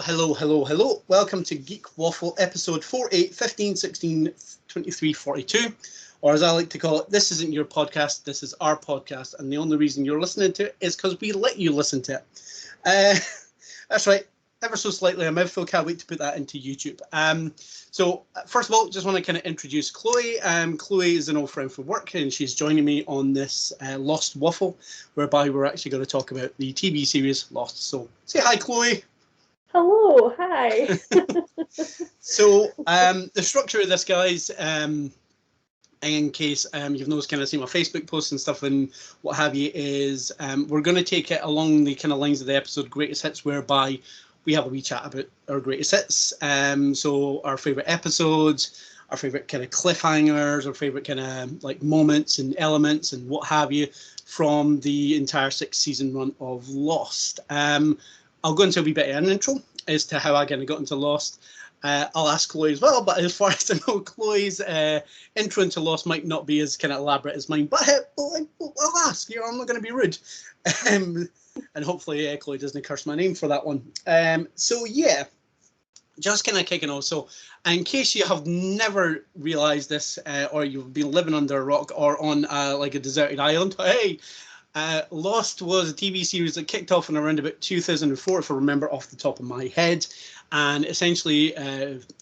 Hello. Welcome to Geek Waffle, episode 48, 15, 16, 23, 42. Or as I like to call it, this isn't your podcast, this is our podcast. And the only reason you're listening to it is because we let you listen to it. That's right, ever so slightly. I'm mouthful, can't wait to put that into YouTube. So first of all, just want to kind of introduce Chloe. Chloe is an old friend from work, and she's joining me on this Lost Waffle, whereby we're actually going to talk about the TV series Lost. So say hi, Chloe. Hello, hi. So the structure of this, guys, in case you've noticed, kind of seen my Facebook posts and stuff and what have you, is we're going to take it along the kind of lines of the episode Greatest Hits, whereby we have a wee chat about our greatest hits. So our favourite episodes, our favourite kind of cliffhangers, our favourite kind of like moments and elements and what have you from the entire 6-season run of Lost. I'll go into a wee bit of an intro as to how I kind of got into Lost. I'll ask Chloe as well, but as far as I know, Chloe's intro into Lost might not be as kind of elaborate as mine. But I'll ask. You know, I'm not going to be rude. And hopefully Chloe doesn't curse my name for that one. So yeah, just kind of kicking off. So in case you have never realised this, or you've been living under a rock or on like a deserted island, hey. Lost was a TV series that kicked off in around about 2004, if I remember off the top of my head, and essentially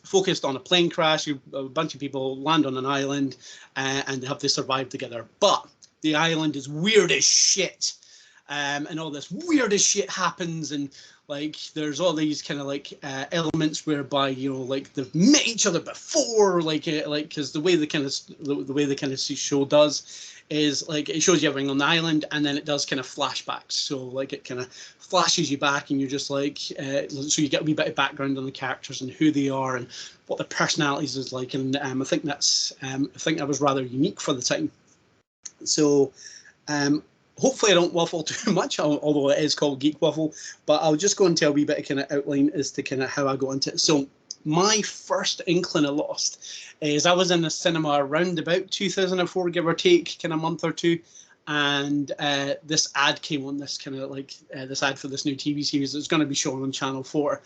focused on a plane crash. A bunch of people land on an island and have to survive together. But the island is weird as shit, and all this weird as shit happens, and like there's all these kind of like elements whereby, you know, like they've met each other before, like because the way the kind of show does is like it shows you everything on the island, and then it does kind of flashbacks. So like it kind of flashes you back, and you're just like so you get a wee bit of background on the characters and who they are and what their personalities is like. And I think that was rather unique for the time. So hopefully I don't waffle too much, although it is called Geek Waffle, but I'll just go into a wee bit of kind of outline as to kind of how I got into it. So my first inkling of Lost is I was in the cinema around about 2004, give or take, kind of month or two, and this ad came on, this kind of like this ad for this new TV series that's going to be shown on Channel 4,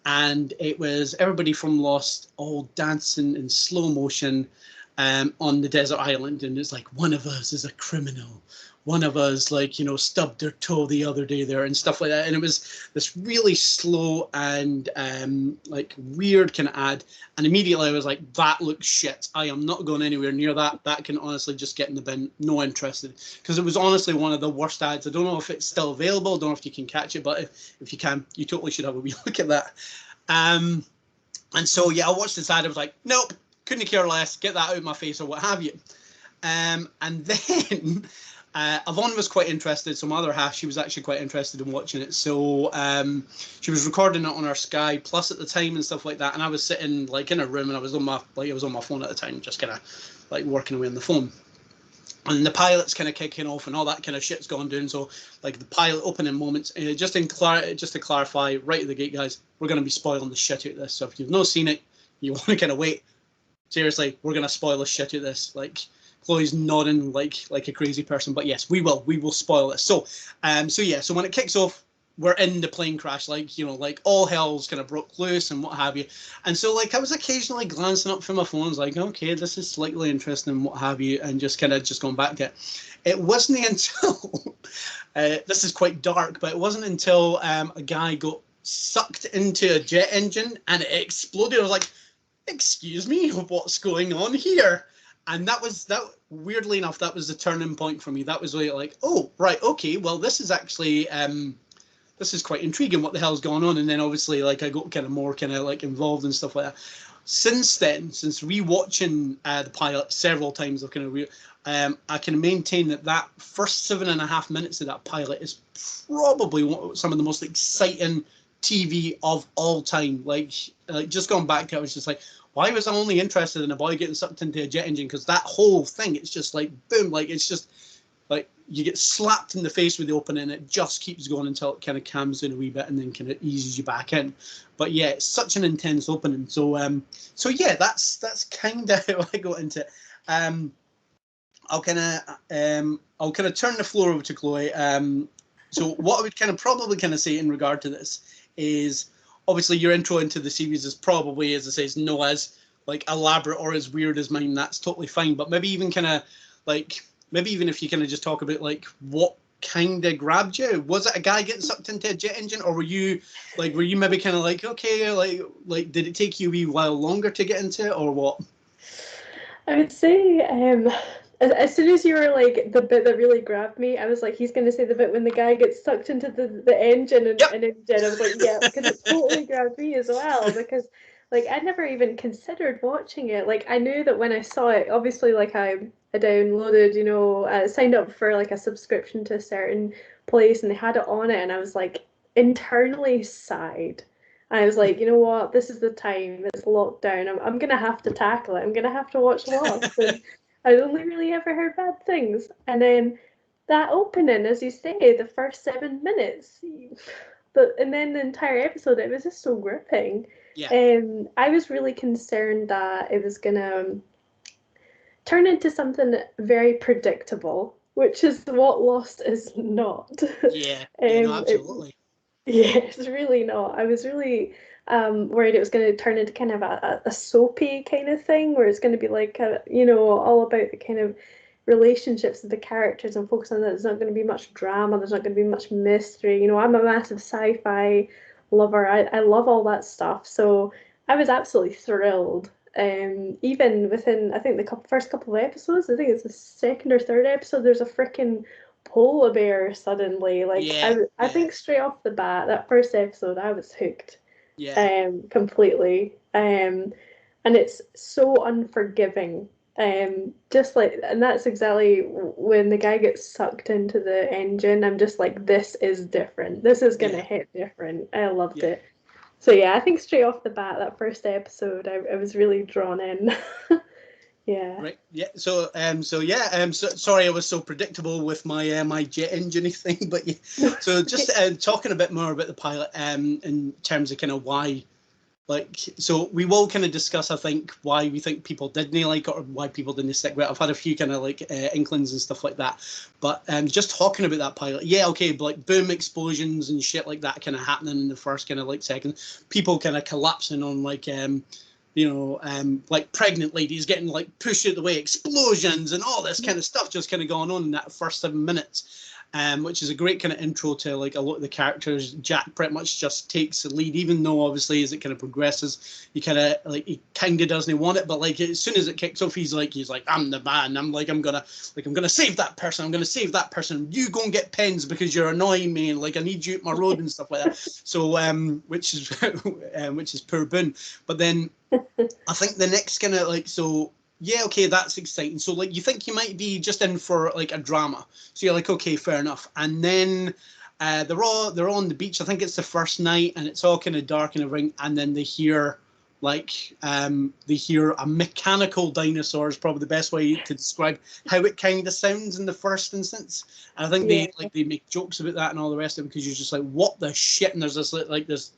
and it was everybody from Lost all dancing in slow motion on the desert island, and it's like, one of us is a criminal, one of us, like, you know, stubbed their toe the other day there and stuff like that. And it was this really slow and like weird kind of ad. And immediately I was like, that looks shit. I am not going anywhere near that. That can honestly just get in the bin. No interested. Because it was honestly one of the worst ads. I don't know if it's still available. I don't know if you can catch it. But if you can, you totally should have a wee look at that. And so, yeah, I watched this ad. I was like, nope, couldn't care less. Get that out of my face or what have you. And then Yvonne was quite interested, so my other half, she was actually quite interested in watching it. So she was recording it on our Sky Plus at the time and stuff like that. And I was sitting like in a room, and I was on my phone at the time, just kind of like working away on the phone. And the pilot's kind of kicking off, and all that kind of shit's gone down. So like the pilot opening moments, just to clarify right at the gate, guys, we're going to be spoiling the shit out of this. So if you've not seen it, you want to kind of wait. Seriously, we're going to spoil the shit out of this. Like, Chloe's nodding like a crazy person, but yes, we will spoil this. So so when it kicks off, we're in the plane crash, like, you know, like all hell's kind of broke loose and what have you. And so like I was occasionally glancing up from my phone, like, okay, this is slightly interesting and what have you, and just going back to it. It wasn't until this is quite dark, but it wasn't until a guy got sucked into a jet engine and it exploded. I was like, excuse me, what's going on here? And that weirdly enough, that was the turning point for me. That was really like, oh, right, okay, well, this is actually, this is quite intriguing. What the hell's going on? And then obviously, like, I got kind of more kind of like involved and stuff like that. Since then, since rewatching the pilot several times, I've kind of I can maintain that first 7.5 minutes of that pilot is probably some of the most exciting TV of all time. Like just going back to it, I was just like, why was I only interested in a boy getting sucked into a jet engine? Because that whole thing, it's just like, boom, like, it's just like you get slapped in the face with the opening, and it just keeps going until it kind of calms down a wee bit and then kind of eases you back in. But yeah, it's such an intense opening. So yeah, that's kind of how I got into it. I'll kind of turn the floor over to Chloe. So what I would kind of probably kind of say in regard to this is, obviously your intro into the series is probably, as I say, is no as like elaborate or as weird as mine. That's totally fine. But maybe even kind of like, maybe even if you kind of just talk about like what kind of grabbed you. Was it a guy getting sucked into a jet engine, or were you maybe kind of like, okay, like did it take you a wee while longer to get into it, or what? I would say, as soon as you were like the bit that really grabbed me, I was like, he's gonna say the bit when the guy gets sucked into the engine Yep. and engine. I was like, yeah, because it totally grabbed me as well. Because like I never even considered watching it. Like I knew that when I saw it, obviously, like I downloaded, signed up for like a subscription to a certain place, and they had it on it, and I was like internally sighed. I was like, you know what, this is the time, it's lockdown. I'm gonna have to tackle it. I'm gonna have to watch Lost. And I'd only really ever heard bad things. And then that opening, as you say, the first 7 minutes, and then the entire episode, it was just so gripping. Yeah. I was really concerned that it was gonna turn into something very predictable, which is what Lost is not. Yeah. Yeah. No, absolutely. Yeah, it's really not. I was really worried it was going to turn into kind of a soapy kind of thing where it's going to be like, all about the kind of relationships of the characters and focus on that. There's not going to be much drama. There's not going to be much mystery. I'm a massive sci-fi lover. I love all that stuff. So I was absolutely thrilled. Even within, I think, the first couple of episodes, I think it's the second or third episode, there's a freaking polar bear suddenly. Like Yeah. I think straight off the bat, that first episode, I was hooked. Yeah. Completely. And it's so unforgiving. Just like, and that's exactly when the guy gets sucked into the engine. I'm just like, this is different. This is gonna hit different. I loved it. So yeah, I think straight off the bat, that first episode, I was really drawn in. Yeah. Right. Yeah. So sorry, I was so predictable with my my jet engine thing, but yeah. So just talking a bit more about the pilot, in terms of kind of why, like, so we will kind of discuss, I think, why we think people didn't like it or why people didn't stick with it. I've had a few kind of like inklings and stuff like that, but just talking about that pilot, yeah, okay, like boom explosions and shit like that kind of happening in the first kind of like second, people kind of collapsing on like like pregnant ladies getting like pushed out the way, explosions and all this kind of stuff just kind of going on in that first 7 minutes, which is a great kind of intro to like a lot of the characters. Jack pretty much just takes the lead, even though obviously as it kind of progresses, he kind of doesn't want it, but like as soon as it kicks off, he's like, I'm the man. I'm gonna save that person. I'm gonna save that person. You go and get pens because you're annoying me, and like I need you at my road and stuff like that. So which is poor Boone. But then I think the next kind of like, so yeah, okay, that's exciting. So like you think you might be just in for like a drama. So you're like, okay, fair enough. And then they're all on the beach. I think it's the first night and it's all kind of dark and everything. And then they hear a mechanical dinosaur is probably the best way to describe how it kind of sounds in the first instance. And I think they make jokes about that and all the rest of it because you're just like, what the shit? And there's this like this.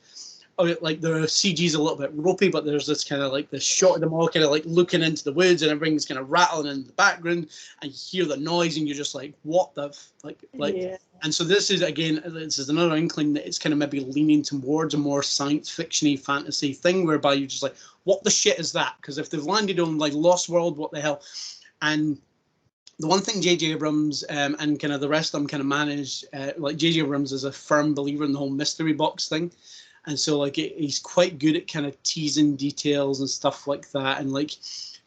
Like the CG's a little bit ropey, but there's this kind of like this shot of them all kind of like looking into the woods and everything's kind of rattling in the background and you hear the noise and you're just like, what the And so this is another inkling that it's kind of maybe leaning towards a more science fiction-y fantasy thing whereby you're just like, what the shit is that? Because if they've landed on like Lost World, what the hell? And the one thing J.J. Abrams and kind of the rest of them kind of managed, like J.J. Abrams is a firm believer in the whole mystery box thing. And so like he's quite good at kind of teasing details and stuff like that. And like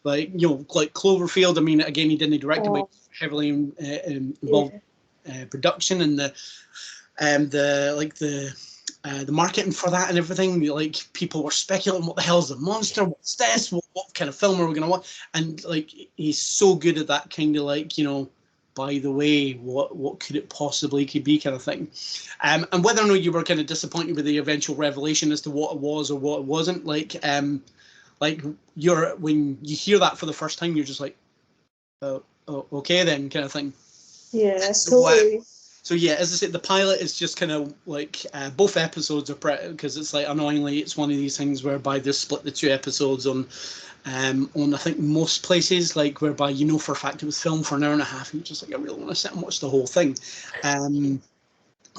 like Cloverfield, I mean, again, he didn't direct it, but heavily involved production and the marketing for that and everything. Like people were speculating, what the hell is the monster? What's this? What kind of film are we going to watch? And like he's so good at that kind of like, by the way, what could it possibly could be kind of thing. And whether or not you were kind of disappointed with the eventual revelation as to what it was or what it wasn't, like when you hear that for the first time, you're just like, oh okay then, kind of thing. Yeah, totally. So yeah, as I said, the pilot is just kind of like both episodes are pretty, because it's like annoyingly it's one of these things whereby they split the two episodes on I think most places, like whereby for a fact it was filmed for an hour and a half and you're just like, I really want to sit and watch the whole thing.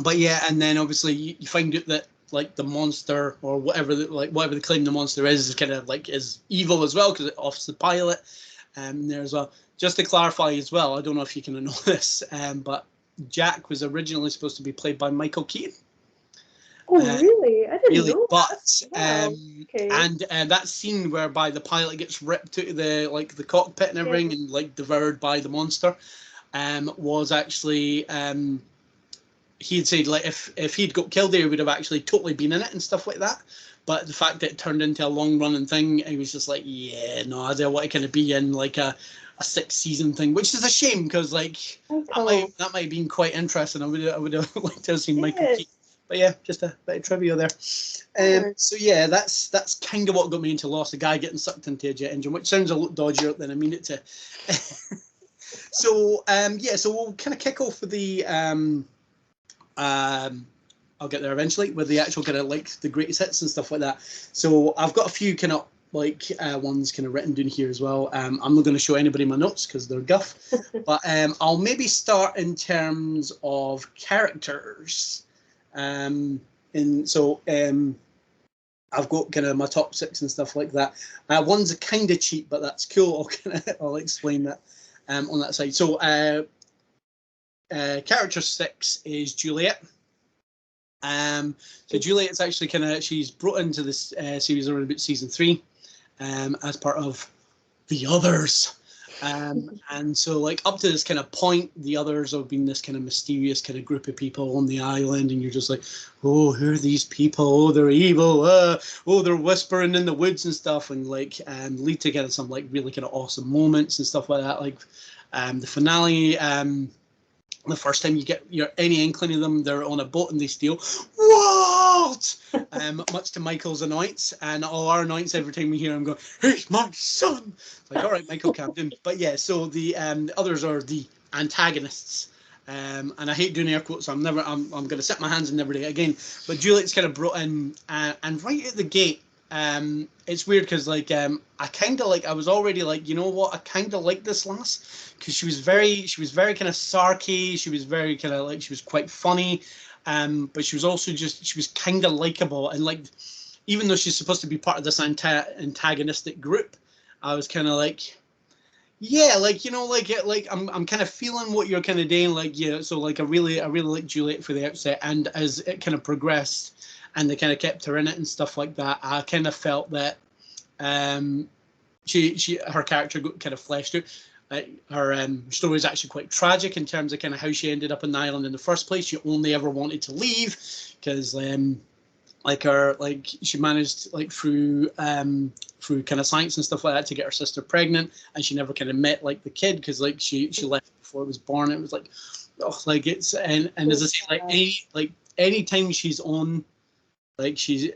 But yeah, and then obviously you find out that like the monster or whatever whatever they claim the monster is kind of like is evil as well because it offs the pilot there as well. Just to clarify as well, I don't know if you can know this, but Jack was originally supposed to be played by Michael Keaton. Oh, really? I didn't know But that. Wow. Okay. and that scene whereby the pilot gets ripped out of the cockpit and everything and like devoured by the monster was actually he'd said like if he'd got killed there, he would have actually totally been in it and stuff like that. But the fact that it turned into a long running thing, he was just like, yeah, no, I don't want to kind of be in like a 6-season thing, which is a shame because like that might have been quite interesting. I would have liked to have seen Michael Keaton. But yeah, just a bit of trivia there. So yeah, that's kind of what got me into Lost, a guy getting sucked into a jet engine, which sounds a lot dodgier than I mean it to. So so we'll kind of kick off with the I'll get there eventually with the actual kind of like the greatest hits and stuff like that. So I've got a few kind of like ones kind of written down here as well. I'm not going to show anybody my notes because they're guff, but I'll maybe start in terms of characters. And so I've got kind of my top 6 and stuff like that. One's a kind of cheap, but that's cool. I'll explain that on that side. So character 6 is Juliet. So Juliet's actually she's brought into this series around about season 3 as part of the others. And so like up to this kind of point, the others have been this kind of mysterious kind of group of people on the island, and you're just like, oh, who are these people? Oh, they're evil. Oh, they're whispering in the woods and stuff, and like lead to kind of some like really kind of awesome moments and stuff like that. Like the finale, the first time you get any inkling of them, they're on a boat and they steal. What? Much to Michael's annoyance and all our annoyance every time we hear him go, "He's my son." It's like, all right, Michael, calm down. But yeah, so the others are the antagonists. And I hate doing air quotes, so I'm going to set my hands and never do it again. But Juliet's kind of brought in, and right at the gate, it's weird because like I kind of like I was already like, you know what, I kind of like this lass because she was very kind of sarky, she was very kind of like, she was quite funny, but she was also she was kind of likable, and like even though she's supposed to be part of this antagonistic group, I was kind of like, yeah, like, you know, like I'm kind of feeling what you're kind of doing, like, yeah. So like I really like Juliet for the outset, and as it kind of progressed and they kind of kept her in it and stuff like that, I kind of felt that her character got kind of fleshed out. Her story is actually quite tragic in terms of kind of how she ended up on the island in the first place. She only ever wanted to leave because she managed like through kind of science and stuff like that to get her sister pregnant, and she never kind of met like the kid because like she left before it was born. It was like, oh, like it's and as I say, any time she's on, she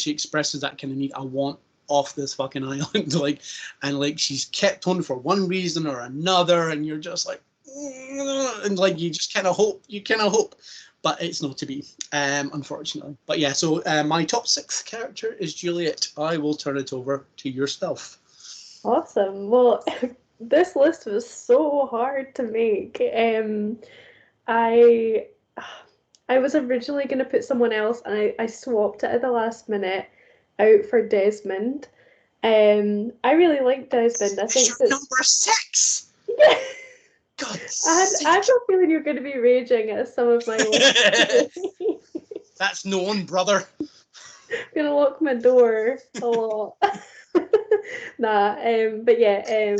expresses that kind of need. I want off this fucking island, like, and like she's kept on for one reason or another, and you're just like, and like you just kind of hope, but it's not to be, unfortunately. But yeah, so my top 6 character is Juliet. I will turn it over to yourself. Awesome. Well, this list was so hard to make. I was originally going to put someone else, and I swapped it at the last minute out for Desmond. I really like Desmond. I think that's number 6. Yeah. God, I have a feeling you're going to be raging at some of my lists. That's known, brother. I'm gonna lock my door a lot. Nah, but yeah,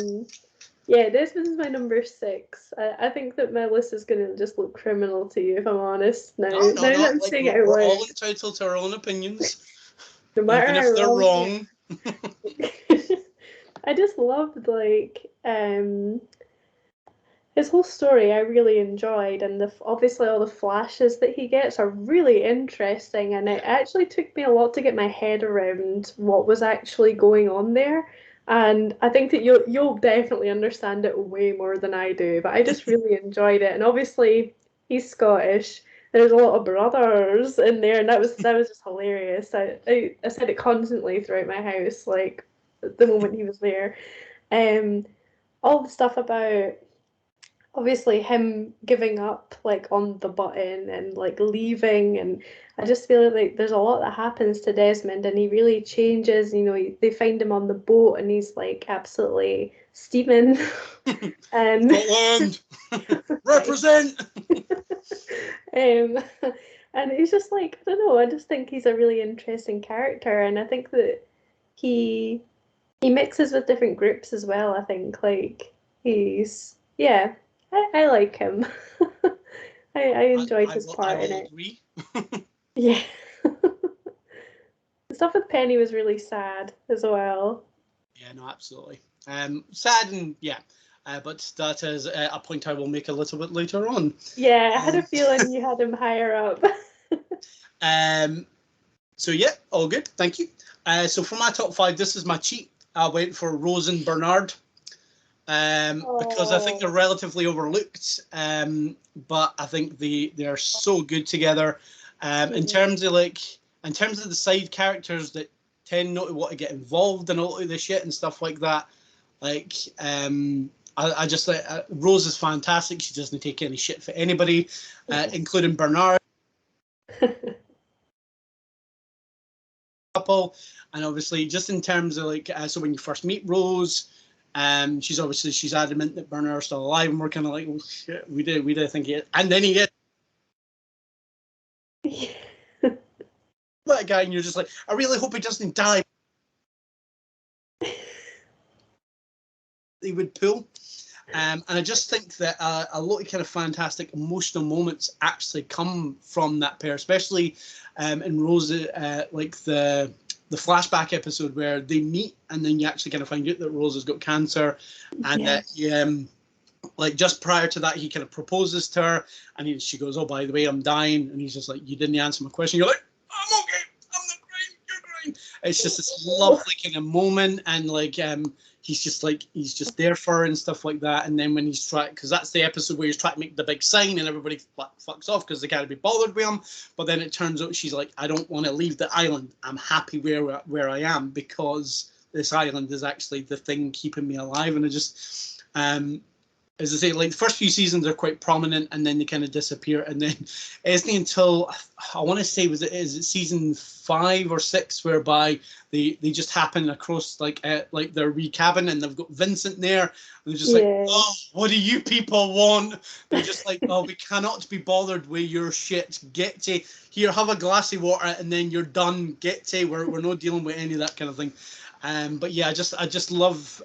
this is my number 6. I think that my list is gonna just look criminal to you, if I'm honest. Now that I'm saying it out loud. We're all entitled to our own opinions, no matter even if they're wrong. I just loved his whole story. I really enjoyed, and obviously all the flashes that he gets are really interesting, and it actually took me a lot to get my head around what was actually going on there. And I think that you'll definitely understand it way more than I do, but I just really enjoyed it. And obviously he's Scottish. There's a lot of brothers in there, and that was just hilarious. I said it constantly throughout my house, like the moment he was there. All the stuff about obviously him giving up like on the button and like leaving, and I just feel like there's a lot that happens to Desmond and he really changes. They find him on the boat and he's like absolutely steaming. And Scotland, represent. um, and he's just like, I don't know, I just think he's a really interesting character, and I think that he he mixes with different groups as well. I think like he's yeah, I like him. I enjoyed his I part in will it. agree. Yeah. The stuff with Penny was really sad as well. Yeah, no, absolutely. Sad and yeah, but that is a point I will make a little bit later on. Yeah, I had a Um, feeling you had him higher up. um, so yeah, all good. Thank you. So for my top 5, this is my cheat. I went for Rose and Bernard. Because I think they're Oh, relatively overlooked, but I think they're so good together. In terms of the side characters that tend not to want to get involved in a lot of the shit and stuff like that, like I just like Rose is fantastic. She doesn't take any shit for anybody, including Bernard. Couple, and obviously just in terms of like so when you first meet Rose, she's adamant that Bernard's still alive, and we're kind of like, oh shit, we did think it, and then he gets that guy, and you're just like, I really hope he doesn't die. He would pull. And I just think that a lot of kind of fantastic emotional moments actually come from that pair, especially in Rose, like the flashback episode where they meet, and then you actually kind of find out that Rose has got cancer, and that like just prior to that, he kind of proposes to her, and she goes, "Oh, by the way, I'm dying," and he's just like, "You didn't answer my question." You're like, "I'm okay. I'm not crying. You're crying." It's just this lovely kind of moment, and like he's just there for her and stuff like that. And then when he's trying, because that's the episode where he's trying to make the big sign and everybody fucks off because they can't be bothered with him. But then it turns out she's like, I don't want to leave the island. I'm happy where I am because this island is actually the thing keeping me alive. And it just as I say, like the first few seasons are quite prominent, and then they kind of disappear, and then it's not until I want to say is it season 5 or 6 whereby they just happen across like their wee cabin, and they've got Vincent there, and they're just like, oh, what do you people want? They're just like, oh, we cannot be bothered with your shit. Get to here, have a glass of water, and then you're done. Get to we're not dealing with any of that kind of thing. But yeah, I just love.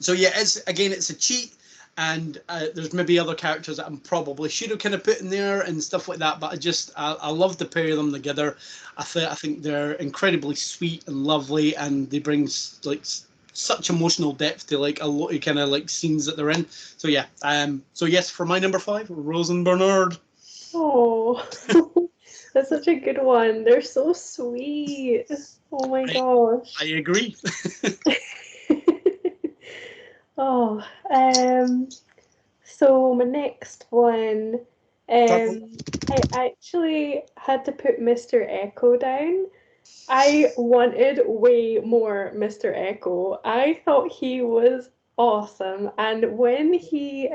So yeah, it's a cheat, and there's maybe other characters that I probably should have kind of put in there and stuff like that. But I love the pair of them together. I think they're incredibly sweet and lovely, and they bring like such emotional depth to like a lot of kind of like scenes that they're in. So yeah, so yes, for my number 5, Rose and Bernard. Oh, that's such a good one. They're so sweet. Oh my gosh. I agree. Oh, so my next one, I actually had to put Mr. Echo down. I wanted way more Mr. Echo. I thought he was awesome, and when he,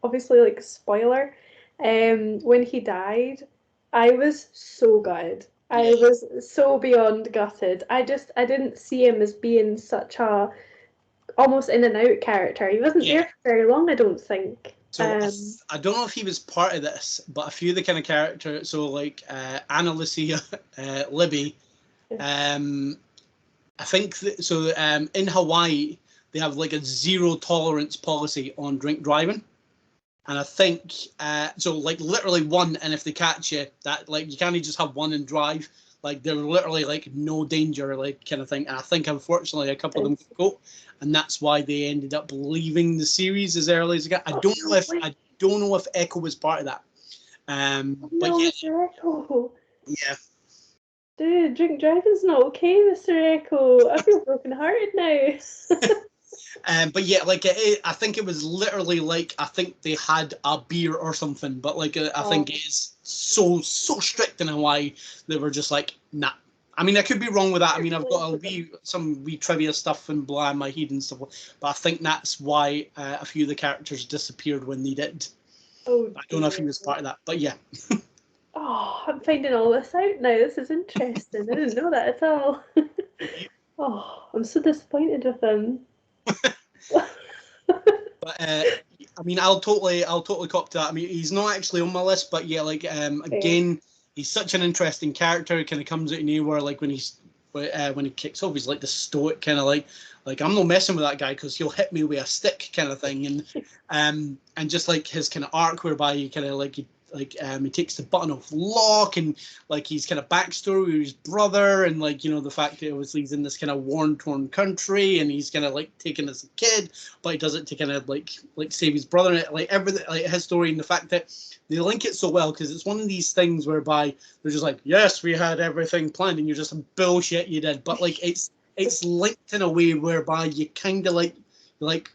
obviously like spoiler, when he died, I was so good. Yeah. I was so beyond gutted. I didn't see him as being such a almost in and out character. He wasn't there for very long, I don't think. So I don't know if he was part of this, but a few of the kind of characters, so like Anna Lucia, Libby, I think so. In Hawaii, they have like a zero tolerance policy on drink driving, and I think so. Like literally one, and if they catch you, that like you can't just have one and drive. Like they're literally like no danger, like kind of thing. And I think unfortunately a couple of them go, and that's why they ended up leaving the series as early as they got. I don't know if Echo was part of that. But yeah, Mr. Echo. yeah. Dude, drink driving's not okay, Mr. Echo. I feel broken-hearted now. But yeah, like I think it was literally like I think they had a beer or something, but like I think it is so strict in Hawaii. They were just like, nah, I mean, I could be wrong with that. I mean, I've got Them. some wee trivia stuff and blah in my head and stuff, but I think that's why a few of the characters disappeared when they did. Oh, I don't know if he was part of that, but yeah. Oh, I'm finding all this out now. This is interesting. I didn't know that at all. Oh, I'm so disappointed with him. But I mean, I'll totally cop to that. I mean, he's not actually on my list, but yeah, like again, he's such an interesting character. He kind of comes out of nowhere, like when he kicks off, he's like the stoic kind of like I'm not messing with that guy because he'll hit me with a stick kind of thing, and just like his kind of arc whereby he kind of like he takes the button off lock, and like he's kind of backstory with his brother, and like, you know, the fact that obviously he's in this kind of war-torn country and he's kind of like taken as a kid, but he does it to kind of like save his brother, and like everything, like his story, and the fact that they link it so well, because it's one of these things whereby they're just like, yes, we had everything planned, and you're just bullshit you did, but like it's linked in a way whereby you kind of like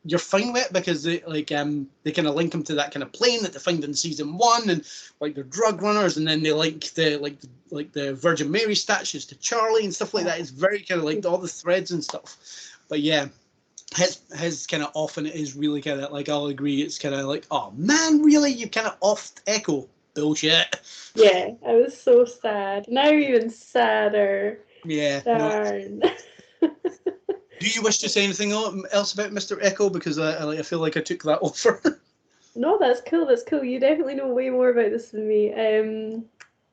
you're fine with it, because they kind of link them to that kind of plane that they find in season 1, and like they're drug runners, and then they link the Virgin Mary statues to Charlie and stuff like that. It's very kind of like all the threads and stuff. But yeah, his kind of often is really kind of like, I'll agree, it's kind of like, oh man, really, you kind of offed Echo, bullshit. Yeah, I was so sad. Now even sadder. Yeah. Darn. No. Do you wish to say anything else about Mr. Echo? Because I feel like I took that over. No, that's cool. That's cool. You definitely know way more about this than me.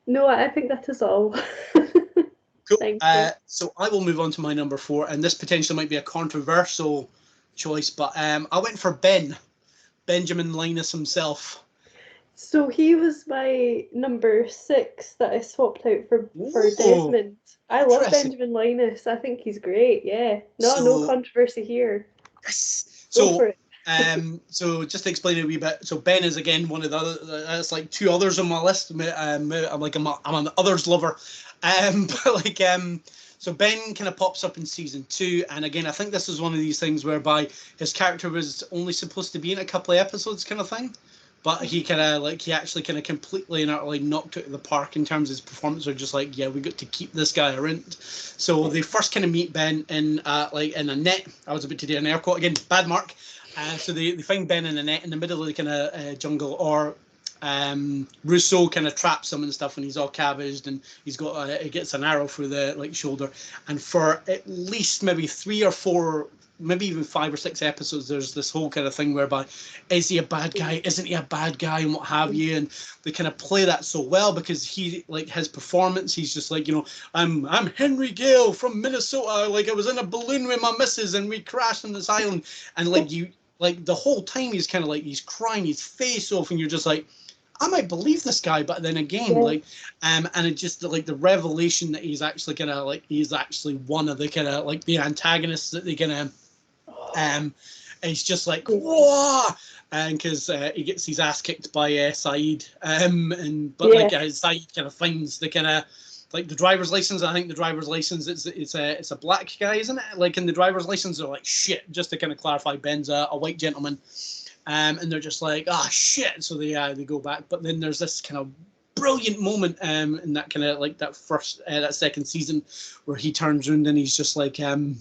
No, I think that is all. Cool. Thank you. So I will move on to my number 4, and this potentially might be a controversial choice, but I went for Benjamin Linus himself. So he was my number 6 that I swapped out for Desmond. I love Benjamin Linus. I think he's great. Yeah. No controversy here. Yes. So so just to explain a wee bit. So Ben is again one of the other. That's like 2 others on my list. I'm an others lover. So Ben kind of pops up in season 2, and again, I think this is one of these things whereby his character was only supposed to be in a couple of episodes, kind of thing. But he actually kind of completely and utterly knocked it out of the park in terms of his performance. They're just like, yeah, we got to keep this guy around. So they first kind of meet Ben in a net. I was about to do an air quote again, bad mark. So they find Ben in a net in the middle of the kind of jungle, or Rousseau kind of traps him and stuff, and he's all cabbaged, and he gets an arrow through the shoulder. And for at least maybe 3 or 4, maybe even 5 or 6 episodes, there's this whole kind of thing whereby, is he a bad guy, isn't he a bad guy, and what have you, and they kind of play that so well, because he, like, his performance, he's just like, you know, I'm Henry Gale from Minnesota, like I was in a balloon with my missus and we crashed on this island, and like the whole time he's kind of like, he's crying his face off, and you're just like, I might believe this guy, but then again, and it just like the revelation that he's actually he's actually one of the kind of like the antagonists that they kind of, it's just like, whoa, and because he gets his ass kicked by Saeed, Saeed kind of finds the kind of like the driver's license. I think the driver's license it's a black guy, isn't it? Like in the driver's license, they're like, shit. Just to kind of clarify, Ben's a white gentleman. And they're just like, oh shit, so they go back. But then there's this kind of brilliant moment in that kind of like that second season where he turns around and he's just like, you know,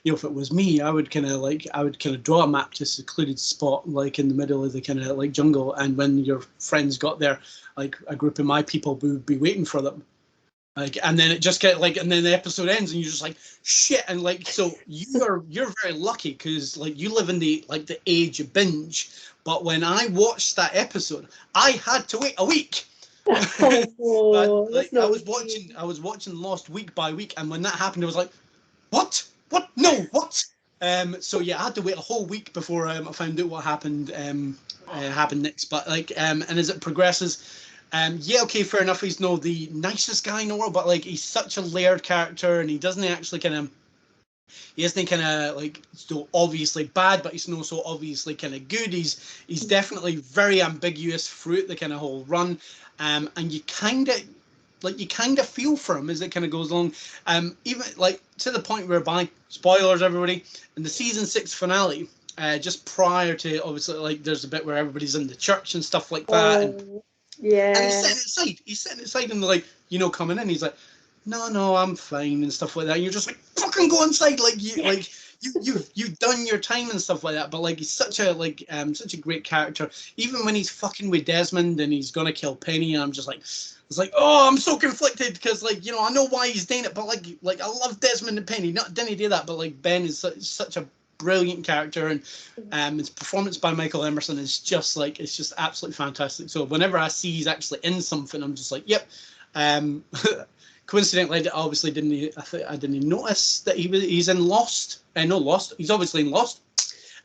if it was me, I would kind of draw a map to a secluded spot, like in the middle of the kind of like jungle, and when your friends got there, like a group of my people would be waiting for them. Like, and then it just get like, and then the episode ends, and you're just like, shit. And like, so you're very lucky, because like you live in the age of binge. But when I watched that episode, I had to wait a week. Oh, but, like, I was watching Lost week by week, and when that happened, I was like, what? No, what? So yeah, I had to wait a whole week before I found out what happened next. But like, and as it progresses. Yeah, okay, fair enough. He's not the nicest guy in the world, but like he's such a layered character, and he doesn't actually he isn't kind of like so obviously bad, but he's not so obviously kind of good. He's definitely very ambiguous throughout the kind of whole run, and you kind of feel for him as it kind of goes along. Even like to the point whereby, spoilers everybody, in the season 6 finale, just prior to obviously like there's a bit where everybody's in the church and stuff like that. Yeah. And he's setting it aside. And they're like, you know, coming in, he's like, no, I'm fine and stuff like that. And you're just like, fucking go inside, like you've done your time and stuff like that. But like he's such a great character. Even when he's fucking with Desmond and he's gonna kill Penny, I'm just like, it's like, oh, I'm so conflicted because like I know why he's doing it, but like I love Desmond and Penny. Not didn't he do that, but like Ben is such a brilliant character, and his performance by Michael Emerson is just like it's just absolutely fantastic. So whenever I see he's actually in something, I'm just like, yep. Um, coincidentally, I obviously I didn't notice that he's in Lost. No, Lost. He's obviously in Lost.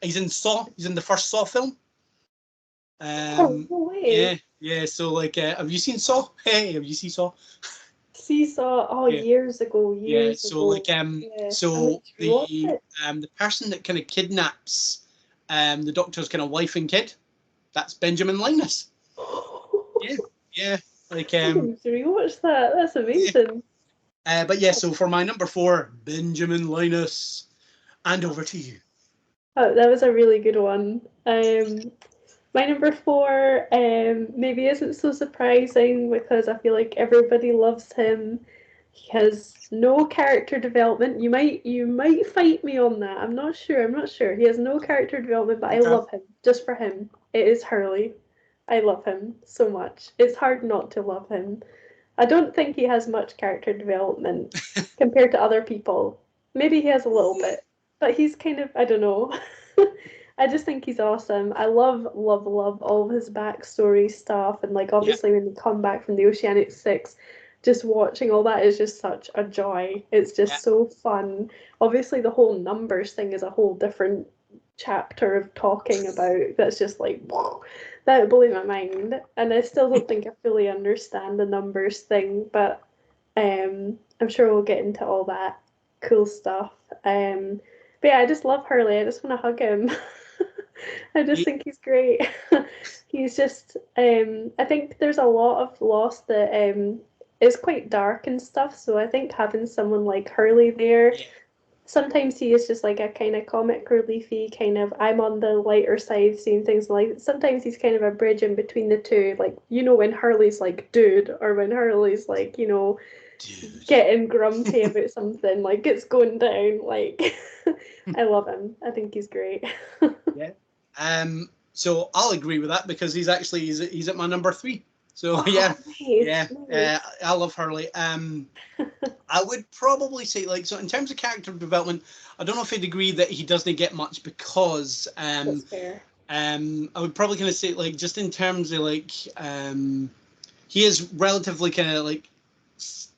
He's in Saw. He's in the first Saw film. Oh, no way. Yeah. So like, have you seen Saw? Hey, have you seen Saw? Seesaw, oh, Yeah. years ago, Yeah. years So ago. like, Yeah, I so went to watch it. the person that kind of kidnaps the Doctor's kind of wife and kid, that's Benjamin Linus. Yeah. Yeah. Like I didn't rewatch that. That's yeah. amazing. But yeah, so for my number 4, Benjamin Linus, and over to you. Oh, that was a really good one. My number 4 maybe isn't so surprising because I feel like everybody loves him. He has no character development. You might fight me on that. I'm not sure. I'm not sure. He has no character development, but I Okay. love him just for him. It is Hurley. I love him so much. It's hard not to love him. I don't think he has much character development compared to other people. Maybe he has a little bit, but he's kind of, I don't know. I just think he's awesome. I love, love, love all of his backstory stuff. And like, Yeah, obviously, when they come back from the Oceanic Six, just watching all that is just such a joy. It's yeah, just so fun. Obviously, the whole numbers thing is a whole different chapter of talking about that's just like that blew my mind, and I still don't think I fully understand the numbers thing, but I'm sure we'll get into all that cool stuff. But yeah, I just love Hurley. I just want to hug him. I just yeah, think he's great. He's just I think there's a lot of Lost that is quite dark and stuff, so I think having someone like Hurley there, yeah, sometimes he is just like a kind of comic reliefy kind of I'm on the lighter side seeing things like sometimes he's kind of a bridge in between the two, like when Hurley's like dude or when Hurley's like dude. getting grumpy about something, like it's going down, like I love him. I think he's great. Yeah. So I'll agree with that because he's at my number 3. So yeah, Oh, nice, yeah. nice. I love Hurley. I would probably say like so in terms of character development, I don't know if I'd agree that he doesn't get much because That's fair. I would probably kind of say like just in terms of like he is relatively kind of like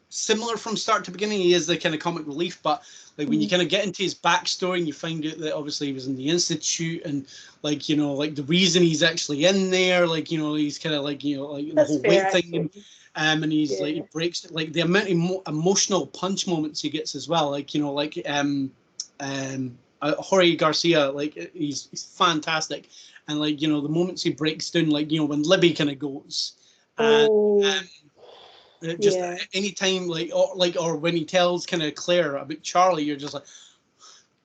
similar from start to beginning. He is the kind of comic relief, but like when you Mm. kind of get into his backstory and you find out that obviously he was in the institute and like like the reason he's actually in there, like he's kind of like like the That's whole fair weight thing, actually. and he's like he Yeah. breaks like the amount of emotional punch moments he gets as well, like Jorge Garcia, like he's fantastic, and like the moments he breaks down, like when Libby kind of goes, and Oh, just yeah. any time or when he tells kind of Claire about Charlie, you're just like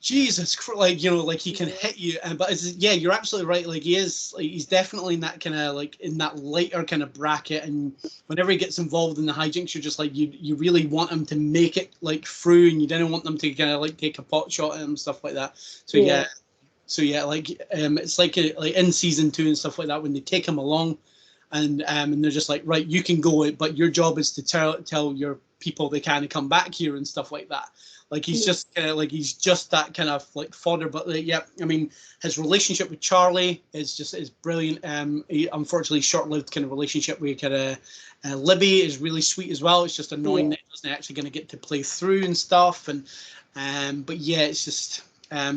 Jesus Christ, like he can Yeah. hit you, and but yeah, you're absolutely right, like he's definitely in that kind of like in that lighter kind of bracket, and whenever he gets involved in the hijinks, you're just like you really want him to make it like through, and you didn't want them to kind of like take a pot shot at him and stuff like that. So yeah, Yeah. like it's like like in season 2 and stuff like that when they take him along, and they're just like, right, you can go, but your job is to tell your people they can't come back here and stuff like that. Like he's Yeah. just kind of like he's just that kind of like fodder. But yeah, I mean, his relationship with Charlie is brilliant. He, unfortunately, short-lived kind of relationship with kind of Libby is really sweet as well. It's just annoying Yeah. that he doesn't actually going to get to play through and stuff. And but yeah, it's just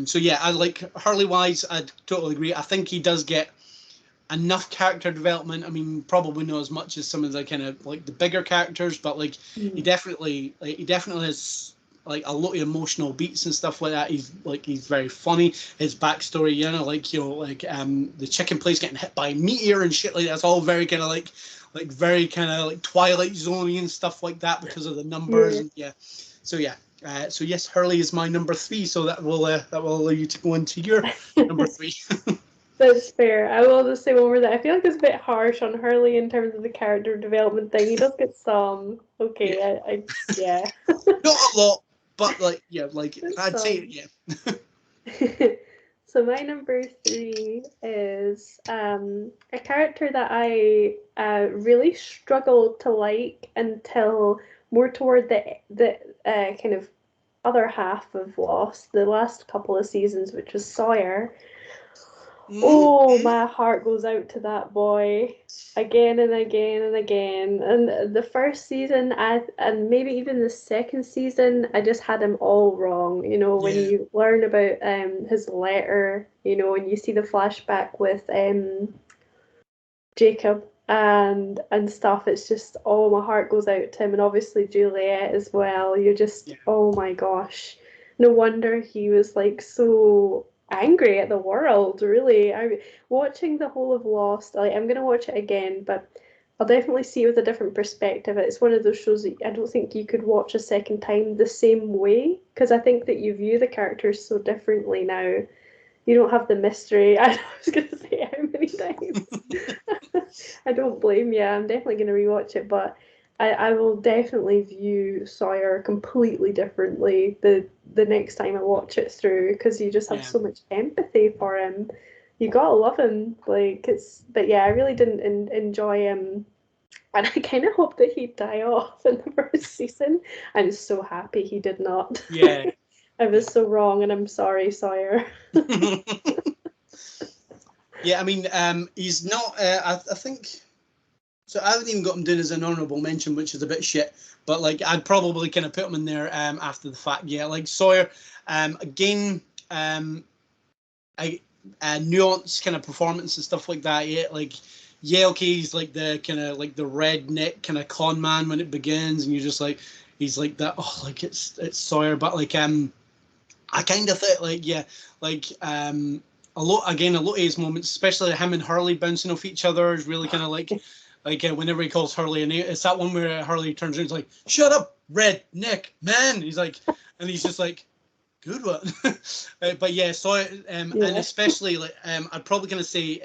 so yeah, I like Hurley wise. I totally agree. I think he does get enough character development. I mean, probably not as much as some of the kind of like the bigger characters, but like he Mm. definitely has like a lot of emotional beats and stuff like that. He's very funny. His backstory, like the chicken place getting hit by a meteor and shit like that's all very kind of like very kind of like Twilight Zone and stuff like that because of the numbers Yeah. and yeah. So yeah. So yes, Hurley is my number 3. So that will allow you to go into your number 3. That's fair. I will just say one more that I feel like it's a bit harsh on Hurley in terms of the character development thing. He does get some. Okay, Yeah, yeah. not a lot, but like yeah, like I'd say Some. yeah. So my number three is a character that I really struggled to like until more toward the kind of other half of Lost, the last couple of seasons, which was Sawyer. Oh, Mm-hmm. my heart goes out to that boy again and again and again. And the first season, and maybe even the second season, I just had him all wrong. You know, when Yeah, you learn about his letter, you know, and you see the flashback with Jacob and stuff, it's just oh, my heart goes out to him, and obviously Juliet as well. You're just yeah, oh my gosh, no wonder he was like so angry at the world. Really, I watching the whole of Lost. Like I'm gonna watch it again, but I'll definitely see it with a different perspective. It's one of those shows that I don't think you could watch a second time the same way because I think that you view the characters so differently now. You don't have the mystery. I was gonna say how many times. I don't blame you. I'm definitely going to rewatch it, but I will definitely view Sawyer completely differently the next time I watch it through because you just have yeah. so much empathy for him. You gotta love him. Like it's, but yeah, I really didn't enjoy him, and I kind of hoped that he'd die off in the first season. I'm so happy he did not. Yeah, I yeah. was so wrong, and I'm sorry, Sawyer. Yeah, I mean, he's not. I think so. I haven't even got him down as an honourable mention, which is a bit shit. But like, I'd probably kind of put him in there after the fact. Yeah, like Sawyer. Again, I nuanced kind of performance and stuff like that. Yeah, like yeah, okay, he's like the kind of like the redneck kind of con man when it begins, and you're just like he's like that. Oh, like it's Sawyer, but like I kind of thought like yeah, like a lot of his moments, especially him and Hurley bouncing off each other, is really kind of like whenever he calls Hurley, and it's that one where Hurley turns around, and he's like, "Shut up, redneck man." He's like, and he's just like, "Good one," but yeah, so and Yeah, especially like I'd probably gonna say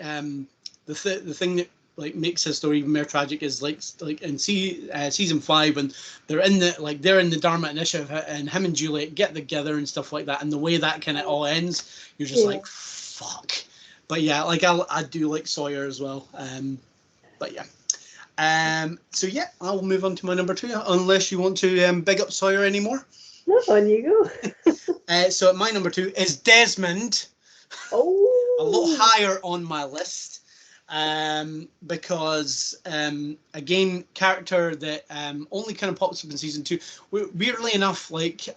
the thing that like makes his story even more tragic is like in season 5 and they're in the Dharma Initiative and him and Juliet get together and stuff like that and the way that kind of all ends you're just yeah. like fuck. But yeah, like I do like Sawyer as well. But yeah. So yeah, I'll move on to my number 2 unless you want to big up Sawyer anymore. No, on you go. So my number 2 is Desmond, a lot Oh, higher on my list because again character that only kind of pops up in season 2 weirdly enough like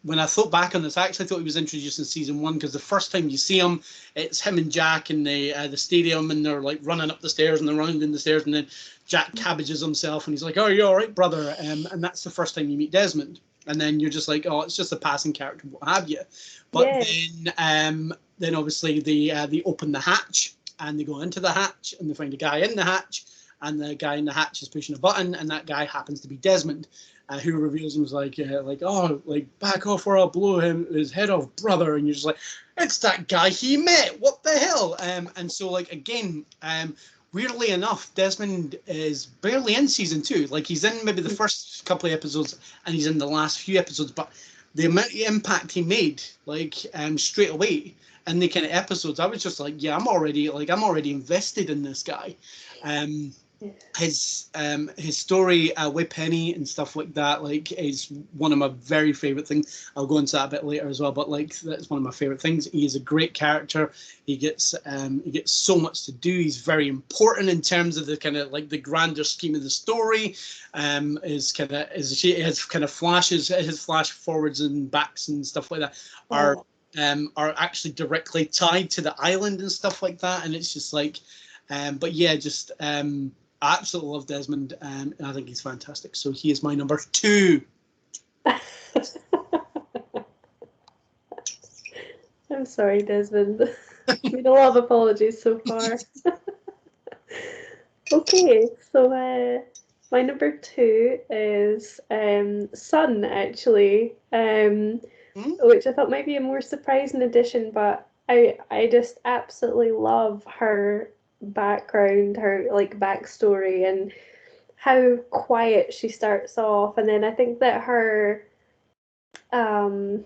when I thought back on this I actually thought he was introduced in season 1 because the first time you see him it's him and Jack in the stadium and they're like running up the stairs and they're running down the stairs and then Jack cabbages himself and he's like, "Oh, you all right, brother?" And that's the first time you meet Desmond and then you're just like, "Oh, it's just a passing character, what have you." But yeah. then obviously they open the hatch and they go into the hatch and they find a guy in the hatch and the guy in the hatch is pushing a button and that guy happens to be Desmond, who reveals him as like oh like back off or I'll blow his head off, brother. And you're just like, it's that guy he met. What the hell? And so like again, weirdly enough, Desmond is barely in season 2. Like he's in maybe the first couple of episodes and he's in the last few episodes, but the amount of impact he made, like straight away in the kind of episodes, I was just like, yeah, I'm already invested in this guy. Um, Yeah. his story with Penny and stuff like that like is one of my very favorite things. I'll go into that a bit later as well, but like that's one of my favorite things. He is a great character. He gets so much to do. He's very important in terms of the kind of like the grander scheme of the story. His kind of flashes, his flash forwards and backs and stuff like that Oh, are actually directly tied to the island and stuff like that. And it's just like, but yeah, just I absolutely love Desmond, and I think he's fantastic. So he is my number 2. I'm sorry, Desmond. Made a lot of apologies so far. Okay, so my number 2 is Sun, actually, Hmm? which I thought might be a more surprising addition, but I just absolutely love her background, her like backstory, and how quiet she starts off, and then I think that her um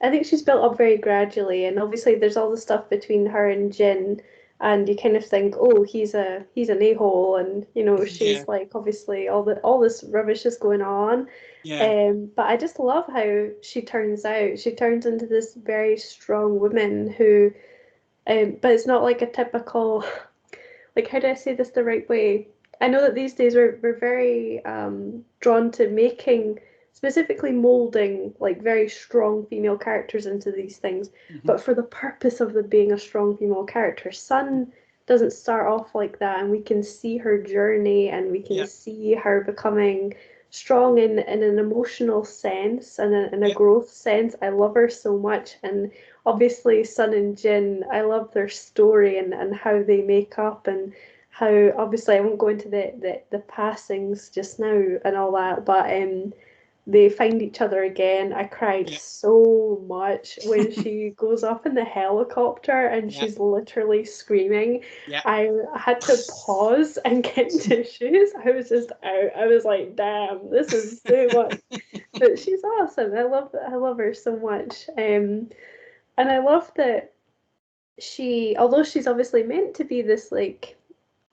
I think she's built up very gradually, and obviously there's all the stuff between her and Jin, and you kind of think, oh, he's an a-hole, and you know Yeah, she's like obviously all this rubbish is going on, yeah, but I just love how she turns out. She turns into this very strong woman who, but it's not like a typical like how do I say this the right way? I know that these days we're very drawn to making specifically molding like very strong female characters into these things, hmm, but for the purpose of them being a strong female character. Sun doesn't start off like that, and we can see her journey and we can yeah, see her becoming strong in an emotional sense and in a yeah, growth sense. I love her so much, and obviously Sun and Jin, I love their story and how they make up, and how obviously I won't go into the passings just now and all that, but they find each other again. I cried yeah, so much when she goes up in the helicopter and yeah, she's literally screaming. yeah, I had to pause and get tissues. I was just out. I was like, damn, this is too much. But she's awesome. I love her so much. And I love that she, although she's obviously meant to be this like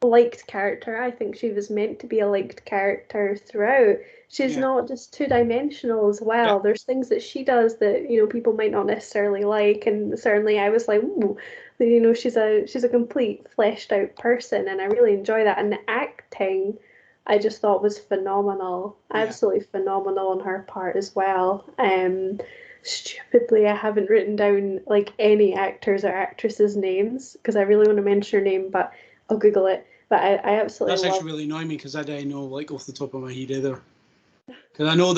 liked character, I think she was meant to be a liked character throughout. She's yeah, not just two-dimensional as yeah, well. There's things that she does that, you know, people might not necessarily like, and certainly I was like, ooh, you know, she's a complete fleshed out person, and I really enjoy that. And the acting I just thought was phenomenal. yeah. Absolutely phenomenal on her part as well. Stupidly, I haven't written down like any actors or actresses' names because I really want to mention her name, but I'll Google it. But I absolutely That's love. actually really annoying me because I don't know like off the top of my head either. Because I know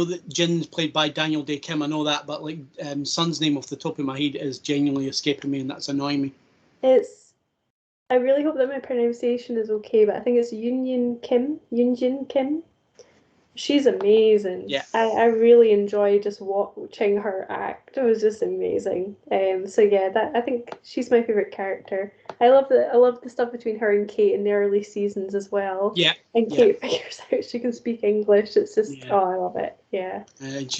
that Jin's played by Daniel Day Kim. I know that, but like Sun's name off the top of my head is genuinely escaping me, and that's annoying me. It's. I really hope that my pronunciation is okay, but I think it's Union Kim. Yunjin Kim. She's amazing. Yeah, I really enjoy just watching her act. It was just amazing. So yeah, that I think she's my favorite character. I love the stuff between her and Kate in the early seasons as well. yeah, And yeah, Kate figures out she can speak English. It's just yeah. oh, I love it. Yeah. And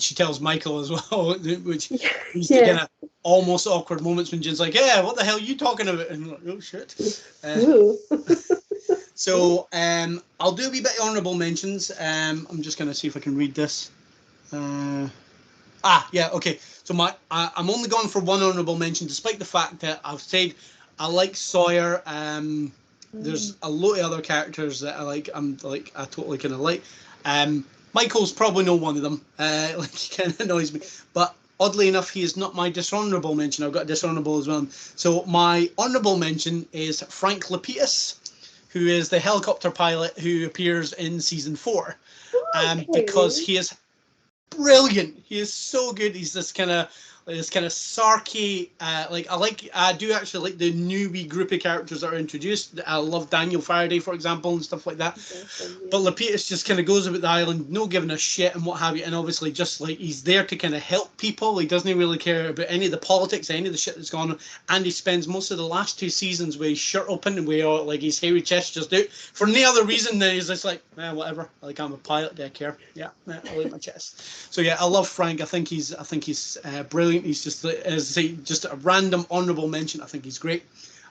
she tells Michael as well, which he's the Yeah. kind of almost awkward moments when Jin's like, "Yeah, what the hell are you talking about?" And I'm like, "Oh shit." Uh, Ooh. so I'll do a wee bit of honourable mentions. I'm just gonna see if I can read this. Uh, yeah, okay. So I'm only going for one honourable mention, despite the fact that I've said I like Sawyer. There's a lot of other characters that I like. I totally kind of like. Michael's probably no one of them. Like he kind of annoys me, but oddly enough, he is not my dishonourable mention. I've got a dishonourable as well. So my honourable mention is Frank Lapidus, who is the helicopter pilot who appears in season 4. Because Okay. he is brilliant. He is so good. He's this kind of sarky. I do actually like the newbie group of characters that are introduced. I love Daniel Faraday, for example, and stuff like that. Awesome, But yeah. Lapidus just kind of goes about the island, no giving a shit and what have you, and obviously just like he's there to kind of help people. He doesn't really care about any of the politics, any of the shit that's gone on, and he spends most of the last 2 seasons with his shirt open and with like his hairy chest just out for no other reason than he's just like, whatever. Like I'm a pilot, do I care? Yeah, I like my chest. So yeah, I love Frank. I think he's brilliant. He's just as I say, just a random honourable mention. I think he's great.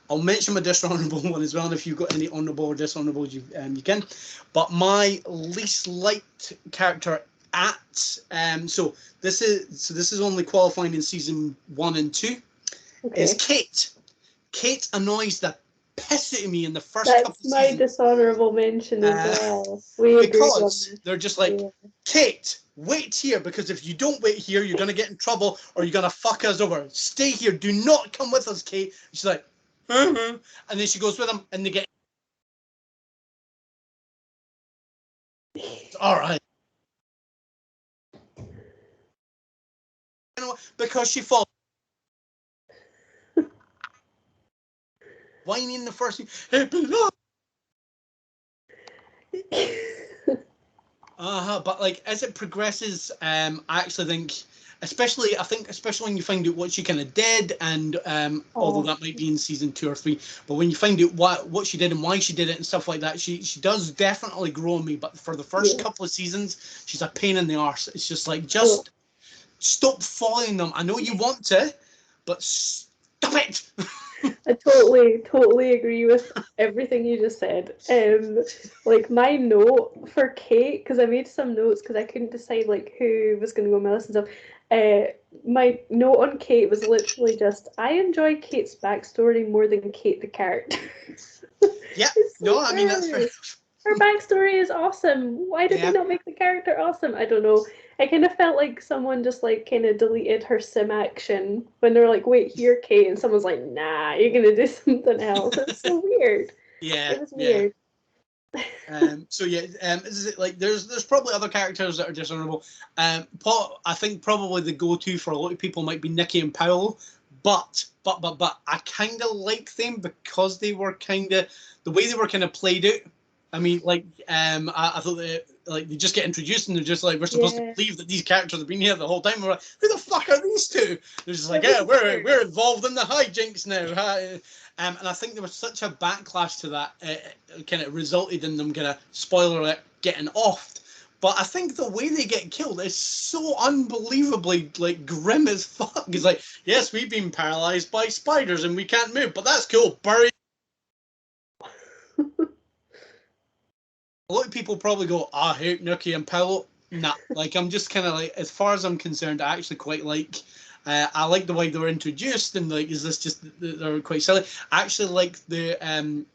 I'll mention my dishonourable one as well, and if you've got any honourable or dishonourable, you can. But my least liked character at this is only qualifying in season 1 and 2 is Okay. Kate. Kate annoys the piss out of me in the first couple That's of my seasons dishonorable mention as uh, well. We agree on because this. they're just like, Yeah. Kate, wait here, because if you don't wait here, you're gonna get in trouble or you're gonna fuck us over. Stay here. Do not come with us, Kate. And she's like, and then she goes with him, and they get all right. You know, because she falls whining in the first scene. But like as it progresses, I actually think especially I think especially when you find out what she kind of did, and although that might be in season 2 or 3, but when you find out what she did and why she did it and stuff like that, she does definitely grow on me. But for the first couple of seasons, she's a pain in the arse. It's just like, just stop following them. I know you want to, but stop it. I totally agree with everything you just said. Like my note for Kate, because I made some notes because I couldn't decide like who was going to go on my list and stuff. My note on Kate was literally just, I enjoy Kate's backstory more than Kate the character. Yeah, I mean that's fair. Her backstory is awesome. Why did they not make the character awesome? I don't know. I kind of felt like someone just like kind of deleted her sim action when they're like, "Wait, here, Kate," and someone's like, "Nah, you're gonna do something else." It's so weird. Yeah, it was weird. So is it like there's probably other characters that are dishonorable. I think probably the go-to for a lot of people might be Nikki and Paolo, but I kind of like them because they were kind of the way they were kind of played out. I mean, like, I thought they just get introduced and they're just like, we're supposed to believe that these characters have been here the whole time. We're like, who the fuck are these two? They're just like, yeah, we're involved in the hijinks now. And I think there was such a backlash to that, it kind of resulted in them kind of, spoiler alert, getting offed. But I think the way they get killed is so unbelievably like grim as fuck. It's like, yes, we've been paralyzed by spiders and we can't move, but that's cool. Bury. A lot of people probably go, I hate Nikki and Paolo. Nah, like I'm just kind of like, as far as I'm concerned, I actually quite like. I like the way they were introduced, and like, is this just they're quite silly? I actually like the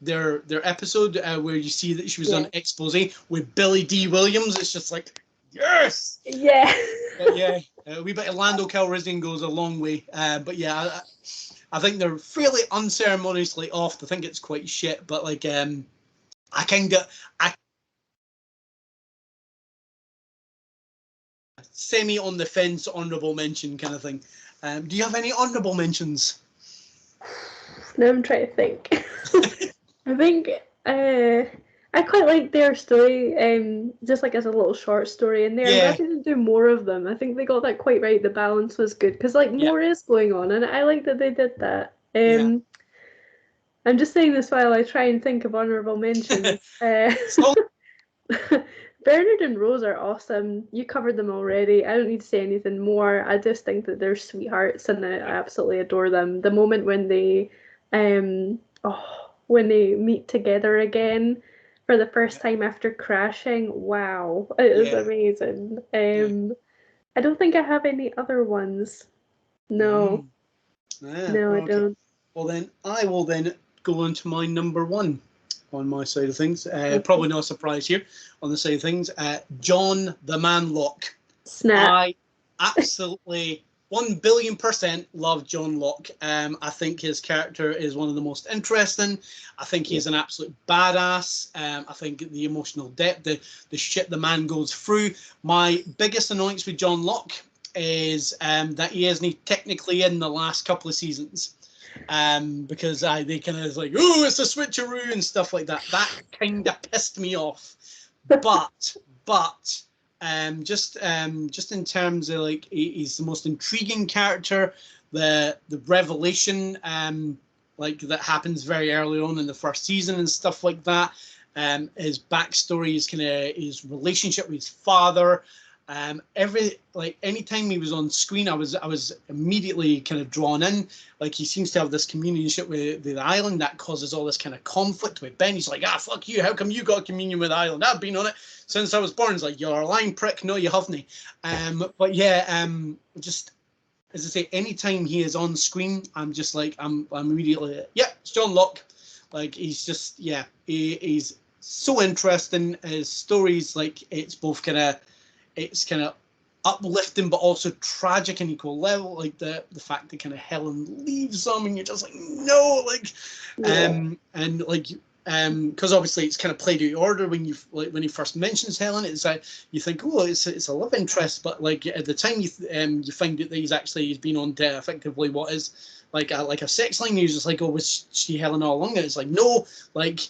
their episode where you see that she was on expose with Billy D. Williams. It's just like, yes, yeah. But yeah, a wee bit of Lando Calrissian goes a long way. But yeah, I think they're fairly unceremoniously off. I think it's quite shit, but like I kind of semi on the fence, honourable mention kind of thing. Do you have any honourable mentions? Now I'm trying to think. I think I quite like their story, just like as a little short story in there. I'm glad they didn't do more of them. I think they got that quite right. The balance was good because like more is going on, and I like that they did that. I'm just saying this while I try and think of honourable mentions. Bernard and Rose are awesome. You covered them already. I don't need to say anything more. I just think that they're sweethearts and I absolutely adore them. The moment when they when they meet together again for the first time after crashing, wow. It is amazing. I don't think I have any other ones. No. No, I don't. Well then I will then go on to my number one. On my side of things, probably no surprise here. On the side of things, John the Man Locke. Snap! I absolutely 1,000,000,000% love John Locke. I think his character is one of the most interesting. I think he's an absolute badass. I think the emotional depth, the shit the man goes through. My biggest annoyance with John Locke is that he isn't technically in the last couple of seasons. Because they kind of like, oh, it's a switcheroo and stuff like that. That kind of pissed me off. But just in terms of like, he's the most intriguing character. The revelation like that happens very early on in the first season and stuff like that. His backstory is kind of his relationship with his father. Anytime he was on screen, I was immediately kind of drawn in. Like, he seems to have this communionship with the island that causes all this kind of conflict with Ben. He's like, fuck you, how come you got communion with the island? I've been on it since I was born. It's like, you're a lying prick. No, you haven't. But yeah, just as I say, anytime he is on screen, I'm just like, I'm immediately, it's John Locke. Like, he's just, he's so interesting. His stories, like, it's kind of uplifting but also tragic in equal level, like the fact that kind of Helen leaves him and you're just like, no, like and like because obviously it's kind of played out of order when he first mentions Helen. It's like you think, oh, it's a love interest, but like at the time you find out that he's been on to effectively what is like a sex line. He's just like, oh, was she Helen all along? And it's like, no, like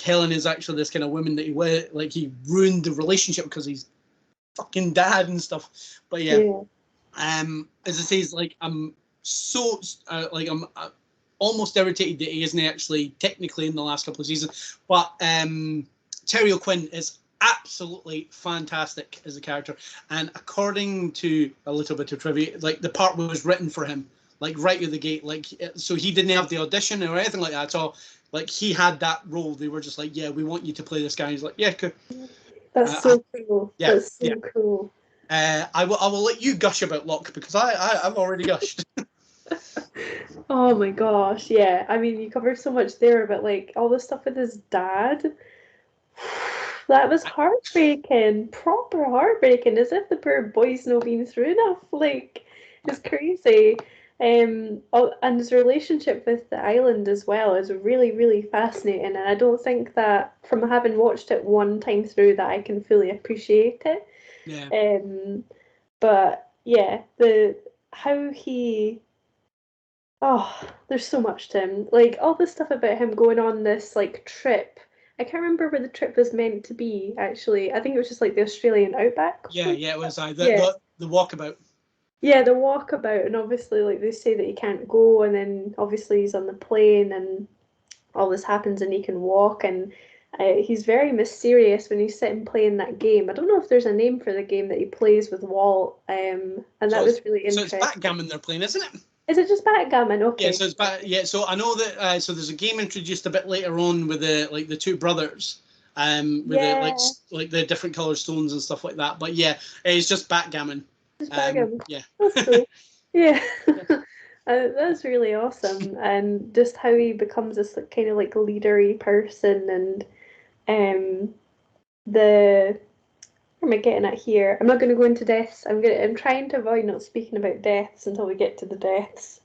Helen is actually this kind of woman that he ruined the relationship because he's fucking dad and stuff. But yeah. as I say, it's like I'm so like I'm almost irritated that he isn't actually technically in the last couple of seasons. But Terry O'Quinn is absolutely fantastic as a character, and according to a little bit of trivia, like the part was written for him, like right out of the gate, like so he didn't have the audition or anything like that at all. Like he had that role. They were just like, yeah, we want you to play this guy. And he's like, yeah, cool. That's so cool. Yeah, That's so cool. I will let you gush about Locke because I've already gushed. Oh my gosh, yeah. I mean, you covered so much there, but like all the stuff with his dad, that was heartbreaking, proper heartbreaking, as if the poor boy's not been through enough. Like, it's crazy. And his relationship with the island as well is really, really fascinating. And I don't think that from having watched it one time through that I can fully appreciate it. Yeah. But yeah, the how he there's so much to him. Like all the stuff about him going on this like trip. I can't remember where the trip was meant to be, actually. I think it was just like the Australian outback. Yeah, it was the walkabout. Yeah, the walkabout, and obviously like they say that he can't go, and then obviously he's on the plane and all this happens and he can walk, and he's very mysterious when he's sitting playing that game. I don't know if there's a name for the game that he plays with Walt, and that was really interesting. So it's backgammon they're playing, isn't it? Is it just backgammon? Okay. Yeah, so it's so I know that. So there's a game introduced a bit later on with the two brothers, with the the different colored stones and stuff like that. But yeah, it's just backgammon. Just backgammon. Yeah. That's cool. Yeah. That's really awesome, and just how he becomes this kind of like leadery person, and where am I getting at here? I'm not going to go into deaths. I'm trying to avoid not speaking about deaths until we get to the deaths.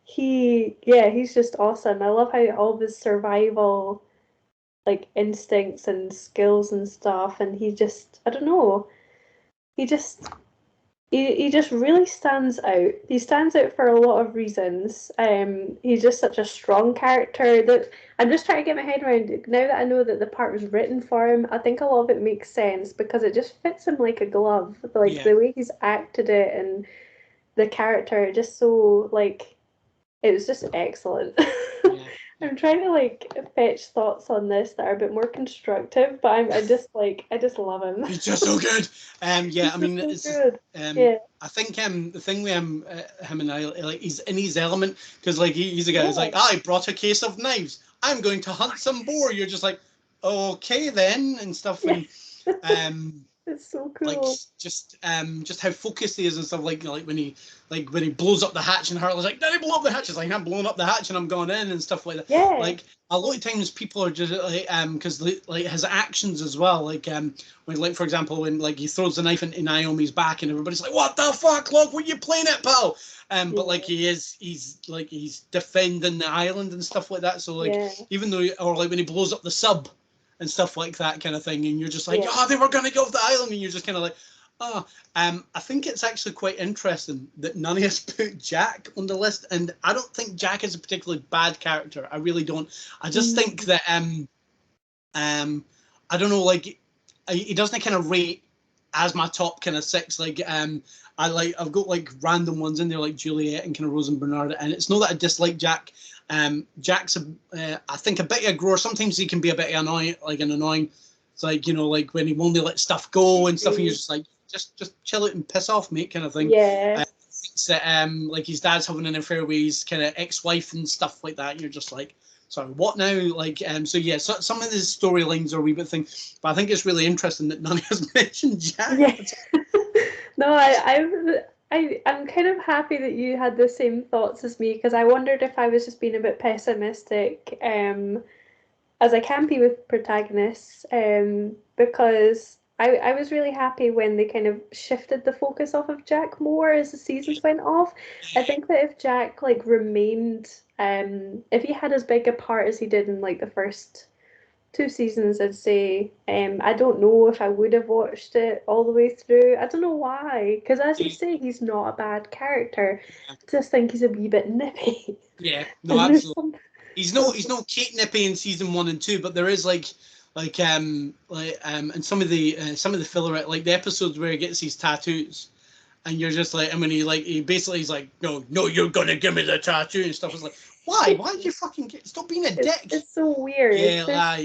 He's just awesome. I love how all of his survival like instincts and skills and stuff, and I don't know, he just he just really stands out. He stands out for a lot of reasons. He's just such a strong character that I'm just trying to get my head around it. Now that I know that the part was written for him, I think a lot of it makes sense because it just fits him like a glove. Like the way he's acted it and the character, just so like it was just excellent. Yeah. I'm trying to like fetch thoughts on this that are a bit more constructive, but I just love him. He's just so good. Yeah, I mean, it's good. I think the thing with him and I, like, he's in his element because like he's a guy who's like, I brought a case of knives. I'm going to hunt some boar. You're just like, okay then, and stuff. And it's so cool. Like just how focused he is and stuff. Like when he blows up the hatch and Harley's like, did he blow up the hatch? It's like, I'm blowing up the hatch and I'm going in and stuff like that. Yeah. Like a lot of times people are just like because like his actions as well. Like when like for example when like he throws the knife into Naomi's back and everybody's like, what the fuck, Locke? What are you playing at, pal? But like he's defending the island and stuff like that. So like even though or like when he blows up the sub and stuff like that kind of thing, and you're just like, they were going to go off the island, and you're just kind of like, I think it's actually quite interesting that none of us put Jack on the list, and I don't think Jack is a particularly bad character. I really don't. I just think that, I don't know, like, he doesn't kind of rate as my top kind of 6. Like, I've got like random ones in there like Juliet and kind of Rose and Bernard, and it's not that I dislike Jack. Jack's I think a bit of a grower. Sometimes he can be a bit annoying. It's like, you know, like when he won't let stuff go and stuff, and you're just like, just chill it and piss off, mate, kind of thing. Yeah. Thinks that like his dad's having an affair with his kind of ex-wife and stuff like that. And you're just like, sorry, what now? Like, so yeah, so some of the storylines are a wee bit thing, but I think it's really interesting that none of us mentioned Jack. Yeah. No, I'm kind of happy that you had the same thoughts as me, because I wondered if I was just being a bit pessimistic, as I can be with protagonists, because I was really happy when they kind of shifted the focus off of Jack more as the seasons went off. I think that if Jack like remained, if he had as big a part as he did in like the first 2 seasons, I'd say, I don't know if I would have watched it all the way through. I don't know why, because as you say, he's not a bad character. I just think he's a wee bit nippy. Yeah, no, absolutely. He's no Kate Nippy in season 1 and 2, but there is like and some of the filler, like the episodes where he gets these tattoos, and you're just like, I mean, he's like, no, you're gonna give me the tattoo and stuff. It's like, why did you fucking stop being a dick? It's so weird. Yeah,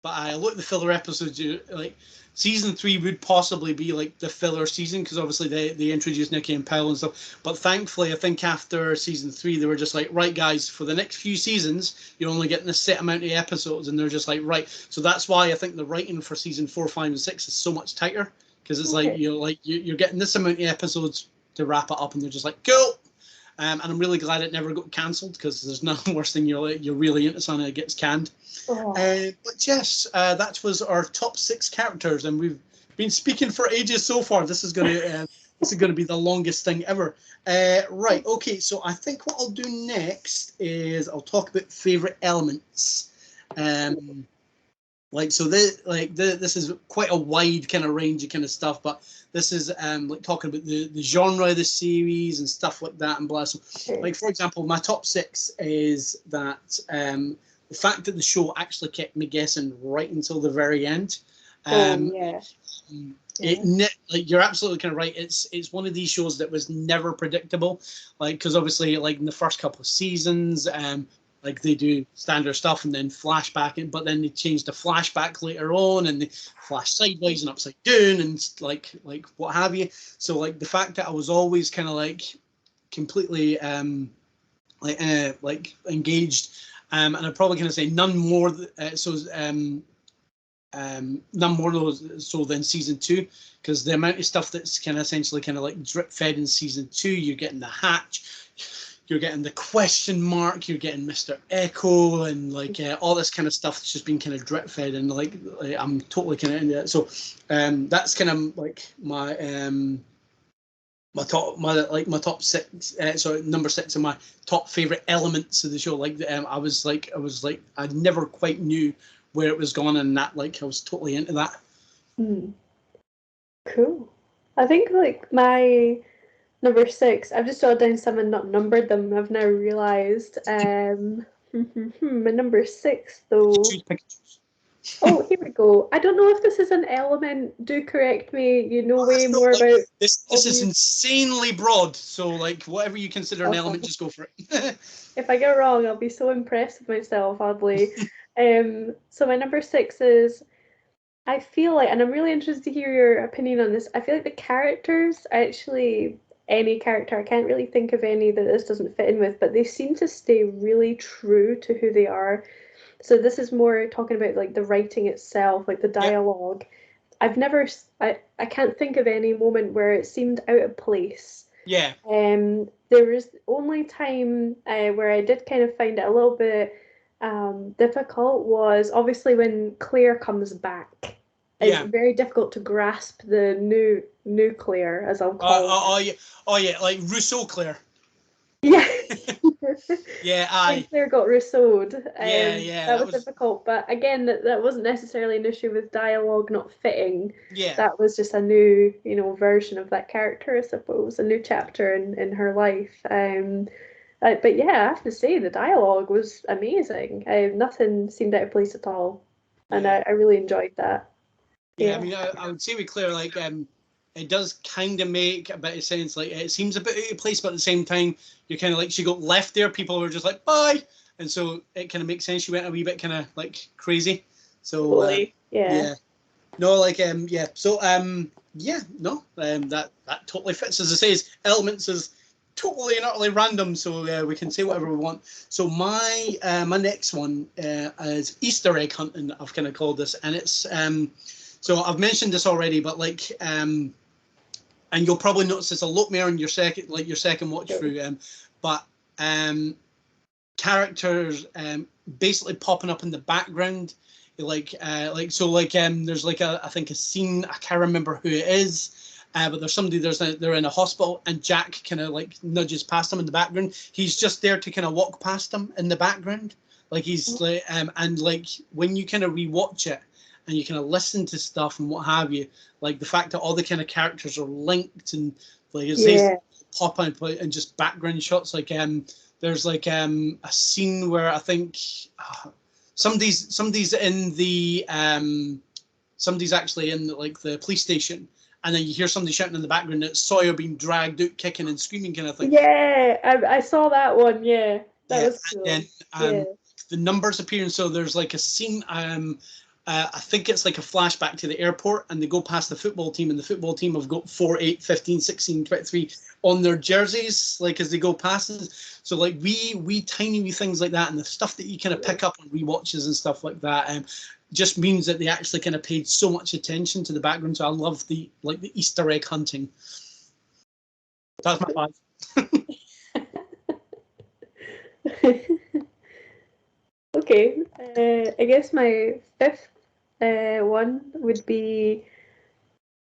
but I look at the filler episodes, like season 3 would possibly be like the filler season, because obviously they introduced Nikki and Powell and stuff. But thankfully, I think after season 3, they were just like, right, guys, for the next few seasons, you're only getting a set amount of episodes, and they're just like, right. So that's why I think the writing for season 4, 5, and 6 is so much tighter, because it's Okay. you're getting this amount of episodes to wrap it up, and they're just like, cool. And I'm really glad it never got cancelled, because there's nothing worse than you're really into something that gets canned. Oh. But yes, that was our top 6 characters, and we've been speaking for ages so far. This is going to be the longest thing ever. Right. Okay. So I think what I'll do next is I'll talk about favorite elements. This is quite a wide kind of range of kind of stuff, but this is like talking about the genre of the series and stuff like that and blah. So, like for example, my top 6 is that the fact that the show actually kept me guessing right until the very end. You're absolutely kind of right. It's one of these shows that was never predictable, like, because obviously, like in the first couple of seasons, like they do standard stuff and then flashback, but then they change the flashback later on, and they flash sideways and upside down and like what have you. So like the fact that I was always kind of like completely engaged, and I'm probably going to say none more so than season 2, because the amount of stuff that's kind of essentially kind of like drip fed in season 2, you're getting the hatch, you're getting the question mark, you're getting Mr. Echo, and like all this kind of stuff that's just been kind of drip fed, and like I'm totally kind of into it. So that's kind of like my top 6. So number 6 of my top favorite elements of the show. Like I was like I never quite knew where it was going, and that like I was totally into that. Cool. I think like my number 6, I've just jotted down some and not numbered them. I've now realised. My number 6 though. Oh, here we go. I don't know if this is an element. Do correct me. You know way more about this. This is insanely broad. So like whatever you consider an element, just go for it. If I get it wrong, I'll be so impressed with myself, oddly. So my number 6 is, I feel like, and I'm really interested to hear your opinion on this. I feel like the characters, actually, any character, I can't really think of any that this doesn't fit in with, but they seem to stay really true to who they are. So this is more talking about like the writing itself, like the dialogue. Yep. I can't think of any moment where it seemed out of place. Yeah. There was only time where I did kind of find it a little bit difficult was obviously when Claire comes back. It's very difficult to grasp the new Claire, as I'll call it. Oh yeah, like Rousseau Claire. Yeah. Yeah, aye. Claire got Rousseau'd. Yeah. That was difficult, but again, that wasn't necessarily an issue with dialogue not fitting. Yeah. That was just a new, version of that character, I suppose, a new chapter in her life. But yeah, I have to say the dialogue was amazing. Nothing seemed out of place at all, and I really enjoyed that. Yeah, I mean, I would say with Claire, like, it does kind of make a bit of sense. Like, it seems a bit out of place, but at the same time, you're kind of like, she got left there. People were just like, bye. And so it kind of makes sense. She went a wee bit kind of like crazy. So, totally. Yeah. No, like, yeah. So, that totally fits. As I say, elements is totally and utterly random. So we can say whatever we want. So my next one is Easter egg hunting. I've kind of called this, and it's so I've mentioned this already, but like and you'll probably notice this a lot more in your second watch through. But characters basically popping up in the background, there's like I think a scene, I can't remember who it is, but there's somebody they're in a hospital, and Jack kind of like nudges past them in the background. He's just there to kind of walk past them in the background, like he's like and like when you kind of rewatch it and you kind of listen to stuff and what have you, like the fact that all the kind of characters are linked and like it pop up and just background shots, like there's like a scene where I think somebody's in the somebody's actually in like the police station, and then you hear somebody shouting in the background. It's Sawyer being dragged out, kicking and screaming, kind of thing. Yeah, I saw that one. Yeah, that was cool. And then the numbers appear, and so there's like a scene. I think it's like a flashback to the airport, and they go past the football team, and the football team have got 4, 8, 15, 16, 23 on their jerseys, like as they go past. So like we tiny wee things like that, and the stuff that you kind of pick up on rewatches and stuff like that, just means that they actually kind of paid so much attention to the background. So I love the Easter egg hunting. That's my 5. Okay, I guess my 5th one would be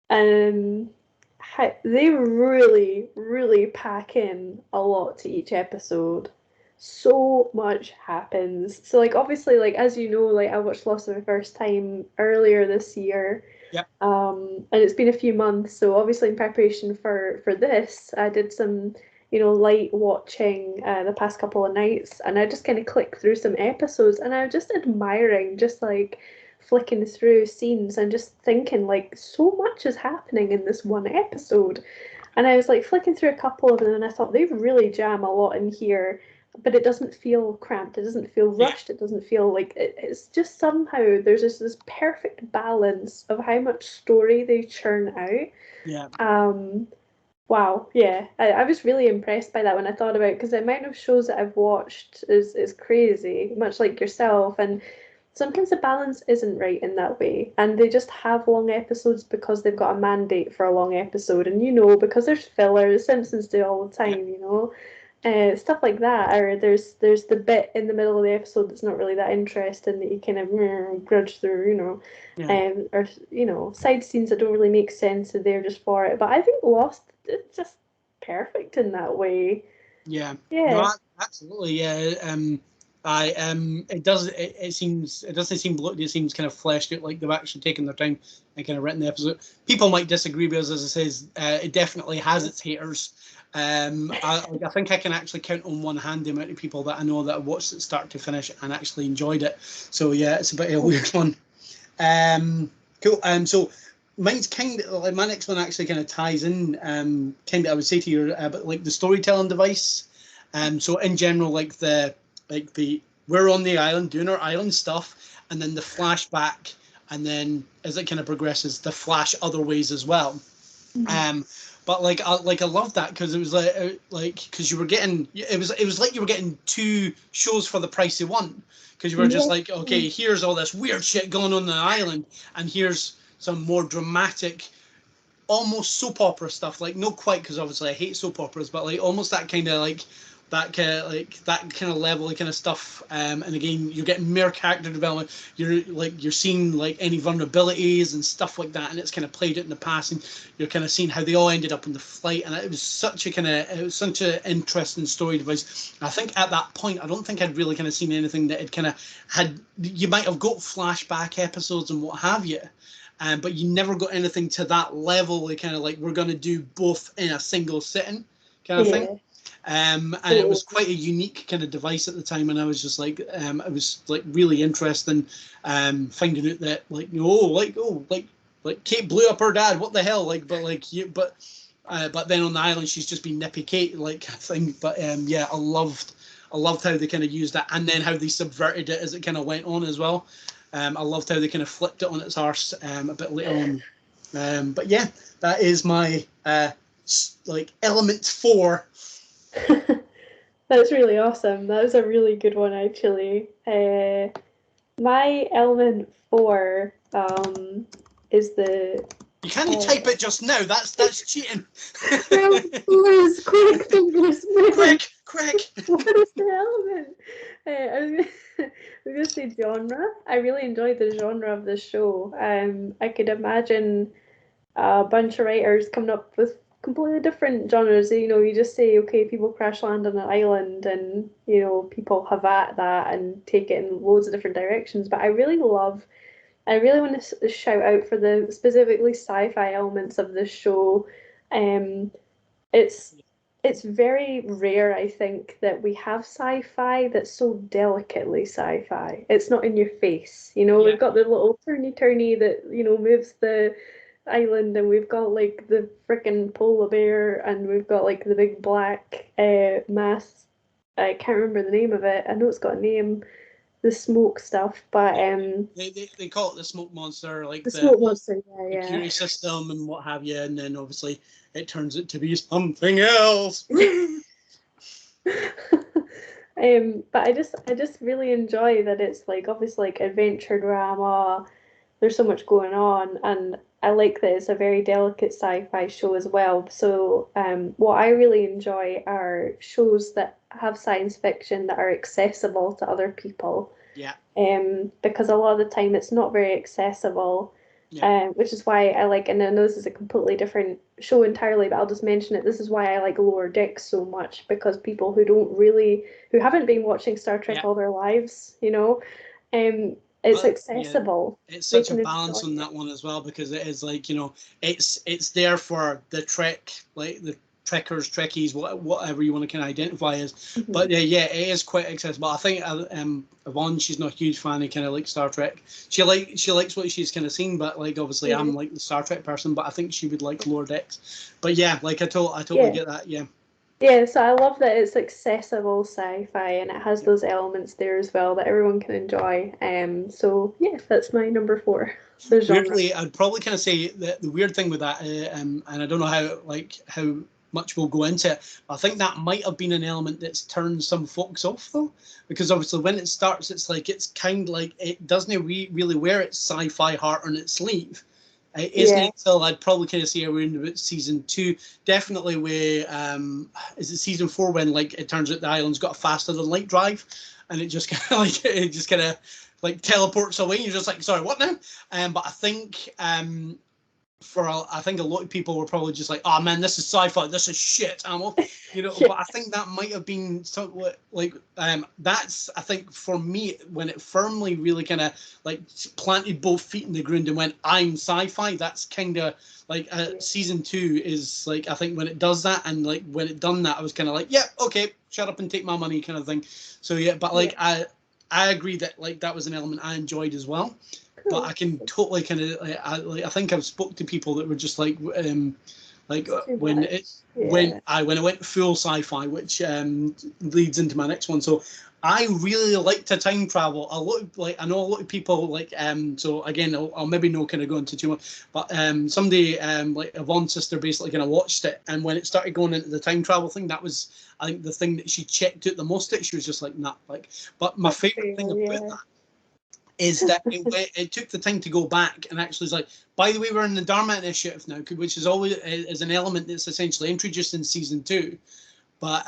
they really pack in a lot to each episode. So much happens. So like obviously like as you know, like I watched Lost for the first time earlier this year. Yeah. And it's been a few months, so obviously in preparation for this, I did some light watching the past couple of nights, and I just kind of clicked through some episodes, and I was just admiring, just like flicking through scenes and just thinking like so much is happening in this one episode. And I was like flicking through a couple of them, and I thought they really jam a lot in here, but it doesn't feel cramped, it doesn't feel rushed, it doesn't feel like it's just somehow there's just this perfect balance of how much story they churn out. Yeah. Wow, yeah. I was really impressed by that when I thought about it, because the amount of shows that I've watched is crazy, much like yourself, and sometimes the balance isn't right in that way, and they just have long episodes because they've got a mandate for a long episode, and because there's filler, the Simpsons do all the time, stuff like that, or there's the bit in the middle of the episode that's not really that interesting that you kind of grudge through, or side scenes that don't really make sense and they're just for it. But I think Lost is just perfect in that way. Yeah. Yeah. No, absolutely. Yeah. It doesn't seem bloated. It seems kind of fleshed out, like they've actually taken their time and kind of written the episode. People might disagree with us, as I says, it definitely has its haters. I think I can actually count on one hand the amount of people that I know that have watched it start to finish and actually enjoyed it. So yeah, it's a bit of a weird one. Cool. So mine's kind of like my next one actually kind of ties in. Kind of I would say to you about like the storytelling device. So in general, like the we're on the island doing our island stuff, and then the flashback, and then as it kind of progresses, the flash other ways as well. But I love that because it was like because you were getting it was like you were getting 2 shows for the price of one, because you were just like, okay, here's all this weird shit going on the island, and here's some more dramatic, almost soap opera stuff. Like not quite, because obviously I hate soap operas, but like almost that kind of level kind of stuff. And again, you're getting more character development. You're seeing like any vulnerabilities and stuff like that, and it's kind of played it in the past, and you're kind of seeing how they all ended up on the flight. And it was such an interesting story device. I think at that point, I don't think I'd really kind of seen anything that had kind of had. You might have got flashback episodes and what have you. But you never got anything to that level. They kind of like, we're going to do both in a single sitting kind of thing. And it was quite a unique kind of device at the time, and I was just like, it was like really interesting, finding out that like Kate blew up her dad. What the hell? But then on the island she's just been nippy Kate like thing. But yeah, I loved how they kind of used that, and then how they subverted it as it kind of went on as well. I loved how they kind of flipped it on its arse a bit later on. But yeah, that is my element 4. That's really awesome. That was a really good one, actually. My element 4 is the. You can't type it just now. That's cheating. Fingers, quick, fingers, quick. What is the element? I was gonna say genre. I really enjoyed the genre of the show. I could imagine a bunch of writers coming up with completely different genres. You just say, okay, people crash land on an island, and people have at that and take it in loads of different directions. But I really want to shout out for the specifically sci-fi elements of this show. It's it's very rare, I think, that we have sci-fi that's so delicately sci-fi. It's not in your face, you know. Yeah. We've got the little turny that, you know, moves the island, and we've got like the frickin' polar bear, and we've got like the big black mass. I can't remember the name of it. I know it's got a name, the smoke stuff, but They call it the smoke monster, like the smoke monster, the yeah, Curie system and what have you, and then obviously it turns it to be something else. yeah. But I just really enjoy that it's like obviously like adventure drama. There's so much going on, and I like that it's a very delicate sci-fi show as well. So, what I really enjoy are shows that have science fiction that are accessible to other people. Yeah, Because a lot of the time it's not very accessible, yeah, which is why I like, and I know this is a completely different show entirely, but I'll just mention it. This is why I like Lower Decks so much, because people who haven't been watching Star Trek yeah. all their lives, you know, it's Yeah, accessible. it's They such a can balance enjoy on it. that one as well, because it is like, it's there for the Trek, like the Trekkers, Trekkies, whatever you want to kind of identify as. Mhm. But yeah, it is quite accessible. I think Yvonne, she's not a huge fan of kind of like Star Trek. She likes what she's kind of seen, but like obviously Yeah, I'm like the Star Trek person, but I think she would like Lower Decks. But yeah, like I totally yeah. get that. Yeah. Yeah, so I love that it's accessible sci-fi and it has Yeah. those elements there as well that everyone can enjoy. So yeah, that's my number four, the genre. Weirdly, I'd probably kind of say that the weird thing with that, and I don't know how much we'll go into it. I think that might have been an element that's turned some folks off though, because obviously when it starts, it's like it's kind of like it doesn't really wear its sci-fi heart on its sleeve. It isn't Yeah, until I'd probably kind of say around about season two, definitely where is it season four when like it turns out the island's got a faster than light drive, and it just kind of like it just kind of like teleports away. You're just like, sorry, what now? But I think I think a lot of people were probably just like, oh man, this is sci-fi, this is shit, yeah, But I think that might have been something like that's I think for me when it firmly really kind of like planted both feet in the ground and went, I'm sci-fi. That's kind of like yeah, season two is like I think when it does that, and like when it done that, I was kind of like, yeah, okay, shut up and take my money kind of thing. So yeah, but yeah. like I agree that like that was an element I enjoyed as well, but I Cool. can totally kind of I think I've spoke to people that were just like It's too when much. it Yeah. when I went full sci-fi, which leads into my next one. So I really like to time travel. A lot of, like I know a lot of people like so again I'll maybe not kind of go into too much, but somebody like Yvonne's sister basically kind of watched it, and when it started going into the time travel thing, that was I think the thing that she checked out the most at. She was just like, nah, like. But my That's favorite fair, thing about yeah. that is that it took the time to go back and actually was like, by the way, we're in the Dharma Initiative now, which is always is an element that's essentially introduced in season two. But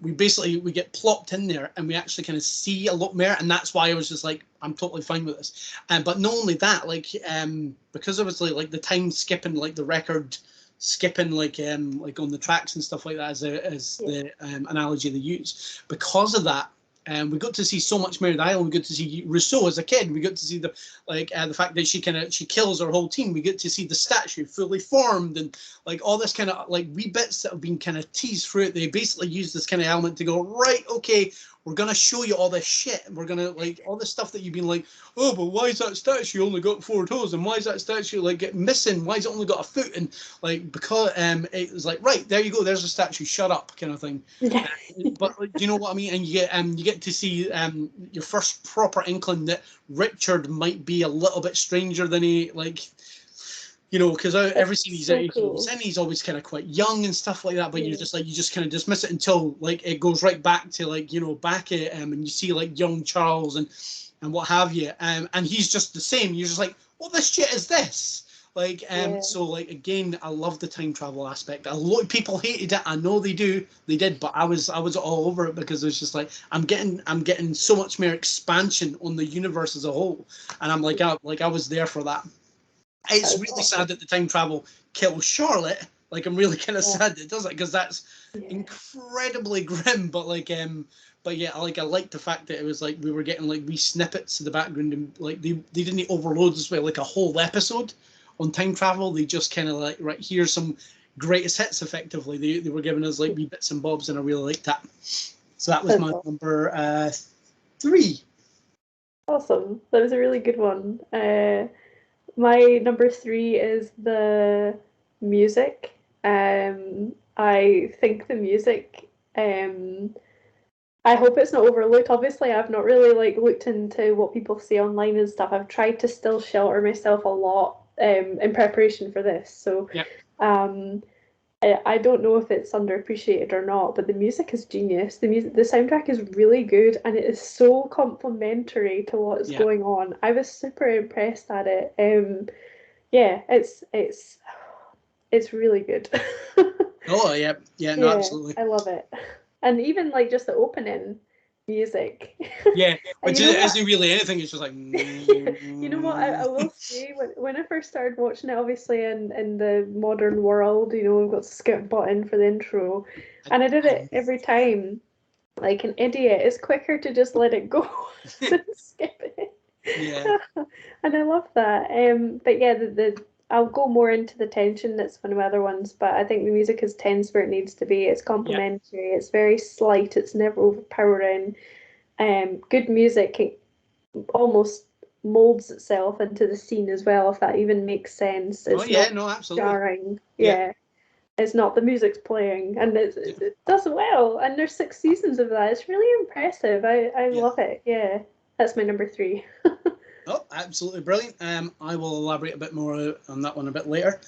we get plopped in there and we actually kind of see a lot more, and that's why I was just like, I'm totally fine with this. But not only that, like because obviously like the time skipping, like the record skipping, like on the tracks and stuff like that, as Yeah. the analogy they use. Because of that, we got to see so much more of the island. We got to see Rousseau as a kid. We got to see the fact that she kills her whole team. We get to see the statue fully formed, and like all this kind of like wee bits that have been kind of teased through it. They basically use this kind of element to go, right, okay, we're gonna show you all this shit. We're gonna like all this stuff that you've been like, oh, but why is that statue only got 4 toes, and why is that statue like get missing? Why is it only got a foot? And like because it was like, right, there you go, there's a statue, shut up, kind of thing. Yeah. But like, do you know what I mean? And you get to see your first proper inkling that Richard might be a little bit stranger than he like. Because That's every scene so he's cool. in, he's always kind of quite young and stuff like that. But you're Yeah. just like you just kind of dismiss it until like it goes right back to like back at and you see like young Charles and what have you. And he's just the same. You're just like, what the shit is this? Like Yeah. so like again, I love the time travel aspect. A lot of people hated it. I know they did, but I was all over it because it was just like I'm getting so much more expansion on the universe as a whole, and I'm like I was there for that. It's That's really sad awesome. that the time travel kills Charlotte. Like I'm really kind of Yeah. sad that it does it because that's Yeah. incredibly grim. But yeah, I like the fact that it was like we were getting like wee snippets in the background, and like they didn't overload us with like a whole episode on time travel. They just kind of like, right, here's some greatest hits. Effectively, they were giving us like wee bits and bobs, and I really liked that. So that was That's my awesome. number 3. Awesome. That was a really good one. My number 3 is the music. I think the music. I hope it's not overlooked. Obviously, I've not really like looked into what people say online and stuff. I've tried to still shelter myself a lot in preparation for this. So, Yeah. um, I don't know if it's underappreciated or not, but the music is genius. The soundtrack is really good, and it is so complementary to what's Yeah. going on. I was super impressed at it. Yeah, it's really good. Oh, yeah. Yeah. No, Yeah, absolutely. I love it. And even like just the opening music. Yeah, And which you know what? isn't really anything. It's just like. You know what I will say when I first started watching it, obviously in the modern world, we've got skip button for the intro, and I did it every time like an idiot. It's quicker to just let it go than skip it. Yeah. And I love that. But yeah, the I'll go more into the tension. That's one of my other ones, but I think the music is tense where it needs to be. It's Yeah. complementary. It's very slight. It's never overpowering. Good music. It almost molds itself into the scene as well, if that even makes sense. Oh, It's yeah. not No, absolutely. jarring. Yeah. Yeah, it's not the music's playing, and Yeah. it does well. And there's 6 seasons of that. It's really impressive. I Yeah. love it. Yeah, that's my number 3. Oh, absolutely brilliant. I will elaborate a bit more on that one a bit later.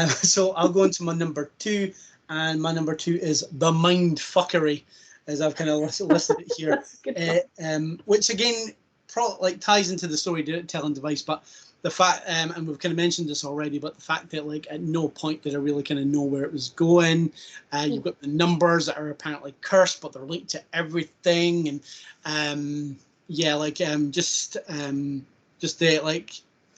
So I'll go into my number 2, and my number 2 is the mind fuckery, as I've kind of listed it here, That's a good one. which again like ties into the storytelling device, but the fact, and we've kind of mentioned this already, but the fact that like at no point did I really kind of know where it was going. You've got the numbers that are apparently cursed, but they're linked to everything, and yeah, like just the like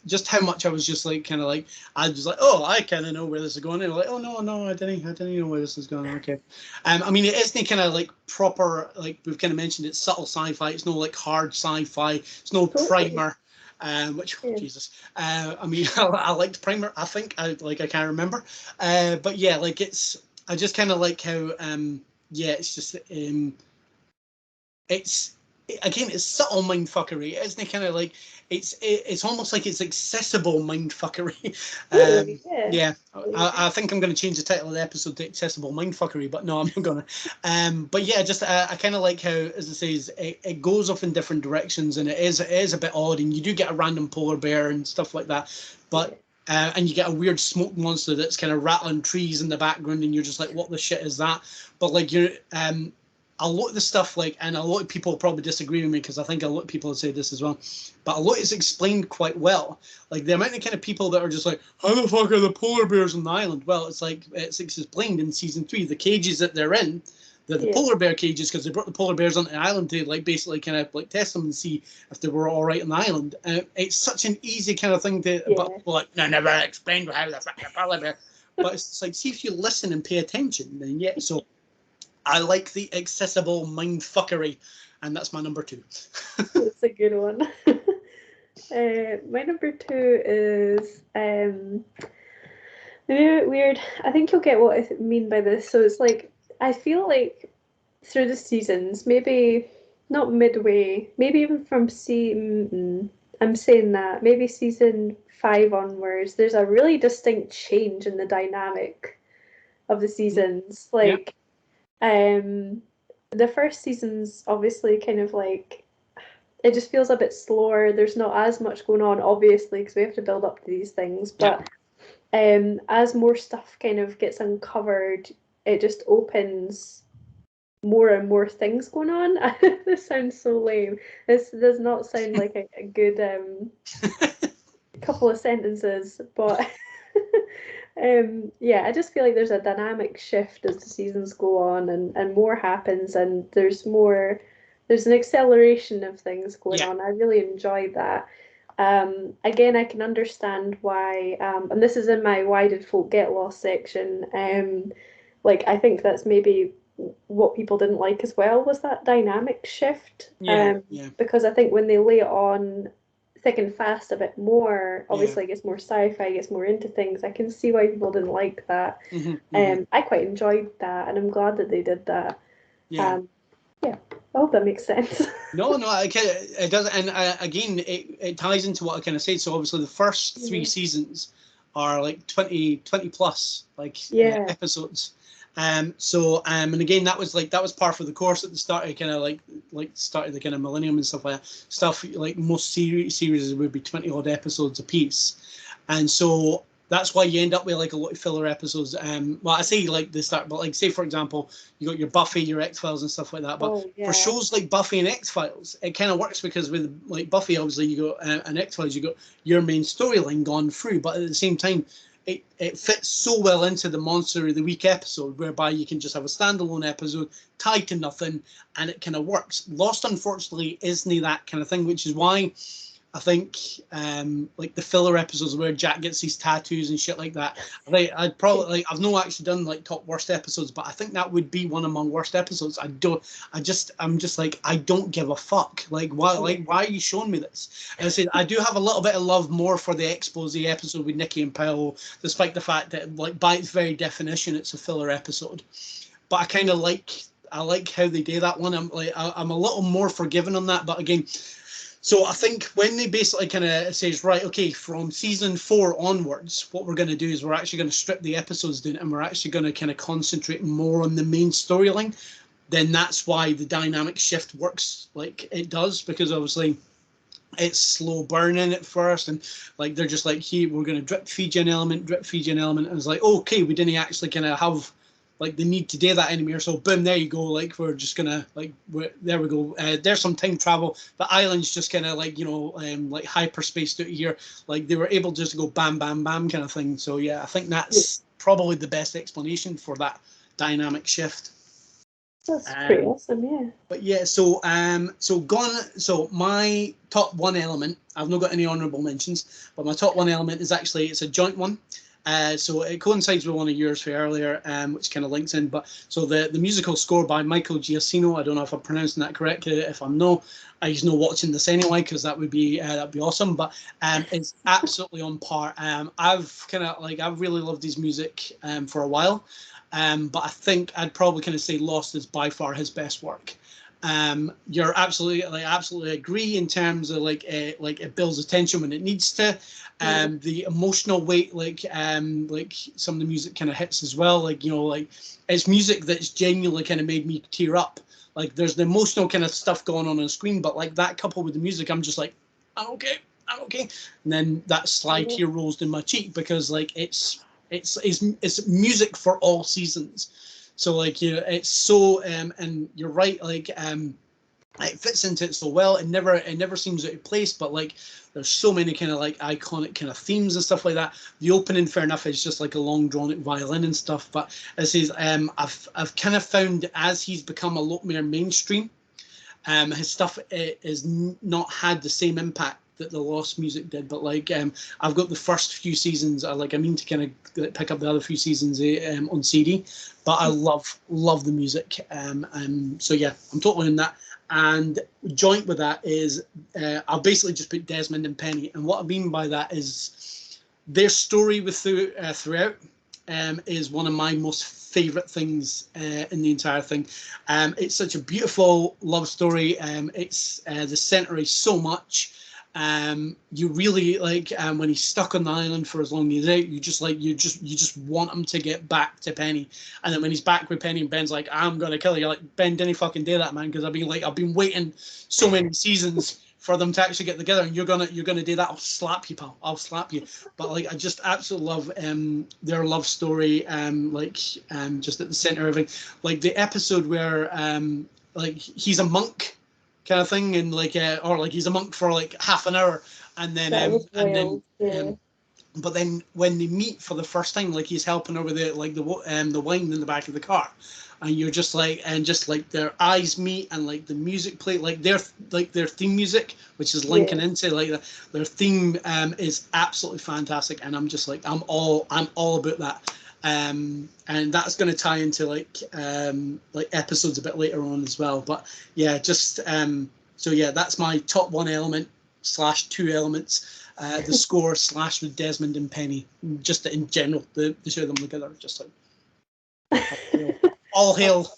just how much I was just like kind of like I was like, oh, I kind of know where this is going. And like, oh no, I didn't know where this is going. Okay, I mean, it isn't kind of like proper, like we've kind of mentioned, it's subtle sci-fi. It's no like hard sci-fi. It's no Totally. primer. Which Yeah. Jesus, I mean, I liked Primer. I think I can't remember, but yeah, like I just kind of like how yeah, it's just it's again, it's subtle mindfuckery. Isn't it kind of like it's almost like it's accessible mindfuckery. Totally. Yeah. Yeah, I think I'm going to change the title of the episode to accessible mindfuckery, but no, I'm not going to. But yeah, just I kind of like how, as it says, it goes off in different directions, and it is a bit odd, and you do get a random polar bear and stuff like that, but. And you get a weird smoke monster that's kind of rattling trees in the background, and you're just like, "What the shit is that?" But like you're, a lot of the stuff, like, and a lot of people probably disagree with me because I think a lot of people have said this as well, but a lot is explained quite well. Like the amount of kind of people that are just like, how the fuck are the polar bears on the island? Well, it's like it's explained in season 3. The cages that they're in, the Yeah. polar bear cages, because they brought the polar bears onto the island to like basically kind of like test them and see if they were all right on the island. It's such an easy kind of thing to, but Yeah. people are like, no, never explained how the fuck the polar bear. But it's like, see if you listen and pay attention, then yeah. So I like the accessible mindfuckery, and that's my number 2. That's a good one. My number 2 is maybe a bit weird. I think you'll get what I mean by this. So it's like I feel like through the seasons, maybe not midway, maybe even from I'm saying that maybe season 5 onwards, there's a really distinct change in the dynamic of the seasons. Yeah, Like, the first season's obviously kind of like it just feels a bit slower. There's not as much going on, obviously, because we have to build up to these things. yeah, But as more stuff kind of gets uncovered, it just opens more and more things going on. This sounds so lame. This does not sound like a good couple of sentences, but yeah, I just feel like there's a dynamic shift as the seasons go on, and more happens, and there's an acceleration of things going yeah, on. I really enjoyed that. Again, I can understand why, and this is in my why did folk get lost section. Like I think that's maybe what people didn't like as well was that dynamic shift. yeah, yeah, Because I think when they lay it on thick and fast a bit more. Obviously, it gets more sci-fi, it gets more into things. I can see why people didn't like that. I quite enjoyed that, and I'm glad that they did that. Yeah. Yeah, I hope that makes sense. No, it does, and again, it ties into what I kind of said. So obviously, the first three seasons are like 20 plus like episodes. And again, that was par for the course at the start of kind of like start of the kind of millennium and stuff like that. Stuff like most series would be 20 odd episodes a piece, and so that's why you end up with like a lot of filler episodes. Well, I say like the start, but like say for example, you got your Buffy, your X-Files and stuff like that. But for shows like Buffy and X-Files, it kind of works because with like Buffy, obviously you got and X-Files, you got your main storyline gone through, but at the same time, it fits so well into the Monster of the Week episode, whereby you can just have a standalone episode tied to nothing, and it kind of works. Lost, unfortunately, isn't that kind of thing, which is why I think like the filler episodes where Jack gets these tattoos and shit like that. I'd probably like I've not actually done like top worst episodes, but I think that would be one among worst episodes. I'm just like I don't give a fuck. Why are you showing me this? And I said I do have a little bit of love more for the expose episode with Nikki and Powell, despite the fact that like by its very definition it's a filler episode. But I kind of like how they do that one. I'm a little more forgiving on that, but again. So I think when they basically kind of says, right, okay, from season 4 onwards, what we're going to do is we're actually going to strip the episodes down and we're actually going to kind of concentrate more on the main storyline, then that's why the dynamic shift works like it does, because obviously it's slow burning at first and like they're just like, here, we're going to drip feed you an element. And it's like, okay, we didn't actually kind of have like the need to do that anymore. So boom, there you go. Like we're just gonna there we go. There's some time travel. The island's just kind of like like hyperspaced out here. Like they were able just to go bam, bam, bam kind of thing. So yeah, I think that's probably the best explanation for that dynamic shift. That's pretty awesome, yeah. But yeah, so my top one element, I've not got any honourable mentions, but my top one element is actually it's a joint one. So it coincides with one of yours for earlier, which kind of links in. But so the musical score by Michael Giacchino. I don't know if I'm pronouncing that correctly. If I'm no, he's not watching this anyway because that'd be awesome. But it's absolutely on par. I've really loved his music for a while, but I think I'd probably kind of say Lost is by far his best work. You're absolutely agree in terms of like it builds attention when it needs to. The emotional weight, like some of the music kind of hits as well. Like it's music that's genuinely kind of made me tear up. Like there's the emotional kind of stuff going on screen, but like that coupled with the music, I'm just like, I'm okay. And then that sly tear rolls down my cheek because like it's music for all seasons. So like it's so and you're right, like it fits into it so well. It never seems out of place, but like there's so many kind of like iconic kind of themes and stuff like that. The opening, fair enough, is just like a long drawn out violin and stuff. But as is, I've kind of found as he's become a lot more mainstream, his stuff is not had the same impact that the Lost music did. But like I've got the first few seasons. I mean to kind of pick up the other few seasons on CD, but I love the music. So yeah, I'm totally in that. And joint with that is I'll basically just put Desmond and Penny. And what I mean by that is their story throughout is one of my most favourite things in the entire thing. It's such a beautiful love story. It's the centre is so much. You really like when he's stuck on the island for as long as he's out, you just want him to get back to Penny. And then when he's back with Penny and Ben's like, I'm gonna kill you, like, Ben didn't fucking do that, man, because I've been waiting so many seasons for them to actually get together, and you're gonna do that. I'll slap you, pal. I'll slap you. But like I just absolutely love their love story, just at the center of it. Like the episode where like he's a monk kind of thing, and like or like he's a monk for like half an hour, and then but then when they meet for the first time, like he's helping her with the wine in the back of the car, and you're just like, and just like their eyes meet, and like the music play, like their theme music, which is linking into like their theme is absolutely fantastic, and I'm just like I'm all about that. And that's going to tie into like episodes a bit later on as well. But yeah, just so yeah, that's my top one element. slash two elements, the score slash with Desmond and Penny, just in general, the two of them together, just like all hail.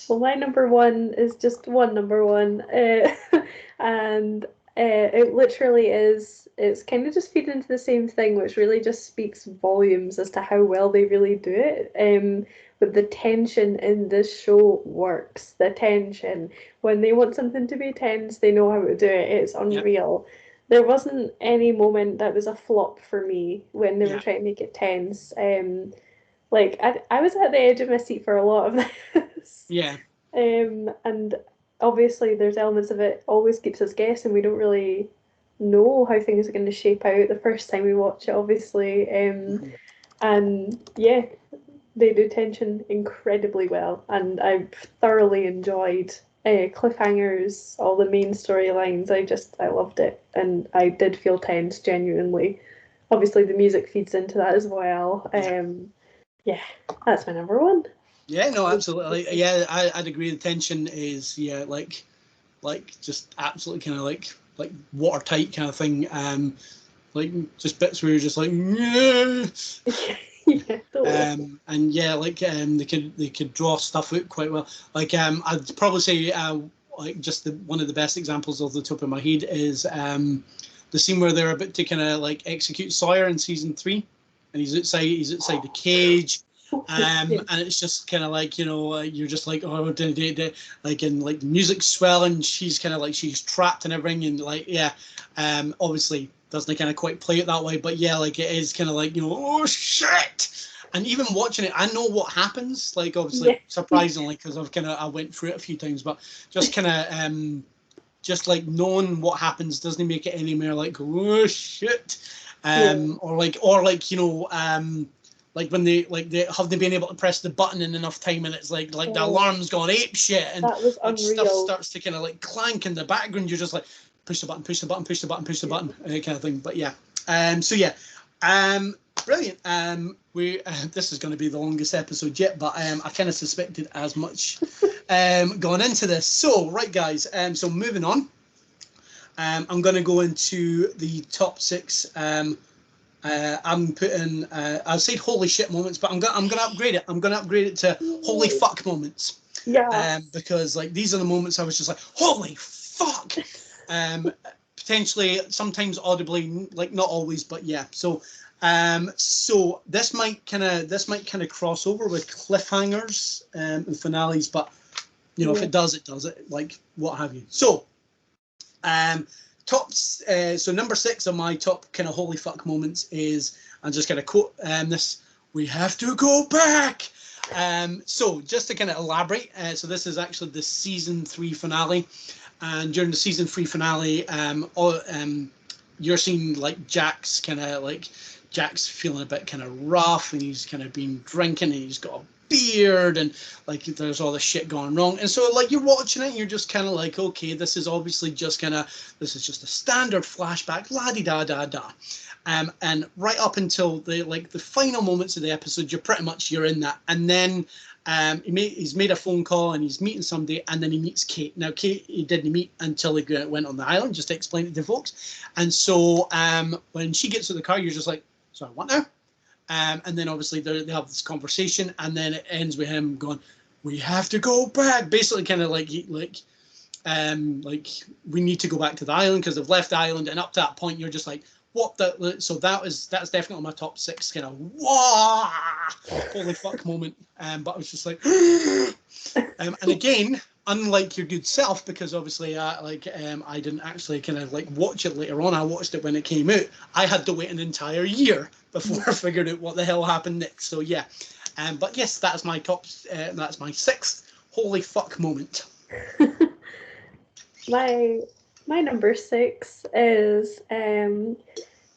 Well, my number one is just one number one, and it literally is. It's kind of just feeding into the same thing, which really just speaks volumes as to how well they really do it. But the tension in this show works. The tension when they want something to be tense, they know how to do it. It's unreal. Yep. There wasn't any moment that was a flop for me when they were trying to make it tense. Like I was at the edge of my seat for a lot of this. Yeah. And obviously there's elements of it always keeps us guessing. We don't really know how things are going to shape out the first time we watch it, obviously. And yeah, they do tension incredibly well, and I've thoroughly enjoyed cliffhangers, all the main storylines. I loved it, and I did feel tense genuinely. Obviously the music feeds into that as well. Yeah, that's my number one. Yeah, no, absolutely. Yeah, I'd agree. The tension is like just absolutely kind of like watertight kind of thing. Like just bits where you're just like yeah. Yeah, totally. And yeah, like they could draw stuff out quite well. Like I'd probably say like just one of the best examples off the top of my head is the scene where they're about to kind of like execute Sawyer in season 3, and he's outside the cage. And it's just kind of like, you're just like, oh, like, and like the music's swelling, she's kind of like, she's trapped and everything, and like, obviously doesn't kind of quite play it that way, but yeah, like it is kind of like, oh shit. And even watching it, I know what happens, like obviously surprisingly, because I went through it a few times, but just kind of just like knowing what happens doesn't make it any more like, oh shit. Or like like when they have they been able to press the button in enough time, and it's like the alarm's gone ape shit, and that was like unreal. stuff starts to kind of like clank in the background. You're just like push the button, push the button, push the button, push the button, kind of thing. But yeah, brilliant. We this is going to be the longest episode yet, but I kind of suspected as much going into this. So right, guys. So moving on. I'm going to go into the top 6. I'm putting. I said holy shit moments, but I'm gonna upgrade it. I'm gonna upgrade it to holy fuck moments. Yeah. Because like these are the moments I was just like holy fuck. Potentially, sometimes audibly, like not always, but yeah. So this might kind of cross over with cliffhangers and finales, but if it does, it does it. Like what have you. So tops. So number 6 of my top kind of holy fuck moments is, I'm just going to quote this: "We have to go back." So just to kind of elaborate, so this is actually the season 3 finale, and during the season 3 finale, you're seeing like Jack's feeling a bit kind of rough, and he's kind of been drinking, and he's got a beard, and like there's all this shit going wrong, and so like you're watching it and you're just kind of like, okay, this is obviously just this is just a standard flashback, la-di-da-da-da. And right up until the final moments of the episode, you're in that, and then he's made a phone call and he's meeting somebody, and then he meets Kate. Now Kate he didn't meet until he went on the island, just to explain it to folks. And so when she gets to the car, you're just like, sorry, what now? And then obviously they have this conversation, and then it ends with him going, "We have to go back." Basically, kind of like we need to go back to the island because they've left the island. And up to that point, you're just like, "What the?" So that's definitely my top 6 kind of wow, holy fuck moment. But I was just like, and again, unlike your good self, because obviously I didn't actually kind of like watch it later on. I watched it when it came out. I had to wait an entire year before I figured out what the hell happened next. So yeah, but yes, that's my top. That's my 6th holy fuck moment. My number 6 is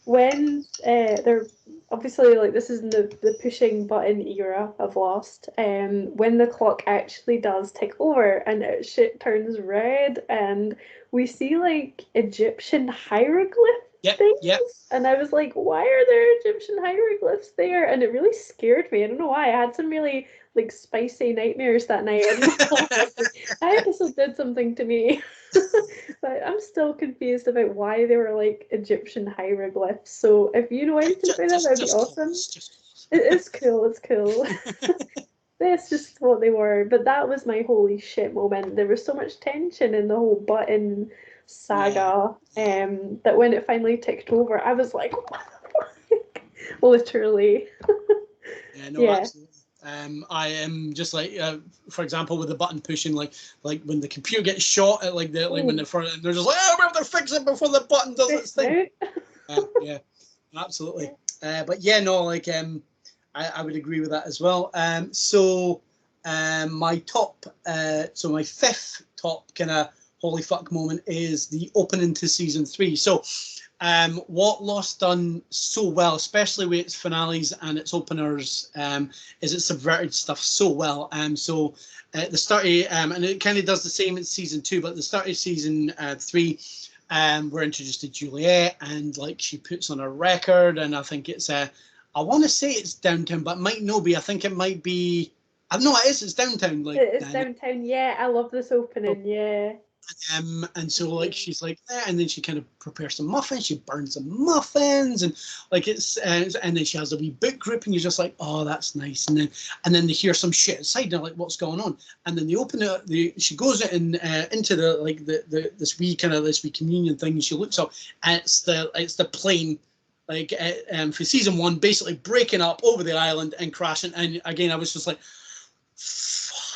when they're obviously like this is in the pushing button era of Lost, when the clock actually does tick over and shit turns red, and we see like Egyptian hieroglyphs Yep, things. yep. And I was like, why are there Egyptian hieroglyphs there? And it really scared me. I don't know why. I had some really like spicy nightmares that night. I don't know why. I episode did something to me. But I'm still confused about why they were like Egyptian hieroglyphs. So if you know anything about that, that'd be awesome. It is cool, it's cool. That's just what they were. But that was my holy shit moment. There was so much tension in the whole button Yeah. saga, that when it finally ticked over, I was like, literally. Yeah, no, Yeah. absolutely. I am just like, for example, with the button pushing, like when the computer gets shot at like when Mm. they're just like, oh, we have to fix it before the button does its thing. Out. Yeah, absolutely. But yeah, no, like I would agree with that as well. So my top, so my fifth top kind of holy fuck moment is the opening to season 3. So what Lost done so well, especially with its finales and its openers, is it subverted stuff so well. So at the start of, and it kind of does the same in season 2, but at the start of season 3, we're introduced to Juliet, and like she puts on a record, and I think it's I want to say it's Downtown, but it might not be. I think it might be. No, it is. It's Downtown. Like It is Downtown. Yeah, I love this opening. Yeah. and so like she's like there, and then she kind of prepares some muffins. She burns some muffins, and like and then she has a wee book group, and you're just like, oh, that's nice. And then they hear some shit inside, and they're like, what's going on? And then they open it. She goes in into the like this wee communion thing, and she looks up, and it's the plane. Like for season 1, basically breaking up over the island and crashing. And again, I was just like,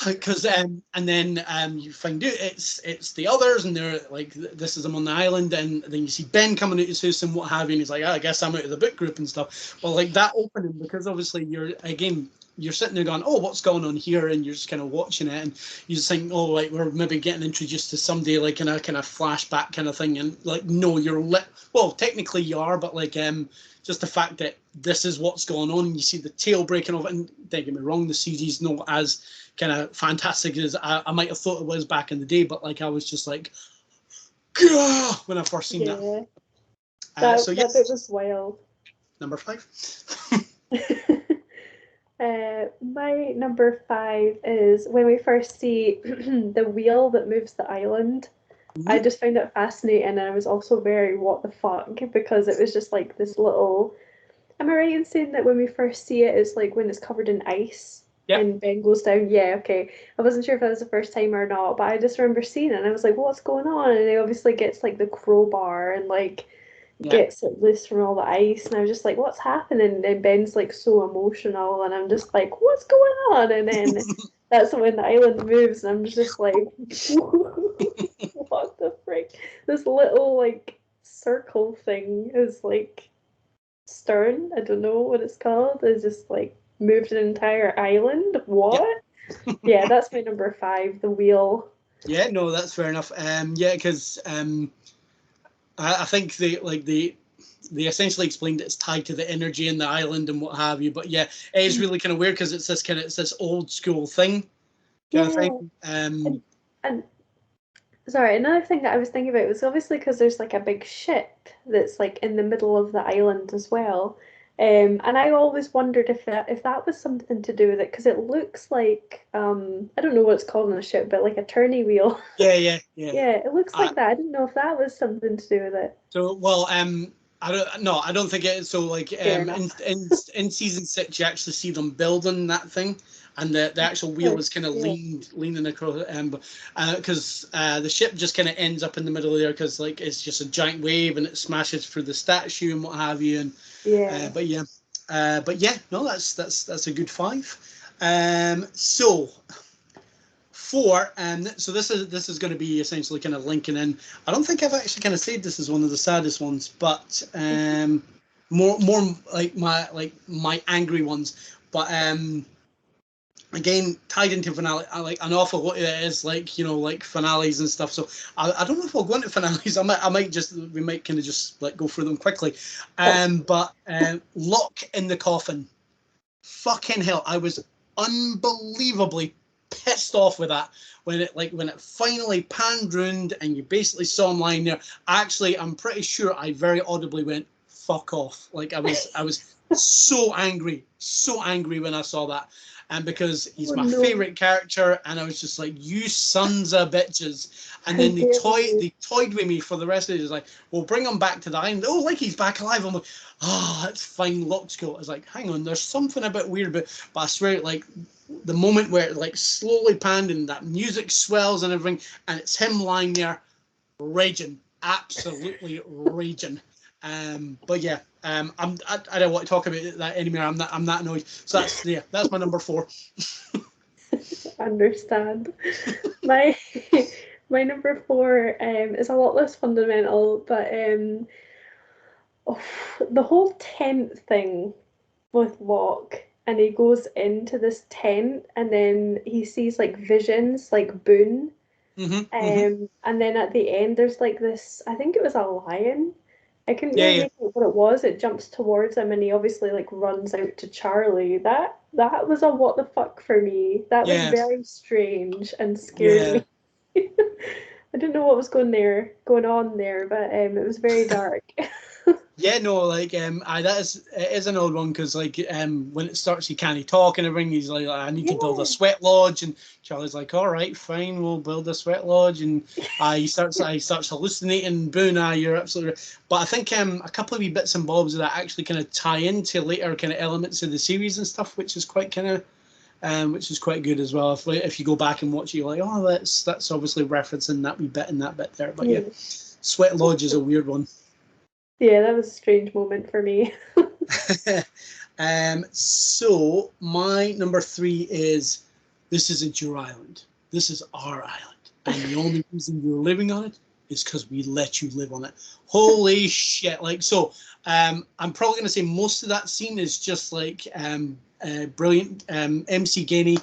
because and then you find out it's the others, and they're like, this is them on the island, and then you see Ben coming out his house and what have you, and he's like, I guess I'm out of the book group and stuff. Well, like that opening, because obviously you're sitting there going, oh, what's going on here, and you're just kind of watching it, and you just think, oh, like we're maybe getting introduced to somebody like in a kind of flashback kind of thing, and like no, well, technically you are, but like just the fact that this is what's going on, and you see the tail breaking off, and don't get me wrong, the CG's not as kind of fantastic as I might have thought it was back in the day, but like I was just like, gah, when I first seen that. So That yes, bit was wild. number 5. My number 5 is when we first see the wheel that moves the island. I just found it fascinating, and I was also very what the fuck, because it was just like this little. Am I right in saying that when we first see it, it's like when it's covered in ice Yep. and Ben goes down? Yeah, okay. I wasn't sure if that was the first time or not, but I just remember seeing it, and I was like, what's going on? And he obviously gets like the crowbar and like gets it loose from all the ice, and I was just like, what's happening? And Ben's like so emotional, and I'm just like, what's going on? And then that's when the island moves, and I'm just like, what the frick? This little like circle thing is like stern, I don't know what it's called, is just like moved an entire island. What? Yeah, that's my number 5, the wheel. Yeah, no, that's fair enough. Yeah, because I think they essentially explained it's tied to the energy in the island and what have you. But yeah, it is really kind of weird because it's this old school thing kind of thing. And sorry, another thing that I was thinking about was obviously because there's like a big ship that's like in the middle of the island as well. And I always wondered if that was something to do with it, because it looks like I don't know what it's called on the ship, but like a turning wheel. Yeah. Yeah, it looks like that. I didn't know if that was something to do with it. So well, I don't think it is. So like in season 6, you actually see them building that thing, and the actual wheel is kind of leaning across, because the ship just kind of ends up in the middle of there, because like it's just a giant wave and it smashes through the statue and what have you, and but yeah, no, that's a good 5. So 4, so this is going to be essentially kind of linking in. I don't think I've actually kind of said this is one of the saddest ones, but more like my angry ones. But again, tied into finale, I like an awful lot of it is like, like finales and stuff. So I don't know if we'll go into finales. We might kind of just like go through them quickly. But Lock in the Coffin. Fucking hell, I was unbelievably pissed off with that when it finally panned round and you basically saw him lying there. Actually, I'm pretty sure I very audibly went, "Fuck off!" Like I was so angry when I saw that, and because he's my favorite character, and I was just like, "You sons of bitches!" And then they toyed with me for the rest of it. It's like, "We'll bring him back to the island." Oh, like he's back alive. I'm like, "Oh, that's fine." Locke's cool. I was like, "Hang on, there's something a bit weird," but I swear, like the moment where it like slowly panned and that music swells and everything, and it's him lying there, raging, absolutely raging. But yeah, I don't want to talk about that anymore. I'm that annoyed. So that's my number 4. Understand. My my number 4 is a lot less fundamental, but the whole tent thing with Locke, and he goes into this tent and then he sees like visions like Boone. And then at the end there's like this, I think it was a lion. I couldn't really make out what it was. It jumps towards him and he obviously like runs out to Charlie. That was a what the fuck for me. That was very strange and scared me. I didn't know what was going on there, but it was very dark. Yeah, no, like it is an old one because like when it starts he can't talk and everything. He's like, "I need to build a sweat lodge," and Charlie's like, "All right, fine, we'll build a sweat lodge." And he starts hallucinating. Boone, you're absolutely right. But I think a couple of wee bits and bobs that actually kind of tie into later kind of elements of the series and stuff, which is quite kind of which is quite good as well. If you go back and watch it, you're like, "Oh, that's obviously referencing that wee bit and that bit there." But yeah, Sweat Lodge is a weird one. Yeah, that was a strange moment for me. So my number 3 is, "This isn't your island. This is our island. And the only reason you're living on it is because we let you live on it." Holy shit. Like, so I'm probably going to say most of that scene is just like brilliant. MC Gainey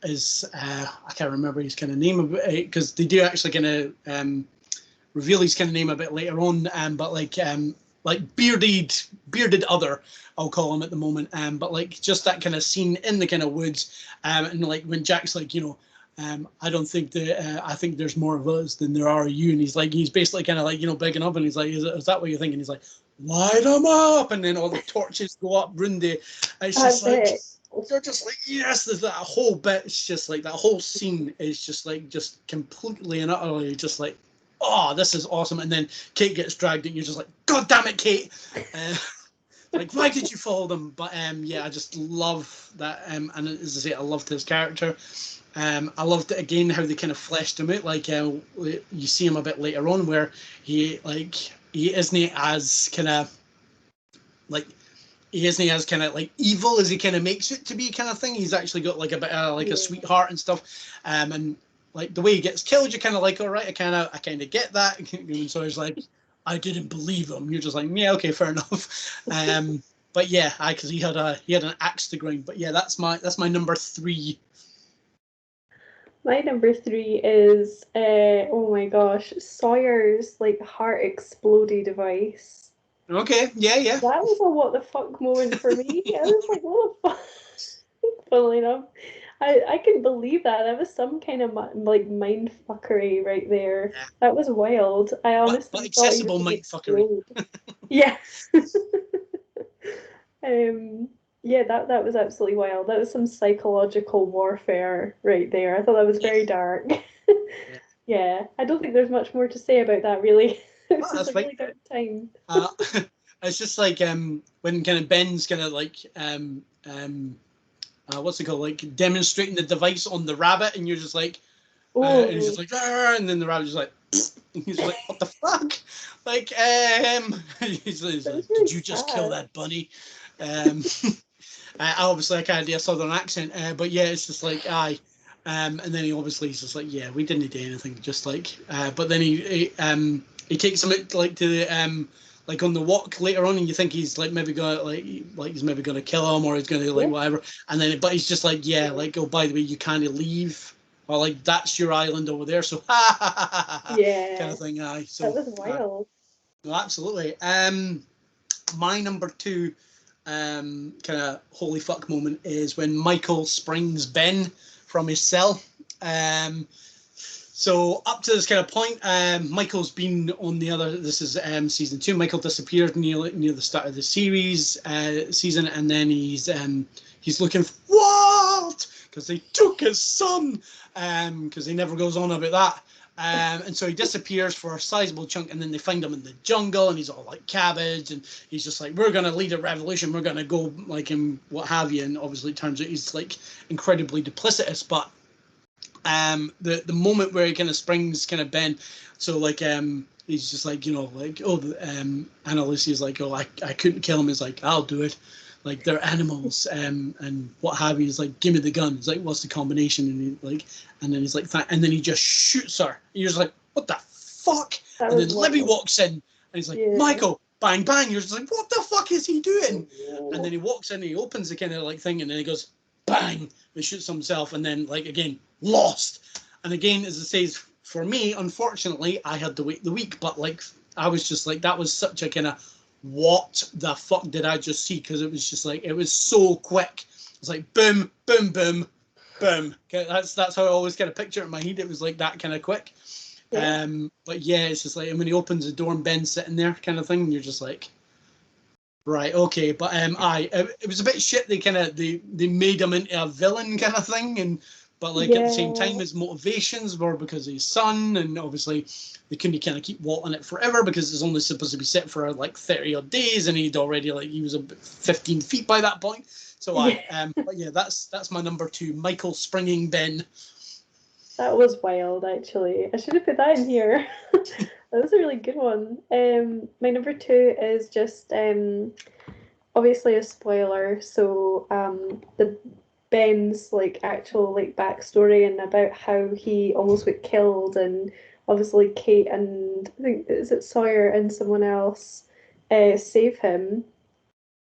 is, I can't remember his kind of name, because they do actually kind of reveal his kind of name a bit later on, but like bearded other, I'll call him at the moment, but like just that kind of scene in the kind of woods, and like when Jack's like, "I don't think that I think there's more of us than there are of you," and he's basically kind of like, bigging up, and he's like, is that what you're thinking? He's like, "Light them up," and then all the torches go up, Runde. It's just like, they're just like, yes, there's that whole bit. It's just like that whole scene is just like just completely and utterly just like, "Oh, this is awesome." And then Kate gets dragged and you're just like, "God damn it, Kate." Like, why did you follow them? But yeah, I just love that. And as I say, I loved his character. I loved it again how they kind of fleshed him out. Like you see him a bit later on where he isn't as kind of like like evil as he kind of makes it to be, kind of thing. He's actually got like a bit of like a sweetheart and stuff. And like the way he gets killed, you're kind of like, all right, I kind of get that. And so he's like, "I didn't believe him." You're just like, "Yeah, okay, fair enough." But yeah, because he had an axe to grind. But yeah, that's my number 3. My number 3 is oh my gosh, Sawyer's like heart explodey device. Okay, yeah. That was a what the fuck moment for me. I was like, what the fuck? Funnily enough, I couldn't believe that. That was some kind of like mind fuckery right there. Yeah. That was wild. I honestly But thought he was accessible going to mind fuckery. explode. Yeah. um. Yeah, that was absolutely wild. That was some psychological warfare right there. I thought that was very dark. Yeah. Yeah, I don't think there's much more to say about that really. It Oh, was that's a fine. really dark time. It's just like when kind of Ben's kind of like what's it called, like demonstrating the device on the rabbit, and you're just like, and he's just like, "Arr!" And then the rabbit's just like, and he's like, "What the fuck?" Like, he's like, That was "Did really you just kill sad. that bunny?" Obviously I can't do a southern accent, but yeah, it's just like, aye. And then he's just like, "Yeah, we didn't do anything," just like, but then he takes him out like to the like on the walk later on, and you think he's like maybe gonna like he's maybe gonna kill him, or he's gonna like whatever, and then but he's just like, "Yeah, like, oh, by the way, you can't leave, or like that's your island over there," so kind of thing. Aye, That so was wild. no, absolutely. My number 2 kind of holy fuck moment is when Michael springs Ben from his cell. So up to this kind of point, Michael's been on the other. This is season 2. Michael disappeared near the start of the series season, and then he's looking for what? Because they took his son. Because he never goes on about that. And so he disappears for a sizable chunk, and then they find him in the jungle, and he's all like cabbage, and he's just like, we're gonna lead a revolution, we're gonna go like and what have you. And obviously it turns out he's like incredibly duplicitous, but the moment where he kind of springs kind of Ben, so like he's just like, like, Anna Lucy's like, I couldn't kill him. He's like, I'll do it, like they're animals, and what have you. He's like, give me the gun. He's like, what's the combination? And then he's like, and then he just shoots her. And you're just like, what the fuck? And then Libby walks in, and he's like, Michael, bang bang. You're just like, what the fuck is he doing? And then he walks in, and he opens the kind of like thing, and then he goes bang, and shoots himself, and then like again lost. And again, as it says, for me, unfortunately, I had to wait the week, but like I was just like, that was such a kind of, what the fuck did I just see? Because it was just like, it was so quick. It's like boom, boom, boom, boom. Okay, that's how I always kind of picture it in my head. It was like that kind of quick. Yeah. But yeah, it's just like, and when he opens the door and Ben's sitting there, kind of thing, and you're just like, right, okay. But it was a bit shit. They made him into a villain kind of thing, but like at the same time, his motivations were because of his son, and obviously they couldn't kind of keep Walt in it forever because it's only supposed to be set for like 30 odd days, and he'd already he was about 15 feet by that point. So but yeah, that's my number 2, Michael springing Ben. That was wild, actually. I should have put that in here. That was a really good one. My number 2 is just obviously a spoiler. So the Ben's like actual like backstory and about how he almost got killed, and obviously Kate and I think is it Sawyer and someone else save him.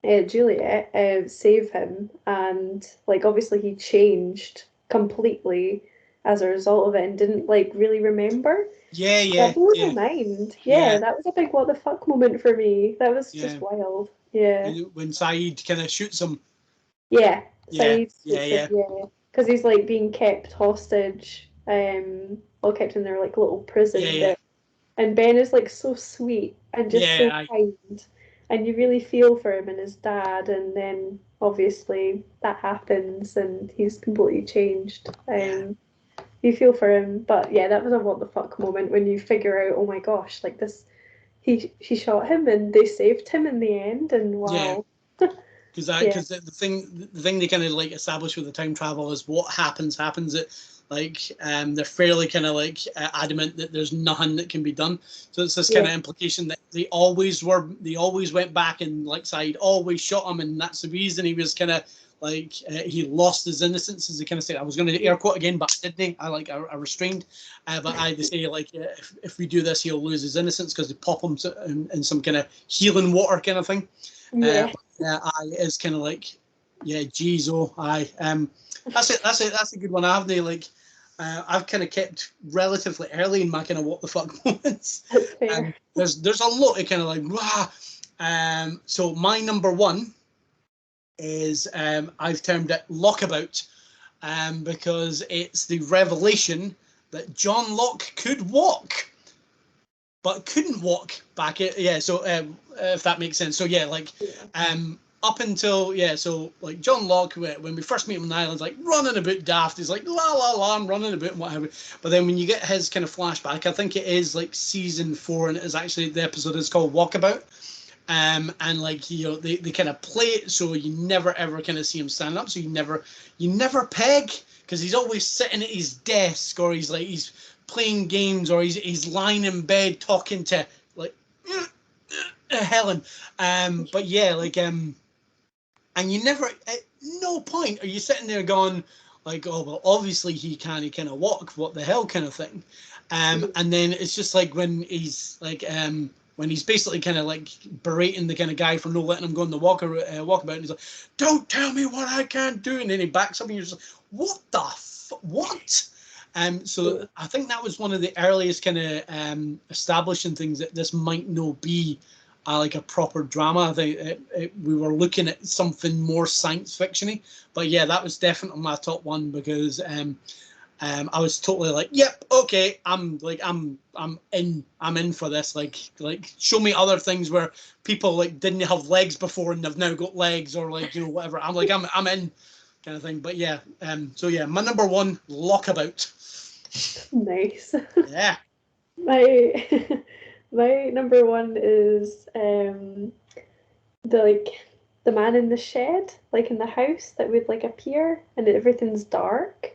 Juliet save him, and like obviously he changed completely as a result of it and didn't like really remember. Yeah. That blew my mind. Yeah, that was a big what the fuck moment for me. That was just wild. Yeah. When Saeed kind of shoots him. Yeah. Yeah. Because he's like being kept hostage, all kept in their like little prison bit. And Ben is like so sweet and just so kind. And you really feel for him and his dad, and then obviously that happens and he's completely changed. You feel for him, but yeah, that was a what the fuck moment when you figure out, oh my gosh, like this, he shot him and they saved him in the end, and wow. Because the thing they kind of like establish with the time travel is what happens. It like they're fairly kind of like adamant that there's nothing that can be done. So it's this kind of implication that they always went back and like Saeed always shot him, and that's the reason he was kind of like he lost his innocence, as they kind of say. I was going to air quote again, but I didn't. I restrained. But I say like if we do this, he'll lose his innocence because they pop him in some kind of healing water kind of thing. It's kind of like, geez, that's it. That's a good one. I haven't like, I've kind of kept relatively early in my kind of what the fuck moments. There's a lot of kind of like, wow. So my number 1 is I've termed it Lockabout, because it's the revelation that John Locke could walk, but couldn't walk back. So if that makes sense. So up until so like John Locke, when we first meet him on the island, like running about daft. He's like la la la, I'm running about and whatever. But then when you get his kind of flashback, I think it is like season 4, and it is actually the episode is called Walkabout. And like they kind of play it so you never ever kind of see him stand up. So you never peg, because he's always sitting at his desk, or he's playing games, or he's lying in bed talking to like Helen. But yeah, like and you never at no point are you sitting there going like, oh well, obviously he kind of walk, what the hell kind of thing. And then it's just like when he's like when he's basically kind of like berating the kind of guy for not letting him go on the walkabout, and he's like, don't tell me what I can't do, and then he backs up and you're just like, what the what? So I think that was one of the earliest kind of establishing things that this might not be like a proper drama. I think we were looking at something more science fictiony. But yeah, that was definitely my top one because I was totally like, yep, okay, I'm in for this. Like show me other things where people like didn't have legs before and they've now got legs, or like, you know, whatever. I'm in kind of thing. But yeah, so yeah, my number one, Lockabout. Nice. Yeah. My my number one is the like the man in the shed, like in the house that would like appear and everything's dark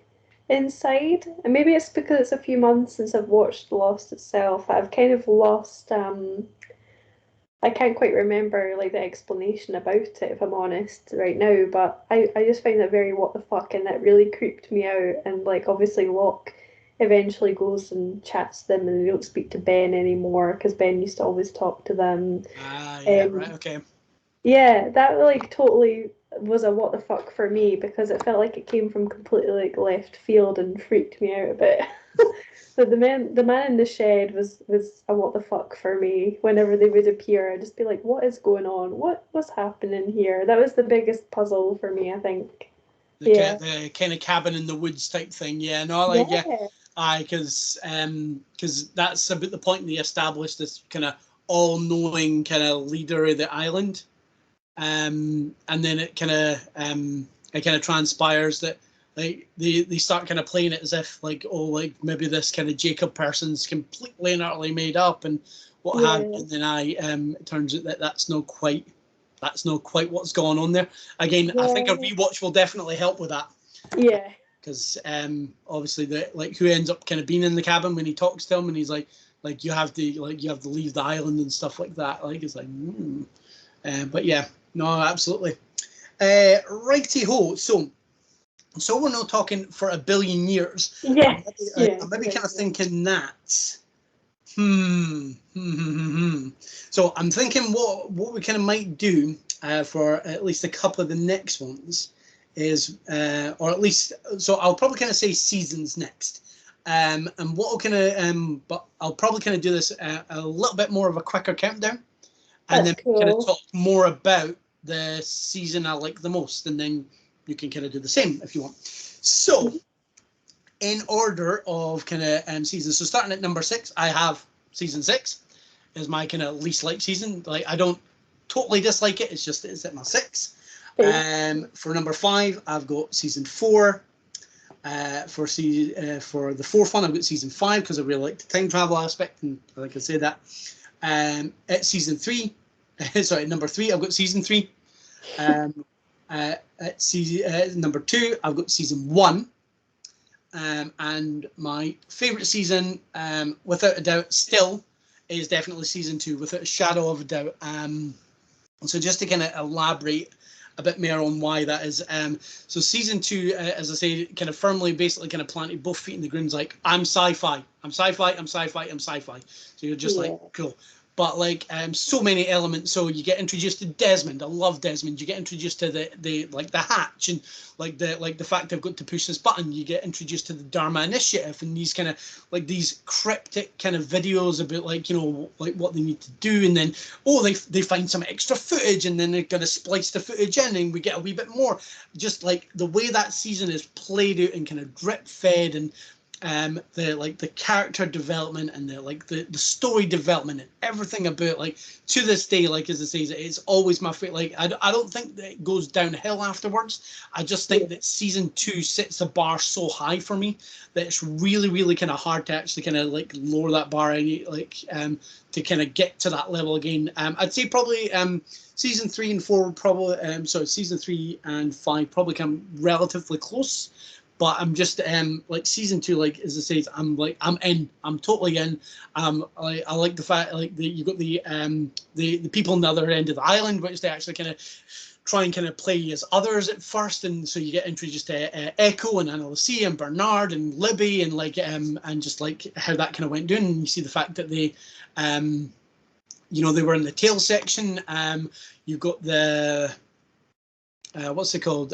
inside. And maybe it's because it's a few months since I've watched Lost itself. I've kind of lost I can't quite remember like the explanation about it, if I'm honest right now, but I just find that very what the fuck, and that really creeped me out. And like obviously Locke eventually goes and chats to them and they don't speak to Ben anymore because Ben used to always talk to them. Ah, yeah, right, okay. Yeah, that like totally was a what the fuck for me because it felt like it came from completely like left field and freaked me out a bit. So the man in the shed was a what the fuck for me. Whenever they would appear, I'd just be like, what is going on? What's happening here? That was the biggest puzzle for me, I think. Yeah. The kind of cabin in the woods type thing. Yeah, no, like, yeah, Yeah. aye, because that's about the point they established this kind of all-knowing kind of leader of the island. And then it kind of transpires that like they start kind of playing it as if like, oh, like maybe this kind of Jacob person's completely and utterly made up and what have you. Yeah. And then it turns out that that's not quite what's going on there. Again, I think a Yeah. rewatch will definitely help with that Yeah. because obviously the like who ends up kind of being in the cabin when he talks to him and he's like you have to leave the island and stuff like that. Like it's like, but yeah, no, absolutely. Righty ho. So we're not talking for a billion years. Yes. Yeah. I'm maybe kind of Exactly. thinking that. So I'm thinking what we kind of might do for at least a couple of the next ones is, or at least, so I'll probably kind of say seasons next. And what I'll kind of, but I'll probably kind of do this a little bit more of a quicker countdown, and That's then kind of cool. talk more about the season I like the most, and then you can kind of do the same if you want. So, in order of kind of seasons, so starting at number 6, I have season 6 is my kind of least liked season. Like I don't totally dislike it. It's just it's at my 6. For number 5, I've got season 4. For the fourth one, I've got season 5 because I really like the time travel aspect, and like I say that. At season 3, sorry, number 3, I've got season 3. At season number 2, I've got season 1. And my favourite season, without a doubt, still is definitely season 2, without a shadow of a doubt. So just to kind of elaborate a bit more on why that is. So season 2, as I say, kind of firmly, basically kind of planted both feet in the ground, like, I'm sci-fi, I'm sci-fi, I'm sci-fi, I'm sci-fi. So you're just like, cool. But like so many elements. So you get introduced to Desmond. I love Desmond. You get introduced to the like the hatch and like the fact I've got to push this button. You get introduced to the Dharma Initiative and these kind of like these cryptic kind of videos about like, you know, like what they need to do, and then they find some extra footage and then they're gonna splice the footage in and we get a wee bit more. Just like the way that season is played out and kind of drip fed, and the character development and the story development and everything about, like, to this day, like as I say, it's always my favorite. Like I don't think that it goes downhill afterwards. I just think that season 2 sets the bar so high for me that it's really, really kind of hard to actually kind of like lower that bar any to kind of get to that level again. I'd say probably season 3 and 4 probably season 3 and 5 probably come relatively close. But I'm just like season 2, like as I say, I'm totally in. I like the fact like you've got the people on the other end of the island, which they actually kind of try and kind of play as others at first, and so you get introduced to Echo and Anna Lucia and Bernard and Libby and like and just like how that kind of went down. And you see the fact that they they were in the tail section. You've got the what's it called?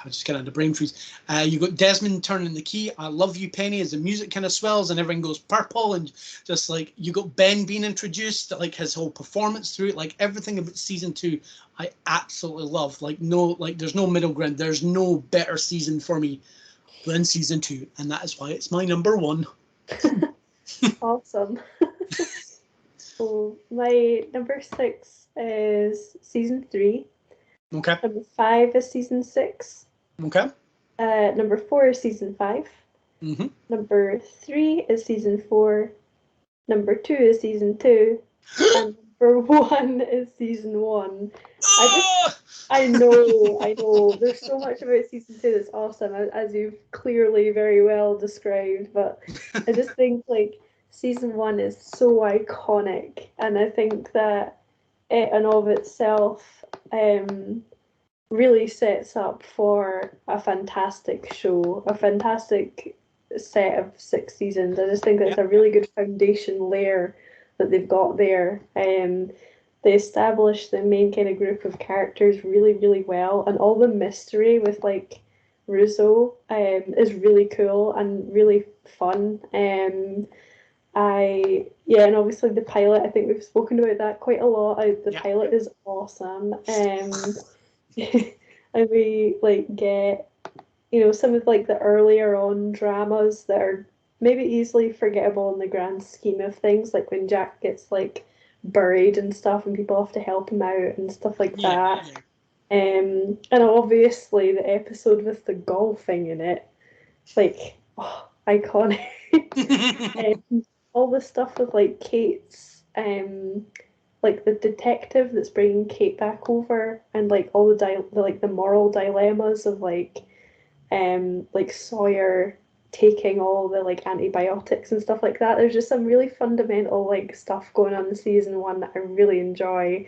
I just get into brain freeze. You got Desmond turning the key. I love you, Penny, as the music kind of swells and everything goes purple, and just like you got Ben being introduced, like his whole performance through it, like everything about season 2, I absolutely love. Like there's no middle ground. There's no better season for me than season 2, and that is why it's my number 1. Awesome. So my number 6 is season 3. Okay. Number 5 is season 6. Okay. Number 4 is season 5. Mm-hmm. Number 3 is season 4. Number 2 is season 2. And number 1 is season 1. I know. There's so much about season 2 that's awesome, as you've clearly very well described. But I just think like season 1 is so iconic, and I think that it and of itself really sets up for a fantastic show, a fantastic set of 6 seasons. I just think that's a really good foundation layer that they've got there. They establish the main kind of group of characters really, really well, and all the mystery with like Russo is really cool and really fun. And obviously the pilot, I think we've spoken about that quite a lot. The pilot is awesome. And we like get, some of like the earlier on dramas that are maybe easily forgettable in the grand scheme of things, like when Jack gets like buried and stuff and people have to help him out and stuff like that. And obviously the episode with the golfing in it, like, iconic. All the stuff with like Kate's like the detective that's bringing Kate back over, and like all the moral dilemmas of like Sawyer taking all the like antibiotics and stuff like that. There's just some really fundamental like stuff going on in season 1 that I really enjoy.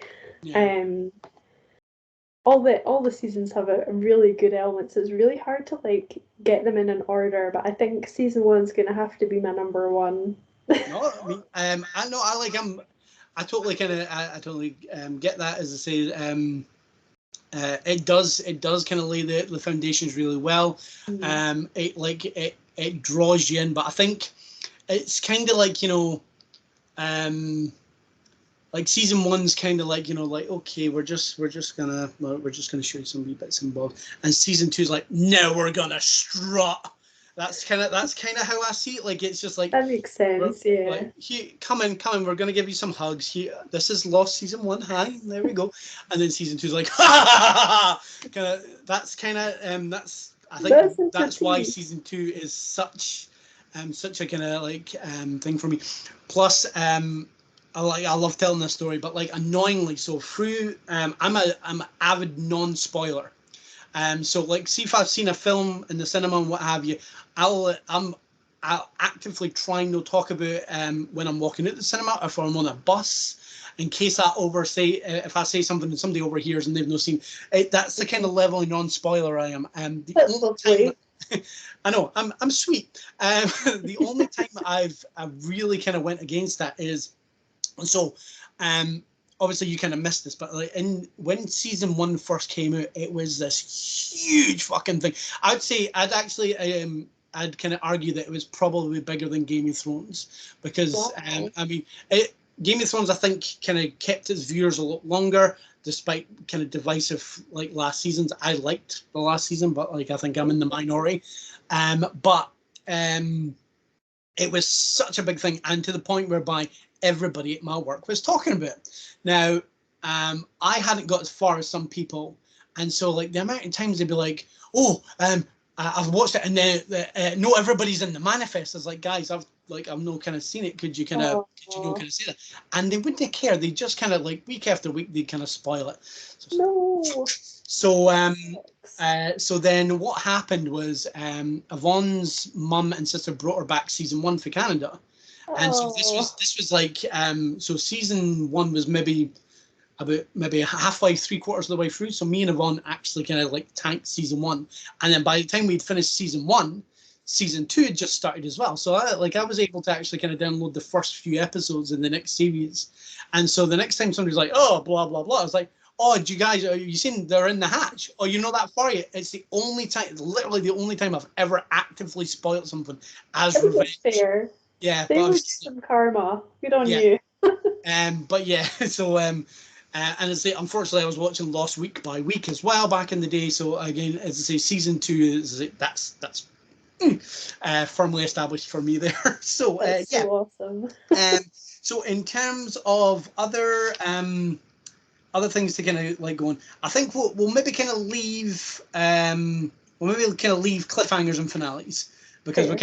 All the seasons have a really good element, so it's really hard to like get them in an order, but I think season 1's gonna have to be my number 1. No, I mean, I totally get that. As I say, it does kind of lay the foundations really well. It draws you in, but I think it's kind of like, like season 1's kind of like, like, okay, we're just gonna show you some wee bits and bobs, and season 2's like, no, we're gonna strut. That's kind of how I see it. Like, it's just like, that makes sense. Yeah. Like, come in. We're gonna give you some hugs. This is Lost season 1. Hi, there we go. And then season 2's like, ha ha ha. That's I think that's why season 2 is such a kind of like thing for me. Plus, I love telling this story, but like annoyingly, so through I'm an avid non-spoiler. So like, see if I've seen a film in the cinema and what have you, I'll actively try and not talk about when I'm walking out the cinema, or if I'm on a bus, in case if I say something and somebody overhears and they've not seen it. That's the kind of level of non-spoiler I am. The only time I know I'm sweet. The only time I really kind of went against that is, so obviously you kind of missed this, but like when season 1 first came out, it was this huge fucking thing. I'd say I'd kind of argue that it was probably bigger than Game of Thrones, because I mean, Game of Thrones, I think, kind of kept its viewers a lot longer, despite kind of divisive like last seasons. I liked the last season, but like I think I'm in the minority. But it was such a big thing, and to the point whereby everybody at my work was talking about it. Now, I hadn't got as far as some people, and so like the amount of times they'd be like, "Oh, I've watched it," and then no, everybody's in the manifest. I was like, guys, I've not kind of seen it. Could you kind of say that? And they wouldn't care. They just kind of like week after week they kind of spoil it. So then what happened was Yvonne's mum and sister brought her back season 1 for Canada. And so this was like so season 1 was maybe halfway, 3/4 of the way through. So me and Yvonne actually kind of like tanked season 1, and then by the time we'd finished season 1, season 2 had just started as well. So I was able to actually kind of download the first few episodes in the next series. And so the next time somebody's like, oh, blah blah blah, I was like, oh, do you guys, are you seen they're in the hatch? Oh, you're not that far yet. It's the only time, literally the only time I've ever actively spoiled something as I think revenge. it's fair. Yeah, They but will get some karma. Good on yeah, you. but yeah, so and as I say, unfortunately, I was watching Lost week by week as well back in the day. So again, as I say, season 2 is that's firmly established for me there. So That's yeah. so awesome. So in terms of other things to kind of like go on, I think we'll maybe kind of leave leave cliffhangers and finales, because we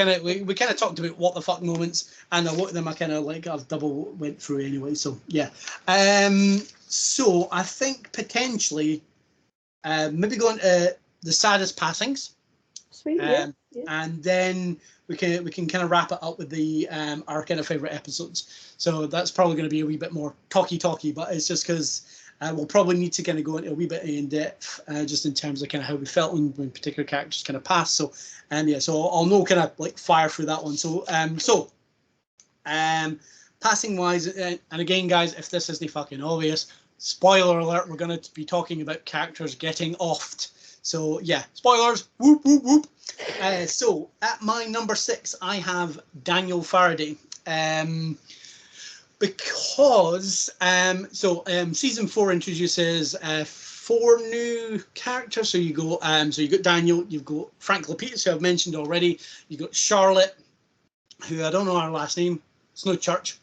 kind of talked about what the fuck moments, and a lot of them I kind of like I've double went through anyway. So yeah, so I think potentially maybe going to the saddest passings. Sweet, yeah. And then we can kind of wrap it up with the our kind of favorite episodes. So that's probably going to be a wee bit more talky, but it's just because we'll probably need to kind of go into a wee bit in depth, just in terms of kind of how we felt when particular characters kind of passed. So yeah, so I'll know kind of like fire through that one. So passing wise, and again, guys, if this isn't fucking obvious, spoiler alert, we're going to be talking about characters getting offed. So yeah, spoilers. Whoop whoop whoop. So at my number 6, I have Daniel Faraday. Because season 4 introduces 4 new characters. So you go so you got Daniel, you've got Frank Lapidus, who I've mentioned already. You got Charlotte, who I don't know her last name. It's no church.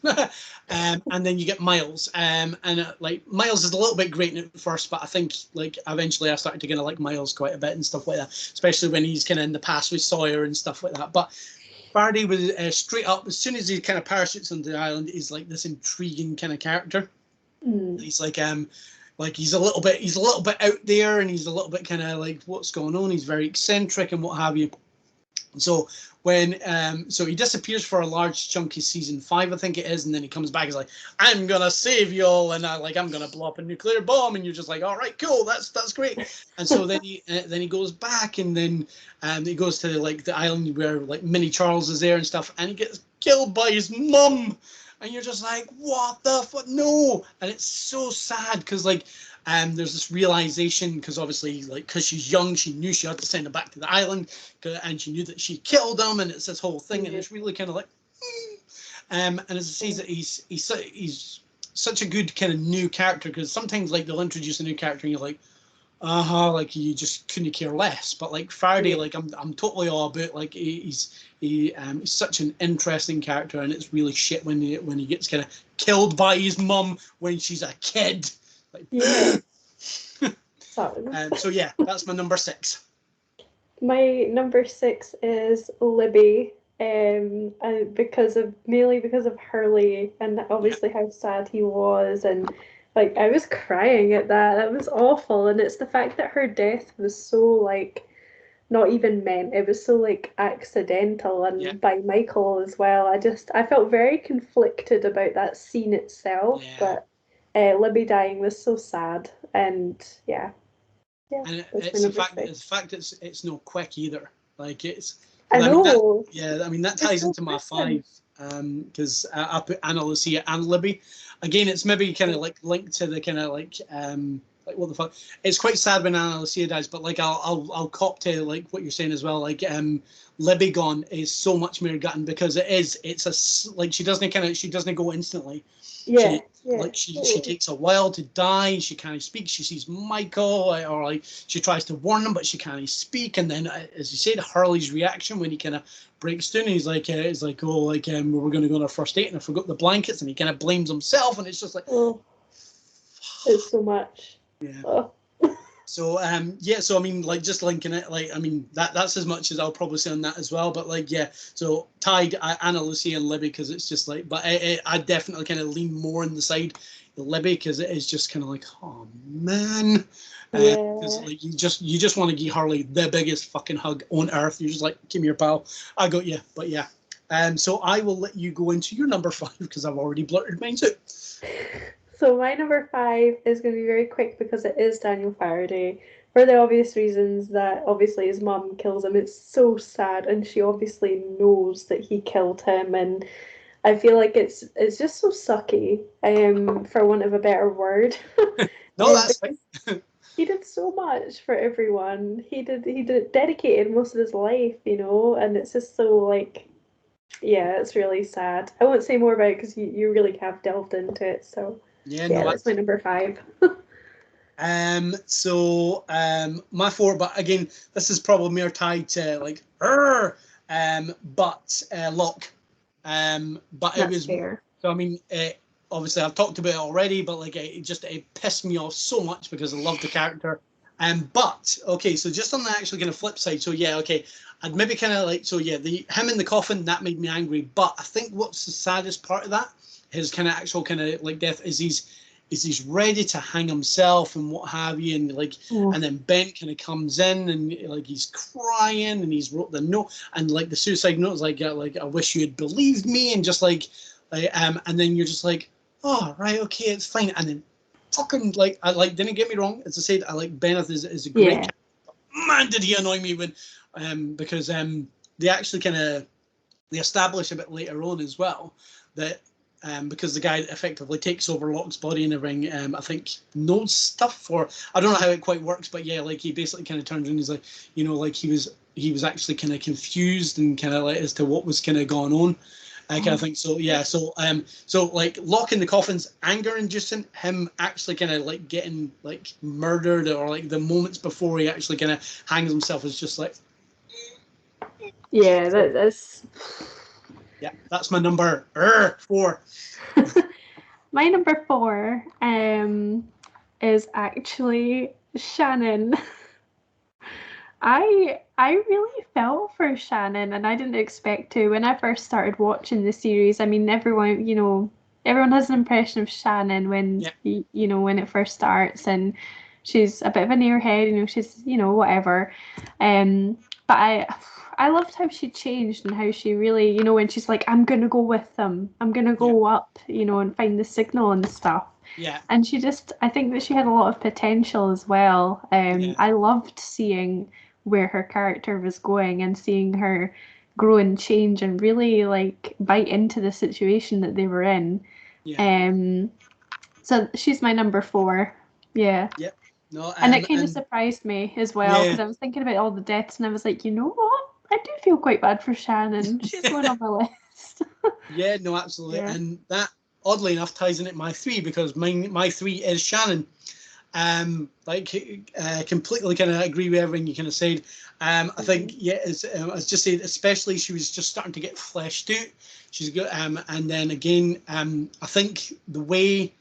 And then you get Miles. And like Miles is a little bit great at first, but I think like eventually I started to kind of like Miles quite a bit and stuff like that, especially when he's kind of in the past with Sawyer and stuff like that. But Faraday was straight up, as soon as he kind of parachutes onto the island, he's like this intriguing kind of character. He's like he's a little bit out there, and he's a little bit kind of like what's going on. He's very eccentric and what have you. So when so he disappears for a large chunk of season 5, I think it is, and then he comes back. He's like, "I'm gonna save you all, and I'm gonna blow up a nuclear bomb," and you're just like, "All right, cool, that's great." And so then he goes back, and then he goes to like the island where like Mini Charles is there and stuff, and he gets killed by his mum, and you're just like, "What the fuck? No!" And it's so sad because like. There's this realization, because obviously, like, because she's young, she knew she had to send him back to the island, and she knew that she killed him, and it's this whole thing, and it's really kind of like, and as it says that he's such a good kind of new character, because sometimes like they'll introduce a new character and you're like, like you just couldn't care less, but like Faraday, like I'm totally all about like he's such an interesting character, and it's really shit when he gets kind of killed by his mum when she's a kid. Like, yeah. So yeah, that's my number 6. My number 6 is Libby, and mainly because of Hurley, and obviously how sad he was, and like I was crying at that. That was awful, and it's the fact that her death was so like not even meant. It was so like accidental, and by Michael as well. I felt very conflicted about that scene itself, but Libby dying was so sad, and yeah. And it's the fact it's not quick either. Like it's. I know. That ties into my 5, because I put Anna Lucia and Libby. Again, it's maybe kind of like linked to the kind of like what the fuck. It's quite sad when Anna Lucia dies, but like I'll cop to like what you're saying as well. Like Libby gone is so much more gutting, because it's a like she doesn't go instantly. She takes a while to die. She can't speak. She sees Michael, or like she tries to warn him, but she can't speak. And then, as you said, Hurley's reaction when he kind of breaks down, he's like, we were going to go on our first date, and I forgot the blankets, and he kind of blames himself, and it's just like, it's so much. Yeah. So so I mean, like, just linking it, like, I mean, that's as much as I'll probably say on that as well. But like, yeah, so tied Anna Lucia and Libby, because it's just like, but I definitely kind of lean more on the side of Libby, because it is just kind of like, oh man, because like you just want to give Harley the biggest fucking hug on earth. You're just like, give me your pal, I got you. But yeah, so I will let you go into your number 5, because I've already blurted mine too. So my number 5 is going to be very quick, because it is Daniel Faraday, for the obvious reasons that obviously his mum kills him. It's so sad, and she obviously knows that he killed him, and I feel like it's just so sucky, for want of a better word. No, that's fine. He did so much for everyone. He dedicated most of his life, you know, and it's just so like, yeah, it's really sad. I won't say more about it because you really have delved into it. So Yeah, yeah, no, that's my number 5. So my 4, but again, this is probably more tied to like but Locke. But it That's was, fair. so I mean, obviously I've talked about it already, but like it pissed me off so much because I love the character. But okay, so just on the actual kind of flip side, so yeah, okay, I'd maybe kind of like, so yeah, the him in the coffin, that made me angry. But I think what's the saddest part of that, his kind of actual kind of like death, is he's ready to hang himself and what have you, and like, Oh. and then Ben kind of comes in and like he's crying and he's wrote the note, and like the suicide note is like I wish you had believed me, and just like and then you're just like, oh right, okay, it's fine, and then fucking like, I like, didn't get me wrong, as I said, I like Bennett is a great character. Man, did he annoy me when because they actually kind of, they establish a bit later on as well that because the guy effectively takes over Locke's body and everything, I think knows stuff, or I don't know how it quite works, but yeah, like he basically kind of turns around and he's like, you know, like he was actually kind of confused and kind of like as to what was kind of going on. I kind of think so. Yeah. So like Locke in the coffin's anger inducing, him actually kind of like getting like murdered, or like the moments before he actually kind of hangs himself is just like, yeah, that's yeah, that's my number 4. my number 4 is actually Shannon. I really felt for Shannon, and I didn't expect to when I first started watching the series. I mean, everyone has an impression of Shannon when Yeah. when it first starts, and she's a bit of an airhead, she's whatever. But I loved how she changed and how she really, when she's like, I'm gonna go with them, I'm gonna go up, and find the signal and stuff. Yeah. And I think that she had a lot of potential as well. Yeah. I loved seeing where her character was going and seeing her grow and change and really like bite into the situation that they were in. Yeah. So she's my number 4. Yeah. Yep. No. And it kind of And surprised me as well yeah. because I was thinking about all the deaths and I was like, you know what? I do feel quite bad for Shannon. She's going on my list. Yeah. No. Absolutely. Yeah. And that, oddly enough, ties in at my 3, because my 3 is Shannon. Completely kind of agree with everything you kind of said. I think as just said, especially she was just starting to get fleshed out. She's good, and then again, I think the way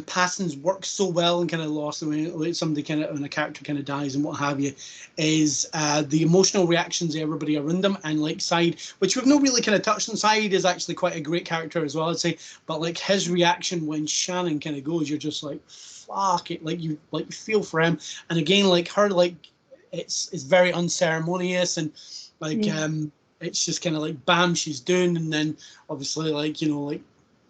passings work so well and kind of lost when somebody kind of, when a character kind of dies and what have you, is the emotional reactions of everybody around them, and like Side, which we've not really kind of touched on. Side is actually quite a great character as well, I'd say, but like his reaction when Shannon kind of goes, you're just like, fuck it, like you like feel for him, and again like her, like it's very unceremonious, and like it's just kind of like bam, she's doing, and then obviously like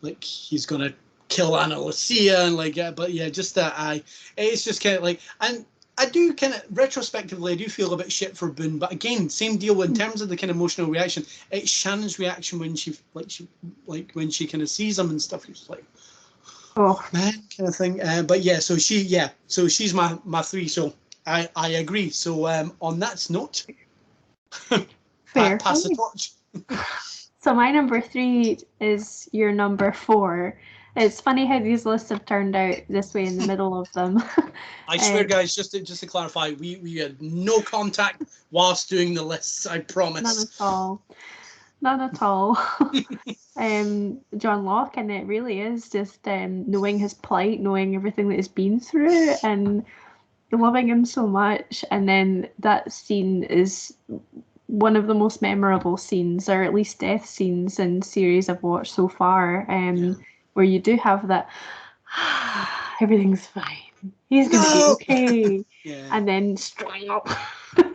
like he's gonna kill Anna Lucia, and like but yeah, just that it's just kind of like, and I do kind of retrospectively I do feel a bit shit for Boone, but again, same deal in terms of the kind of emotional reaction. It's Shannon's reaction when she when she kind of sees him and stuff. It's like, oh man, kind of thing. But yeah, so she's my 3. So I agree. So on that note, Fair. pass the torch. So my number 3 is your number 4. It's funny how these lists have turned out this way in the middle of them. I swear, guys, just to clarify, we had no contact whilst doing the lists. I promise. None at all. None at all. John Locke, and it really is just knowing his plight, knowing everything that he's been through, and loving him so much. And then that scene is one of the most memorable scenes, or at least death scenes in series I've watched so far, where you do have that everything's fine, he's gonna be okay, and then strung up.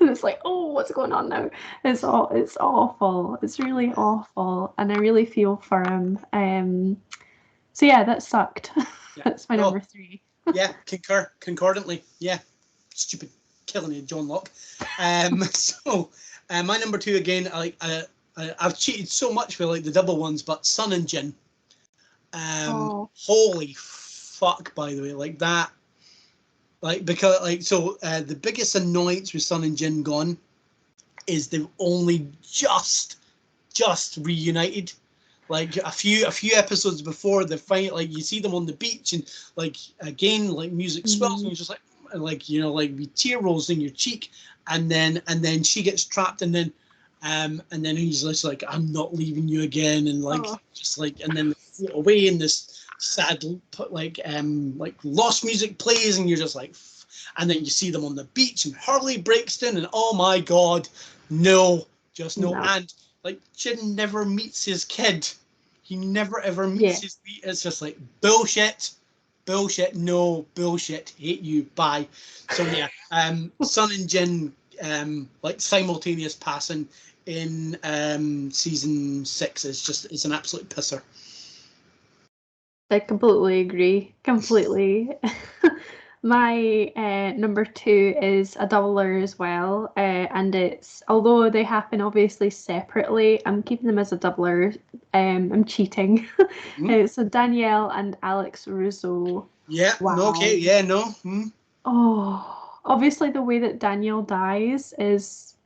It's like, oh, what's going on now? It's awful. It's really awful, and I really feel for him. So yeah, that sucked. That's my number 3. Yeah, concordantly. Yeah, stupid killing of John Locke. So my number 2 again. I've cheated so much with like the double ones, but Sun and Jin. Holy fuck! By the way, like that. like because like so the biggest annoyance with Sun and Jin gone is they've only just reunited. Like a few episodes before the fight, like you see them on the beach, and like again, like music swells, and you're just like you know, like with tear rolls in your cheek, and then she gets trapped, and then he's just like, I'm not leaving you again, and like just like, and then they float away in this sad like lost music plays, and you're just like, and then you see them on the beach, and Hurley breaks down, and oh my god, no, just no. And like Jin never meets his kid. He never ever meets his. It's just like bullshit, no bullshit. Hate you. Bye. So yeah, Sun and Jin, like simultaneous passing in season 6 is just it's an absolute pisser. I completely agree. Completely. My number 2 is a doubler as well, and it's although they happen obviously separately, I'm keeping them as a doubler. I'm cheating. So Danielle and Alex Russo. Yeah. Wow. Okay. Yeah. No. Oh, obviously the way that Danielle dies is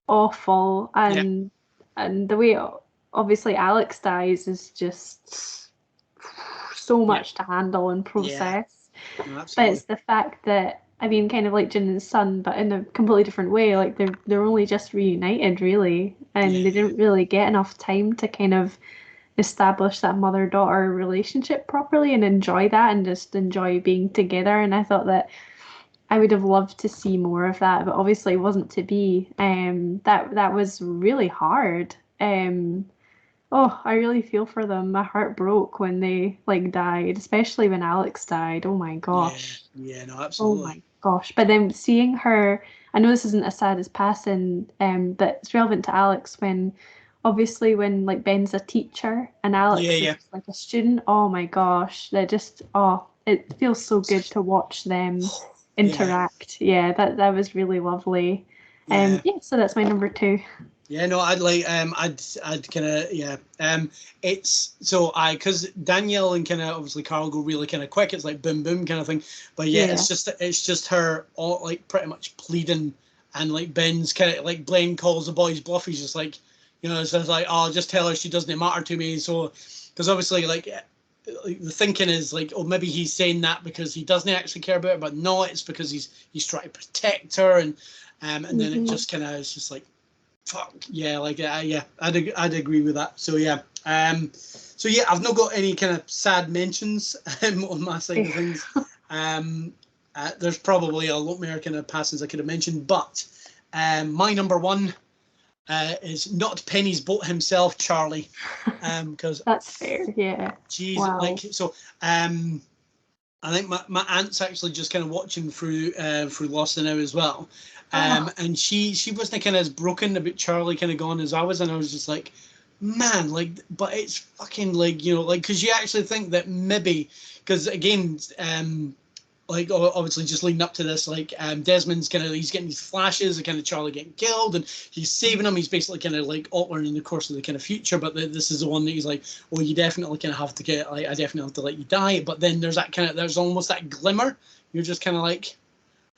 awful, and the way obviously Alex dies is just so much to handle and process. No, but it's the fact that I mean, kind of like Jin and Sun, but in a completely different way. Like they're only just reunited, really, and they didn't really get enough time to kind of establish that mother-daughter relationship properly and enjoy that and just enjoy being together. And I thought that I would have loved to see more of that, but obviously it wasn't to be. That was really hard. Oh, I really feel for them. My heart broke when they like died, especially when Alex died. Oh my gosh. Yeah, no, absolutely. Oh my gosh. But then seeing her, I know this isn't as sad as passing, but it's relevant to Alex when obviously when like Ben's a teacher and Alex is like a student. Oh my gosh. That just it feels so good to watch them interact. Yeah, that was really lovely. So that's my number 2. Yeah, no, I'd like I'd kind of it's so because Danielle and kind of obviously Carl go really kind of quick. It's like boom boom kind of thing. But it's just her all like pretty much pleading, and like Ben's kind of like Blaine calls the boys bluff. He's just like, you know, it's like, oh, just tell her she doesn't matter to me. So because obviously like the thinking is like, oh, maybe he's saying that because he doesn't actually care about her, but no, it's because he's trying to protect her, and then it just kind of is just like. Fuck yeah, like I'd agree with that. So yeah, I've not got any kind of sad mentions on my side of things. There's probably a lot more kind of passes I could have mentioned, but my number 1 is not Penny's boat himself, Charlie, because that's fair. Yeah. Jeez, like so. I think my aunt's actually just kind of watching through Lost now as well. And she wasn't kind of as broken about Charlie kind of gone as I was, and I was just like, man, like, but it's fucking like, you know, like, because you actually think that maybe, because again, like obviously just leading up to this, like Desmond's he's getting these flashes of kind of Charlie getting killed, and he's saving him. He's basically kind of like altering in the course of the kind of future, but this is the one that he's like, well, you definitely kind of have to get, like, I definitely have to let you die. But then there's there's almost that glimmer. You're just kind of like,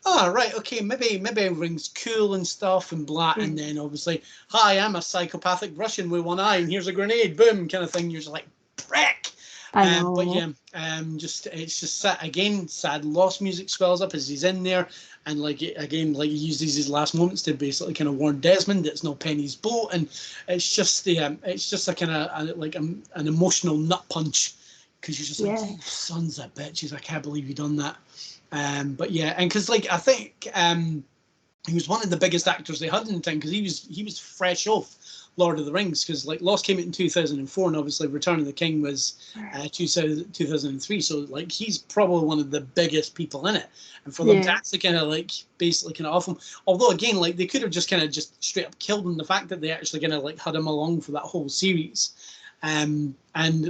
oh, right, okay, maybe everything's cool and stuff and blah, and then obviously, hi, I'm a psychopathic Russian with one eye, and here's a grenade, boom, kind of thing. You're just like, prick. I know. But yeah, it's just sad, again, sad lost music swells up as he's in there, and like again, like he uses his last moments to basically kind of warn Desmond it's not Penny's boat, and it's just a kind of like an emotional nut punch, because you're just like, you sons of bitches, I can't believe you done that. But yeah, and because like I think he was one of the biggest actors they had in the time, because he was fresh off Lord of the Rings, because like Lost came out in 2004, and obviously Return of the King was 2003. So like he's probably one of the biggest people in it, and for them to actually kind of like basically kind of off him. Although again, like they could have just kind of just straight up killed him. The fact that they actually kind of like had him along for that whole series. And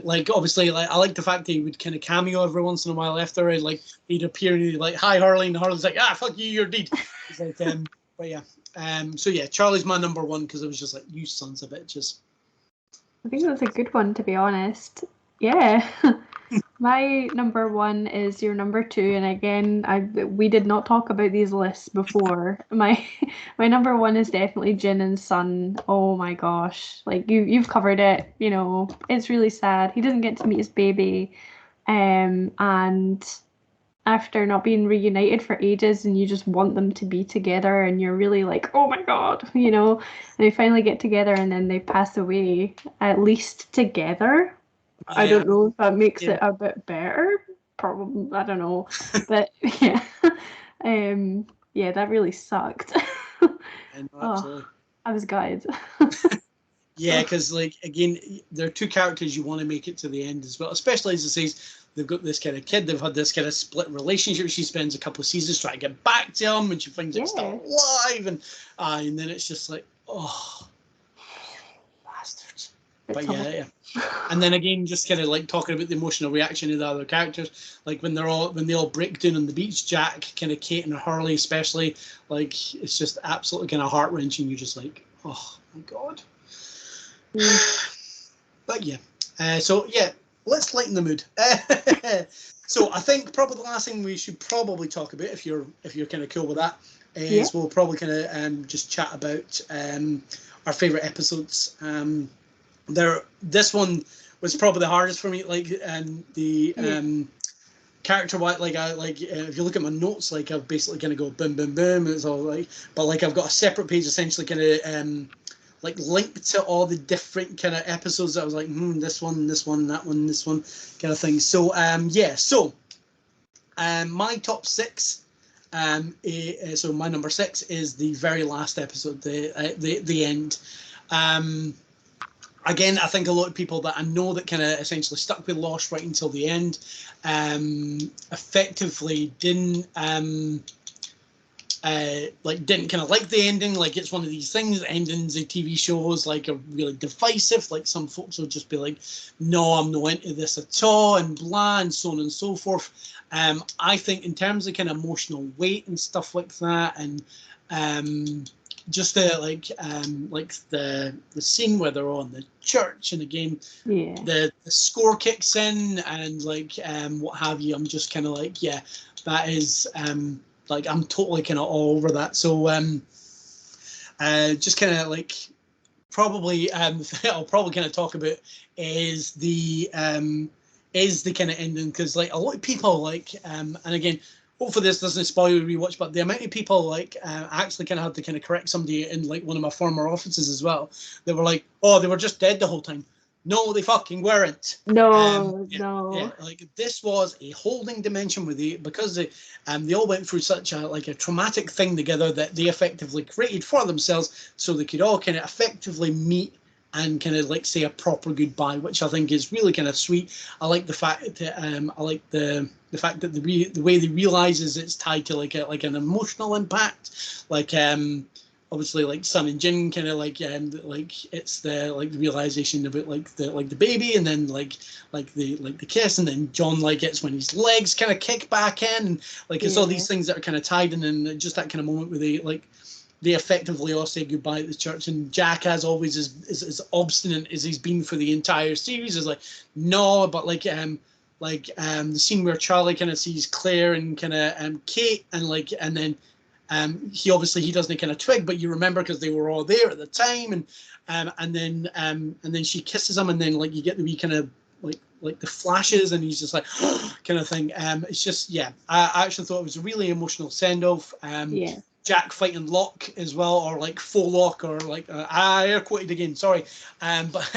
like obviously, like I like the fact that he would kind of cameo every once in a while after it, like he'd appear and he'd like, hi Harley, and Harley's like, fuck you, you're dead. It's like, but yeah, so yeah, Charlie's my number 1, because it was just like, you sons of bitches. I think that's a good one, to be honest. Yeah. My number one is your number two, and again, we did not talk about these lists before. My number one is definitely Jin and Sun. Oh my gosh, like you've covered it. You know, it's really sad. He doesn't get to meet his baby, and after not being reunited for ages, and you just want them to be together, and you're really like, oh my god, you know, and they finally get together, and then they pass away at least together. I don't know if that makes it a bit better. Probably, I don't know, but yeah, yeah, that really sucked. And Oh, absolutely. I was gutted. Yeah, because like again, there are two characters you want to make it to the end as well. Especially as it says, they've got this kind of kid. They've had this kind of split relationship. She spends a couple of seasons trying to get back to him, and she finds out he's still alive, and then it's just like, oh, bastards. But yeah. And then again, just kind of like talking about the emotional reaction of the other characters, like when they all break down on the beach, Jack, kind of Kate and Hurley especially, like it's just absolutely kind of heart wrenching. You're just like, oh my god. But yeah, so yeah, let's lighten the mood. So I think probably the last thing we should probably talk about, if you're kind of cool with that, is we'll probably kind of just chat about our favorite episodes. This one was probably the hardest for me. Like character wise, if you look at my notes, like I've basically kind of go boom, boom, boom. It's all like, but like I've got a separate page essentially kind of like linked to all the different kind of episodes. I was like, this one, that one, this one, kind of thing. So yeah, so my top six. So my number six is the very last episode, the end. Again, I think a lot of people that I know that kind of essentially stuck with Lost right until the end, effectively didn't didn't kind of like the ending. Like it's one of these things, endings of TV shows like are really divisive. Like some folks will just be like, no, I'm not into this at all, and blah, and so on and so forth. I think in terms of kind of emotional weight and stuff like that, and just the scene where they're on the church, and again the score kicks in, and what have you, I'm just kind of like, yeah, that is like I'm totally kind of all over that. So just kind of like probably I'll probably kind of talk about is the kind of ending, because like a lot of people like and again, hopefully this doesn't spoil your rewatch, but the amount of people like actually kind of had to kind of correct somebody in like one of my former offices as well. They were like, oh, they were just dead the whole time. No, they fucking weren't. No. Yeah, like this was a holding dimension with because they all went through such a traumatic thing together that they effectively created for themselves, so they could all kind of effectively meet and kind of like say a proper goodbye, which I think is really kind of sweet. I like the fact that I like the fact that the way they realizes it's tied to like an emotional impact, like obviously like Sun and Jin kind of like it's the realization about the baby, and then like the kiss, and then John like it's when his legs kind of kick back in, and like it's all these things that are kind of tied in, and just that kind of moment where they effectively all say goodbye at the church, and Jack, as always, is as obstinate as he's been for the entire series, is like, no, but the scene where Charlie kind of sees Claire and kind of Kate, and then he doesn't kind of twig, but you remember because they were all there at the time, and then she kisses him, and then like you get the wee kind of like the flashes, and he's just like kind of thing. It's just, yeah, I actually thought it was a really emotional send off. Jack fighting Locke as well, or like faux Locke, or like I air quoted again, sorry, but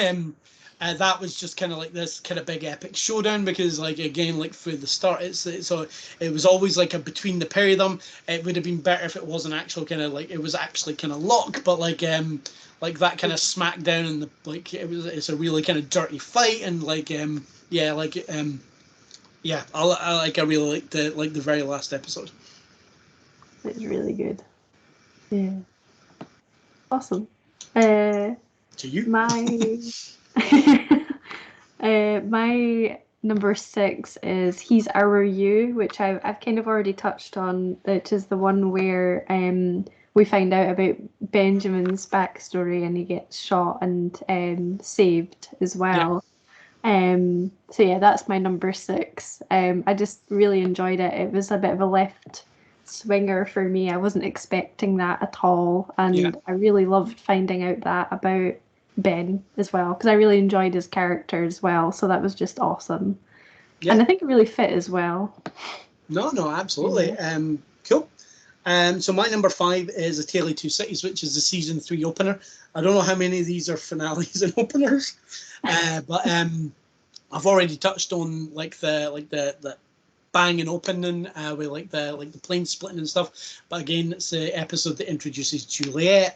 that was just kind of like this kind of big epic showdown, because like again, like for the start, so it was always like a between the pair of them. It would have been better if it wasn't actual kind of like it was actually kind of Locke, but like that kind of smackdown, and it's a really kind of dirty fight, and I really like the very last episode. It's really good. Yeah. Awesome. To you. My number six is He's Our You, which I've kind of already touched on, which is the one where we find out about Benjamin's backstory, and he gets shot and saved as well. So yeah, that's my number 6. I just really enjoyed it. It was a bit of a left swinger for me. I wasn't expecting that at all, Yeah. and I really loved finding out that about Ben as well because I really enjoyed his character as well. So that was just awesome, and Yeah. I think it really fit as well. No, absolutely. Yeah. Cool. So my number 5 is A Tale of Two Cities, which is the season 3 opener. I don't know how many of these are finales and openers, but I've already touched on the bang and opening with the plane splitting and stuff. But again, it's the episode that introduces Juliet.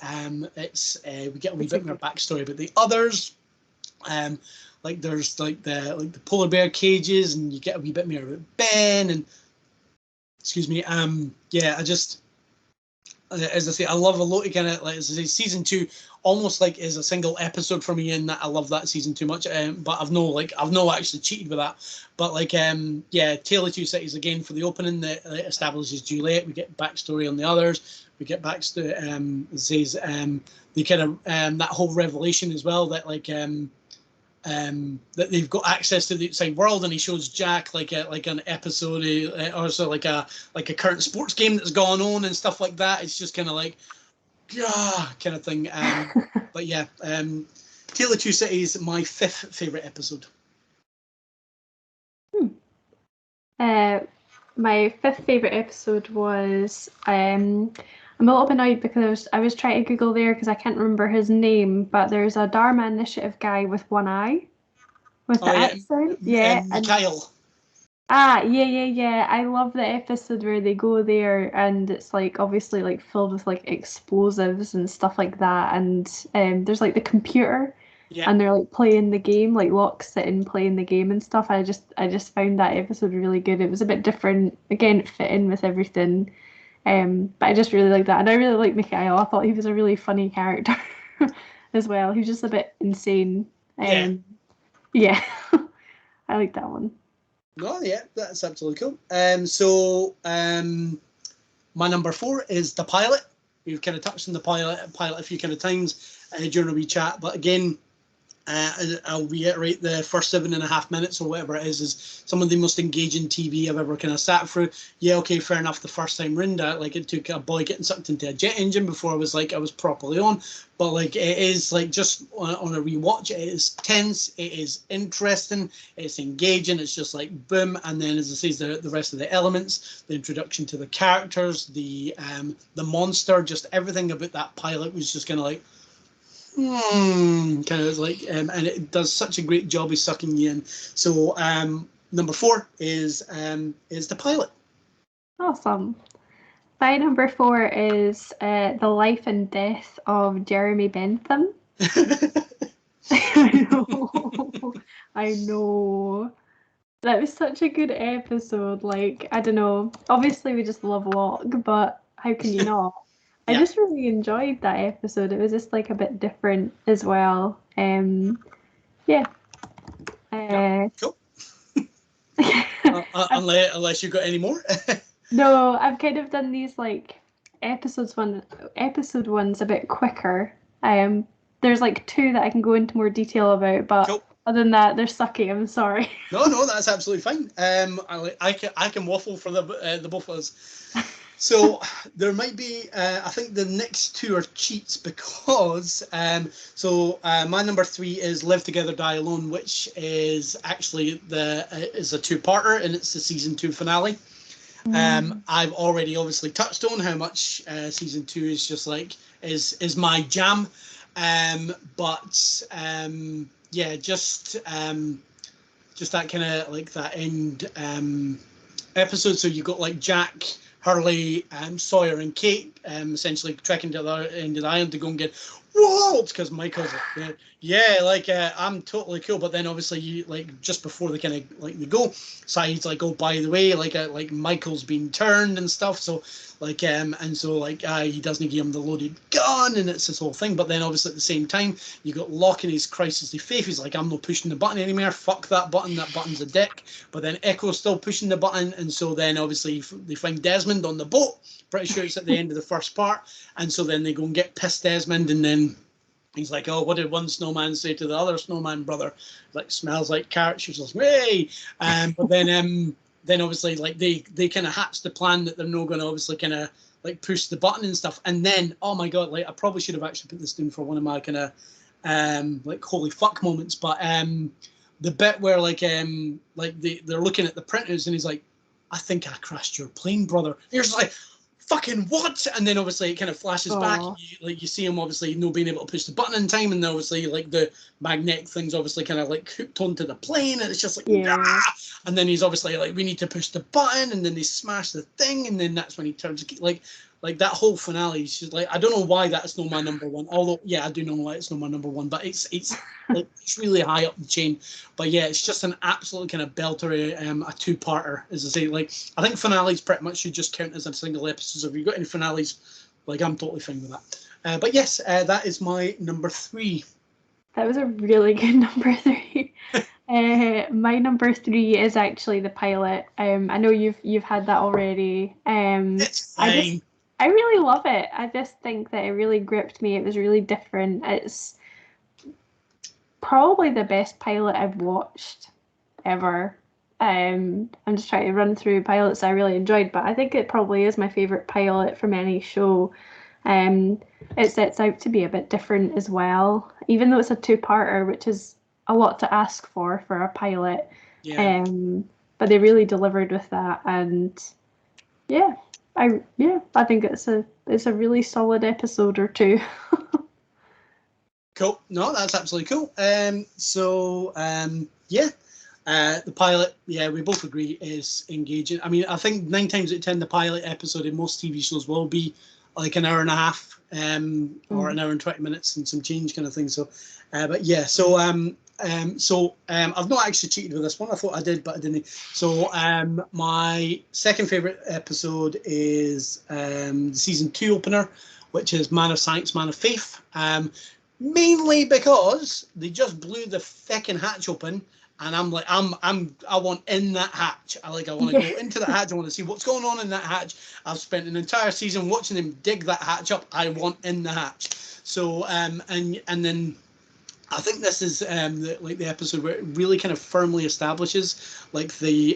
It's we get a wee bit more backstory about the others. Um, there's the polar bear cages, and you get a wee bit more about Ben. And excuse me. Yeah, I just as I say, I love a lot of kind of like as I say, season 2 almost like is a single episode for me in that I love that season too much. But I've no actually cheated with that. But yeah, Tale of Two Cities again for the opening that establishes Juliet. We get backstory on the others. We get backstory. Says the kind of that whole revelation as well that that they've got access to the outside world, and he shows Jack like an episode or so like a current sports game that's gone on and stuff like that. It's just kind of like yeah kind of thing. But yeah, Tale of Two Cities, my 5th favorite episode. Uh, my 5th favorite episode was I'm a little bit annoyed because I was trying to Google there because I can't remember his name, but there's a Dharma Initiative guy with one eye with Oh the yeah, accent. Yeah, and Mikhail. yeah. I love the episode where they go there and it's like obviously like filled with like explosives and stuff like that, and there's like the computer Yeah, and they're like playing the game, like Locke sitting playing the game and stuff. I just found that episode really good. It was a bit different. Again, it fit in with everything. But I just really like that. And I really like Mikhail. I thought he was a really funny character as well. He was just a bit insane. yeah. Yeah. I like that one. No, yeah, that's absolutely cool. My number 4 is the pilot. We've kind of touched on the pilot a few kind of times during a wee chat, but again, I'll reiterate the first 7.5 minutes or whatever it is some of the most engaging TV I've ever kind of sat through. Yeah, okay, fair enough. The first time round, like it took a boy getting sucked into a jet engine before I was properly on. But like it is like just on a rewatch, it is tense, it is interesting, it's engaging. It's just like boom, and then as I say, the rest of the elements, the introduction to the characters, the monster, just everything about that pilot was just kind of like kind of like and it does such a great job of sucking you in. So number 4 is the pilot. Awesome. My number 4 is The Life and Death of Jeremy Bentham. I know. I know. That was such a good episode. Like, I don't know. Obviously, we just love Locke, but how can you not? I Yeah. just really enjoyed that episode. It was just like a bit different as well. Yeah. Yep. Uh, Cool. I've, Unless you've got any more. no, I've kind of done these like episode ones a bit quicker. There's like 2 that I can go into more detail about, but Cool. other than that, they're sucky. I'm sorry. No, that's absolutely fine. I can waffle for the both of us. So there might be, I think the next 2 are cheats because, my number 3 is Live Together, Die Alone, which is actually is a 2-parter and it's the season 2 finale. I've already obviously touched on how much season 2 is just like is my jam, but yeah, just that kind of like that end episode. So you got like Jack, Hurley, Sawyer, and Kate essentially trekking to the other end of the island to go and get Walt because Michael's like, I'm totally cool. But then obviously you like just before they kind of like they go, Saeed's like, oh by the way, like Michael's been turned and stuff. So like and so like he doesn't give him the loaded gun and it's this whole thing. But then obviously at the same time you got Locke in his crisis of faith. He's like, I'm not pushing the button anymore. Fuck that button. That button's a dick. But then Echo's still pushing the button, and so then obviously they find Desmond on the boat. Pretty sure it's at the end of the first part, and so then they go and get pissed Desmond, and then He's like, oh, what did one snowman say to the other snowman brother? Like, smells like carrots. She's like, hey. But then obviously, like, they kind of hatch the plan that they're not going to obviously kind of like push the button and stuff. And then, oh my god, like, I probably should have actually put this down for one of my kind of like holy fuck moments. But the bit where like they're looking at the printers and he's like, I think I crashed your plane, brother. And you're just like, fucking what? And then obviously it kind of flashes back. You see him obviously not being able to push the button in time, and then obviously like the magnetic thing's obviously kind of like hooked onto the plane, and it's just like, ah! And then he's obviously like, we need to push the button, and then they smash the thing, and then that's when he turns like that whole finale. She's like, I don't know why that's not my number one. Although, yeah, I do know why it's not my number one, but it's like it's really high up the chain. But yeah, it's just an absolute kind of belter, a two-parter, as I say. Like, I think finales pretty much should just count as a single episode. So if you've got any finales, like, I'm totally fine with that. But yes, that is my number 3. That was a really good number 3. My number 3 is actually the pilot. I know you've had that already. It's fine. I really love it. I just think that it really gripped me. It was really different. It's probably the best pilot I've watched ever. I'm just trying to run through pilots I really enjoyed, but I think it probably is my favourite pilot from any show. It sets out to be a bit different as well, even though it's a two-parter, which is a lot to ask for a pilot. Yeah. But they really delivered with that, and yeah. I think it's a really solid episode or 2. Cool. No, that's absolutely cool. The pilot, yeah, we both agree is engaging. I mean, I think 9 times out of 10, the pilot episode in most TV shows will be like an hour and a half, or an hour and 20 minutes and some change kind of thing. So, but yeah, I've not actually cheated with this one. I thought I did, but I didn't. So my second favourite episode is the season 2 opener, which is Man of Science, Man of Faith. Mainly because they just blew the fucking hatch open, and I'm like, I want in that hatch. I want to go into that hatch. I want to see what's going on in that hatch. I've spent an entire season watching them dig that hatch up. I want in the hatch. So and then I think this is the episode where it really kind of firmly establishes like the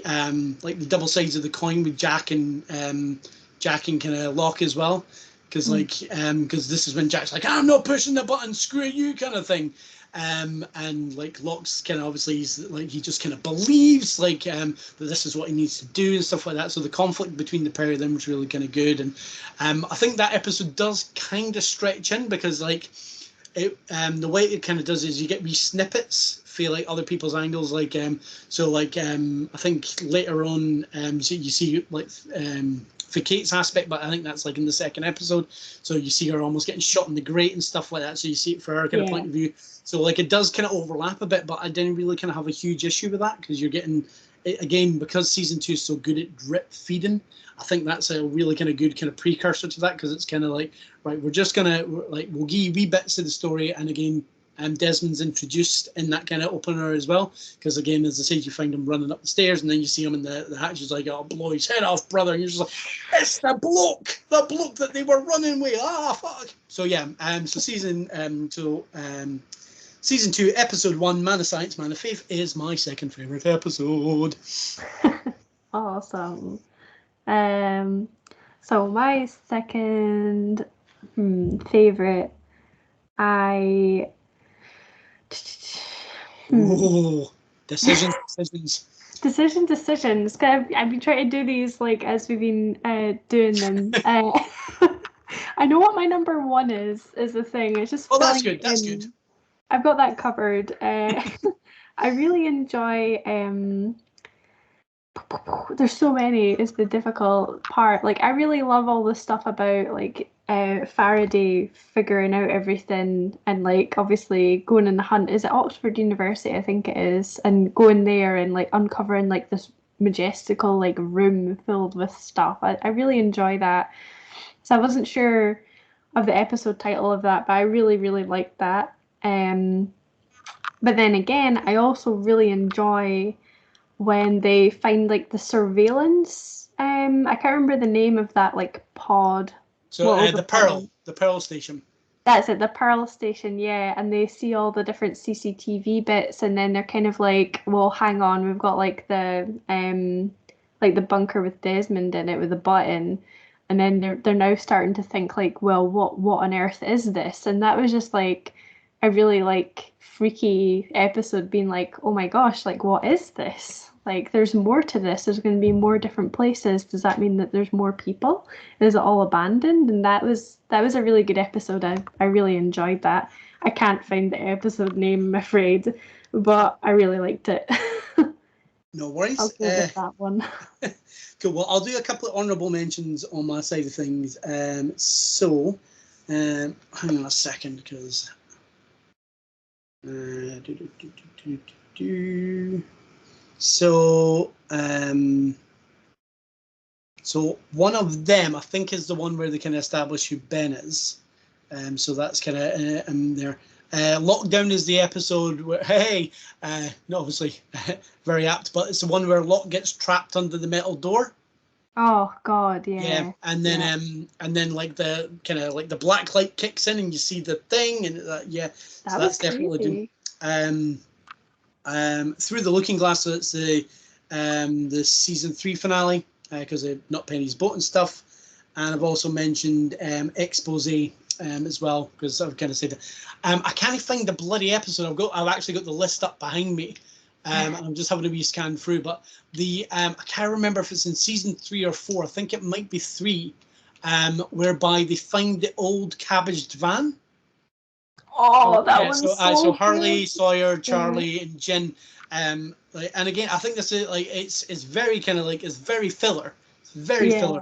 double sides of the coin with Jack and kind of Locke as well, because because this is when Jack's like, I'm not pushing the button, screw you, kind of thing. And like Locke's kind of obviously he just kind of believes that this is what he needs to do and stuff like that. So the conflict between the pair of them was really kind of good, and I think that episode does kind of stretch in because the way it kind of does is you get wee snippets for like other people's angles, I think later on so you see like for Kate's aspect, but I think that's like in the second episode, so you see her almost getting shot in the grate and stuff like that, so you see it for her kind of point of view, so like it does kind of overlap a bit, but I didn't really kind of have a huge issue with that because you're getting it, again, because season 2 is so good at drip feeding. I think that's a really kind of good kind of precursor to that, because it's kind of like, right, we're just gonna we'll give you wee bits of the story, and again, Desmond's introduced in that kind of opener as well, because again, as I said, you find him running up the stairs, and then you see him in the hatch. He's like, "Oh, blow his head off, brother!" And you're just like, "It's the bloke that they were running with." Ah, fuck. So yeah, season 2, episode 1, Man of Science, Man of Faith, is my second favorite episode. Awesome. So my second favorite, Decisions. I've been trying to do these like as we've been doing them. I know what my number 1 is the thing. It's just that's good. That's good. I've got that covered. I really enjoy. There's so many. Is the difficult part. Like I really love all the stuff about like Faraday figuring out everything, and like obviously going on the hunt. Is it Oxford University? I think it is, and going there and like uncovering like this majestical like room filled with stuff. I really enjoy that. So I wasn't sure of the episode title of that, but I really, really liked that. But then again, I also really enjoy when they find like the surveillance. I can't remember the name of that like pod. So the Pearl Station. That's it, the Pearl Station, yeah. And they see all the different CCTV bits, and then they're kind of like, well, hang on, we've got like the bunker with Desmond in it with the button. And then they're now starting to think like, well, what on earth is this? And that was just like a really like freaky episode, being like, oh my gosh, like what is this? Like there's more to this. There's going to be more different places. Does that mean that there's more people? Is it all abandoned? And that was a really good episode. I really enjoyed that. I can't find the episode name, I'm afraid, but I really liked it. No worries. I'll go with that one. Cool. Well, I'll do a couple of honourable mentions on my side of things. Hang on a second, because so one of them I think is the one where they can establish who Ben is. So that's kind of there. Lockdown is the episode where, not obviously very apt, but it's the one where Locke gets trapped under the metal door. Oh God, yeah. Yeah, and then like the kind of like the black light kicks in and you see the thing, and that's definitely Through the Looking Glass. So it's the season 3 finale because of Not Penny's boat and stuff, and I've also mentioned Expose as well, because I've kind of said that. I can't find the bloody episode. I've actually got the list up behind me. I'm just having a wee scan through, but I can't remember if it's in season 3 or 4. I think it might be 3, whereby they find the old cabbaged van. Oh, that one's so Harley, good. Sawyer, Charlie, and Jen. And again, I think this is like it's very kind of like it's very filler. It's very filler.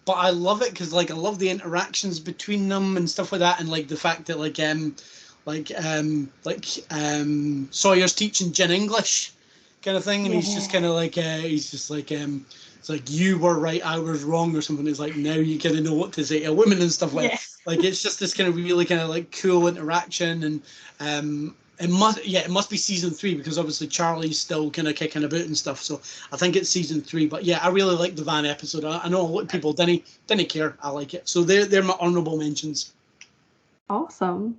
But I love it because like I love the interactions between them and stuff like that, and like the fact that Sawyer's teaching Jen English kind of thing, and he's just kind of like it's like, you were right, I was wrong, or something. It's like, now you kind of know what to say to a woman and stuff like that. Like it's just this kind of really kind of like cool interaction, and it must be season 3 because obviously Charlie's still kind of kicking about and stuff. So I think it's season 3. But yeah, I really like the van episode. I know a lot of people didn't care. I like it. So they're my honourable mentions. Awesome.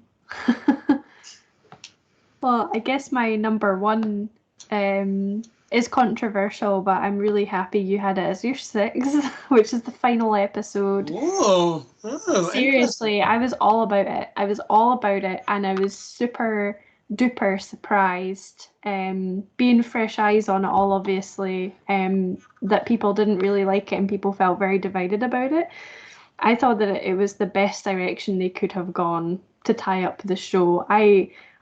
Well, I guess my number one is controversial, but I'm really happy you had it as your 6, which is the final episode. Oh, seriously, I was all about it. And I was super duper surprised, being fresh eyes on it all, obviously, that people didn't really like it and people felt very divided about it. I thought that it was the best direction they could have gone to tie up the show.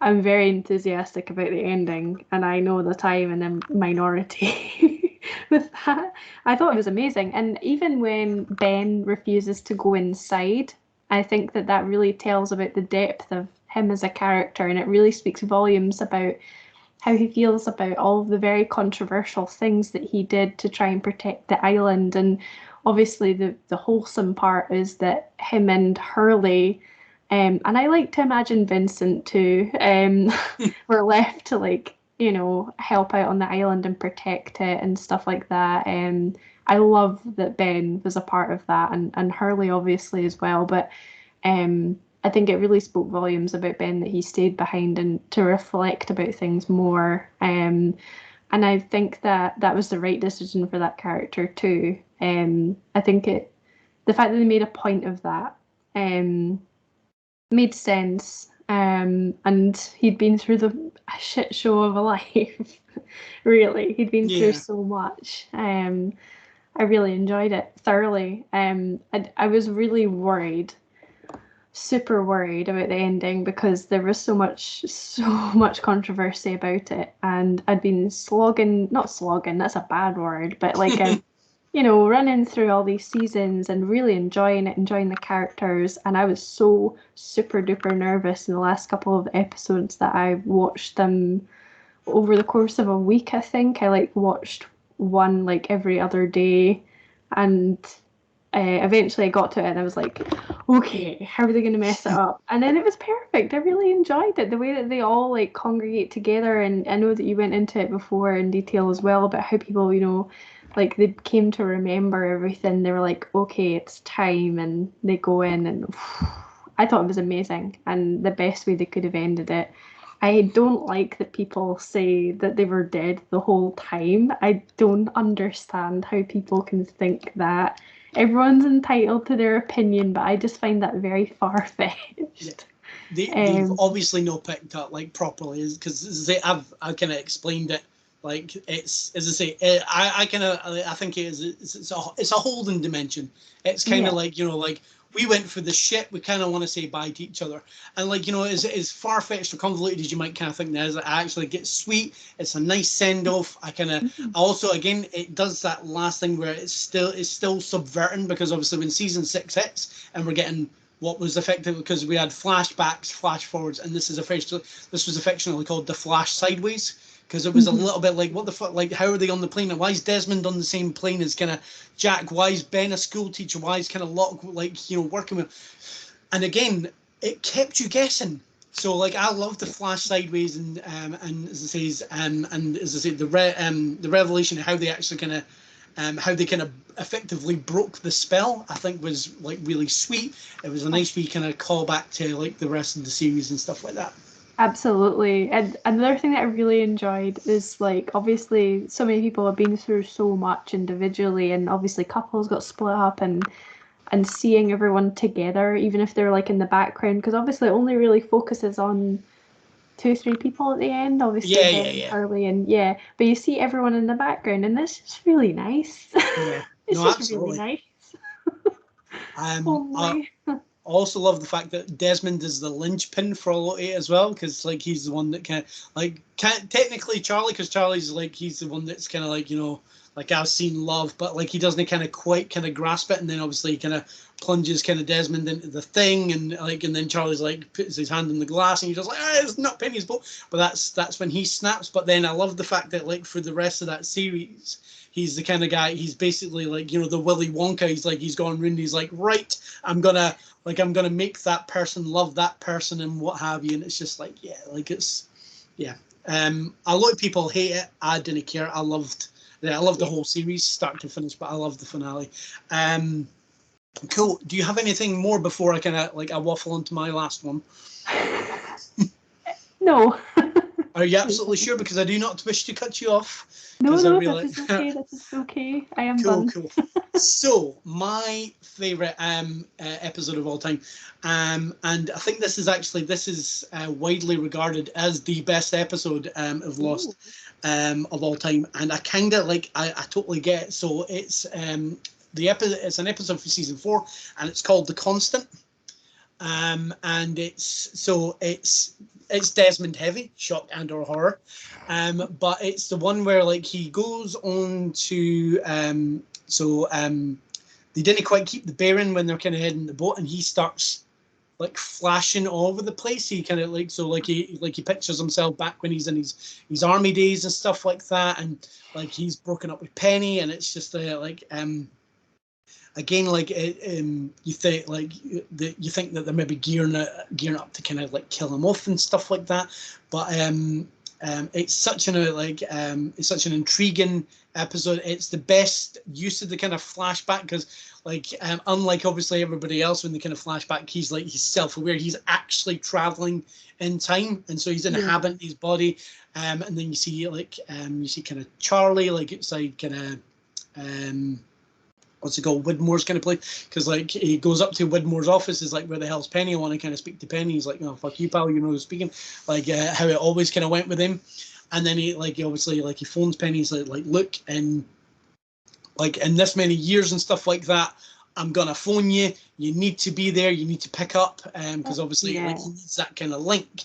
I'm very enthusiastic about the ending, and I know that I'm in the minority with that. I thought it was amazing. And even when Ben refuses to go inside, I think that really tells about the depth of him as a character, and it really speaks volumes about how he feels about all of the very controversial things that he did to try and protect the island. And obviously the wholesome part is that him and Hurley, and I like to imagine Vincent too, were left to help out on the island and protect it and stuff like that. I love that Ben was a part of that, and Hurley obviously as well. But I think it really spoke volumes about Ben that he stayed behind and to reflect about things more. And I think that was the right decision for that character too. I think the fact that they made a point of that made sense. And he'd been through the shit show of a life. Really, he'd been through so much. I really enjoyed it thoroughly. I was really worried, super worried about the ending because there was so much controversy about it, and I'd been not slogging, that's a bad word, but like running through all these seasons and really enjoying the characters, and I was so super duper nervous in the last couple of episodes that I watched them over the course of a week. I think I watched one every other day, and eventually I got to it and I was like, okay, how are they going to mess it up? And then it was perfect. I really enjoyed it, the way that they all congregate together. And I know that you went into it before in detail as well about how people, they came to remember everything. They were like, okay, it's time, and they go in, and I thought it was amazing, and the best way they could have ended it. I don't like that people say that they were dead the whole time. I don't understand how people can think that. Everyone's entitled to their opinion, but I just find that very far-fetched. They've obviously not picked up like properly, because I've kind of explained it. Like, it's, as I say, I kind of, I think it is, it's a holding dimension. It's kind of like, you know, like, we went for the shit, we kind of want to say bye to each other. And like, you know, as far-fetched or convoluted as you might kind of think that is, it actually gets sweet. It's a nice send-off. I kind of, also, again, it does that last thing where it's still subverting, because obviously when season 6 hits and we're getting what was effective, because we had flashbacks, flash forwards, and this was affectionately called the Flash Sideways, because it was a little bit like, what the fuck, like, how are they on the plane? And why is Desmond on the same plane as kind of Jack? Why is Ben a school teacher? Why is kind of Locke, like, you know, working with? And again, it kept you guessing. So like, I love the Flash Sideways, and as I say, and as I say, the revelation of how they actually kind of how they kind of effectively broke the spell, I think was like really sweet. It was a nice wee kind of callback to like the rest of the series and stuff like that. Absolutely. And another thing that I really enjoyed is, like, obviously so many people have been through so much individually, and obviously couples got split up, and seeing everyone together, even if they're like in the background, because obviously it only really focuses on 2, 3 people at the end, obviously Ben and Harley, and but you see everyone in the background, and it's just really nice. Yeah, it's no, just absolutely. really nice. I also love the fact that Desmond is the linchpin for a lot of it as well, because like, he's the one that can't technically Charlie, because Charlie's like, he's the one that's kind of like, you know, like, I've seen love, but like, he doesn't kind of quite kind of grasp it, and then obviously he kind of plunges kind of Desmond into the thing, and like, and then Charlie's like, puts his hand in the glass, and he's just like, it's not Penny's boat. But that's when he snaps. But then I love the fact that like, for the rest of that series, he's the kind of guy, he's basically like, you know, the Willy Wonka. He's like, he's gone round, he's like, right, I'm gonna make that person love that person and what have you. And it's just like, it's a lot of people hate it. I didn't care. I loved the whole series start to finish, but I loved the finale. Cool. Do you have anything more before I kind of like, I waffle onto my last one? No. Are you absolutely sure? Because I do not wish to cut you off. No, that is okay. That is okay. I am done. Cool. So my favorite episode of all time, and I think this is widely regarded as the best episode of Lost of all time, and I kind of like, I totally get it. So it's it's an episode for season 4, and it's called The Constant. And it's Desmond heavy, shock and or horror, but it's the one where like, he goes on to they didn't quite keep the bearing when they're kind of heading the boat, and he starts like flashing all over the place. He kind of like, so like, he pictures himself back when he's in his army days and stuff like that, and like, he's broken up with Penny, and it's just again, like, you think that they're maybe gearing up to kind of like kill him off and stuff like that, but it's such an intriguing episode. It's the best use of the kind of flashback, because like, unlike obviously everybody else, when they kind of flashback, he's self-aware, he's actually traveling in time, and so he's inhabiting his body, and then you see kind of Charlie like outside kind of what's it called, Widmore's kind of place, because like, he goes up to Widmore's office, is like, where the hell's Penny? I want to kind of speak to Penny. He's like, oh, fuck you, pal, you know who's speaking, like how it always kind of went with him. And then he obviously like, he phones Penny. He's like look, in this many years and stuff like that, I'm gonna phone you, you need to be there, you need to pick up, because obviously like, he needs that kind of link.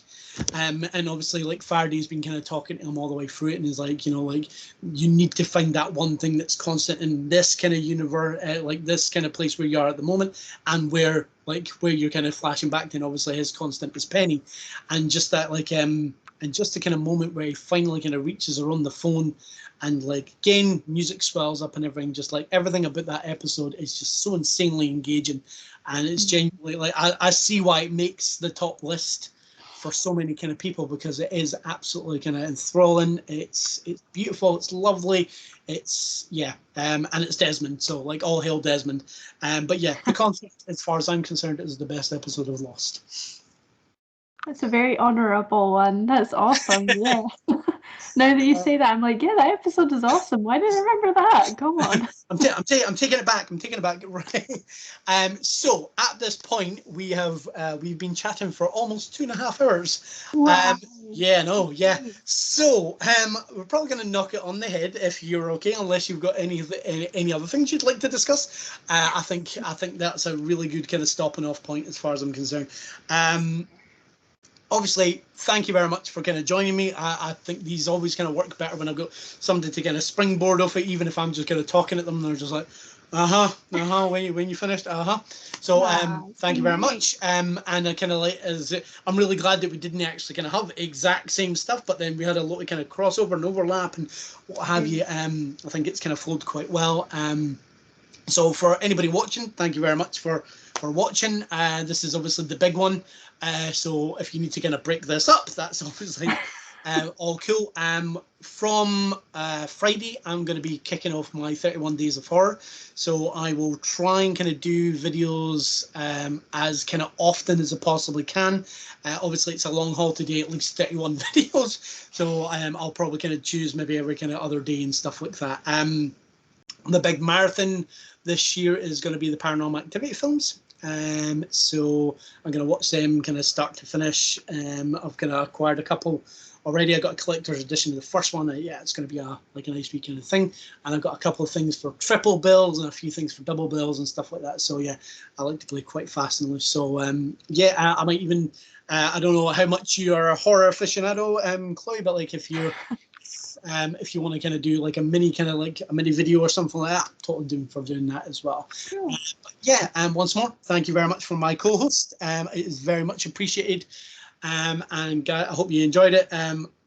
And obviously like, Faraday's been kind of talking to him all the way through it, and he's like, you know, like, you need to find that one thing that's constant in this kind of universe, like this kind of place where you are at the moment, and where you're kind of flashing back to, and obviously his constant is Penny. And just that like, and just the kind of moment where he finally kind of reaches her on the phone, and like, again, music swells up and everything, just like, everything about that episode is just so insanely engaging, and it's genuinely like, I see why it makes the top list for so many kind of people, because it is absolutely kind of enthralling. It's beautiful, it's lovely, it's and it's Desmond, so like all hail Desmond. But yeah, the concept, as far as I'm concerned, is the best episode of Lost. That's a very honourable one. That's awesome. Yeah. Now that you say that, I'm like, yeah, that episode is awesome. Why didn't I remember that? Come on. I'm taking it back. I'm taking it back. Right. So at this point, we've been chatting for almost 2.5 hours. Wow. So we're probably going to knock it on the head if you're okay, unless you've got any other things you'd like to discuss. I think that's a really good kind of stopping off point as far as I'm concerned. Obviously, thank you very much for kind of joining me. I think these always kind of work better when I've got somebody to kind of springboard off it, even if I'm just kind of talking at them and they're just like, when you finished, So thank you very much. And I kind of like, I'm really glad that we didn't actually kind of have exact same stuff, but then we had a lot of kind of crossover and overlap and what have you. I think it's kind of flowed quite well. So for anybody watching, thank you very much for watching. This is obviously the big one. So if you need to kind of break this up, that's obviously all cool. From Friday, I'm going to be kicking off my 31 Days of Horror. So I will try and kind of do videos as kind of often as I possibly can. Obviously, it's a long haul today, at least 31 videos. So I'll probably kind of choose maybe every kind of other day and stuff like that. The big marathon this year is going to be the Paranormal Activity films. So I'm going to watch them kind of start to finish. I've kind of acquired a couple already. I got a collector's edition of the first one. It's going to be a nice weekend of thing. And I've got a couple of things for triple bills and a few things for double bills and stuff like that. So yeah, I like to play quite fast and loose. So I might even, I don't know how much you are a horror aficionado, Chloe, but like if you want to kind of do like a mini video or something like that, totally doing that as well. Sure. Once more, thank you very much for my co-host. It is very much appreciated. And I hope you enjoyed it.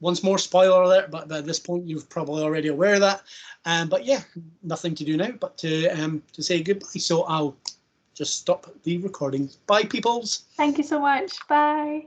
Once more, spoiler alert, but at this point you're probably already aware of that. But yeah, nothing to do now but to say goodbye. So I'll just stop the recording. Bye, peoples. Thank you so much. Bye.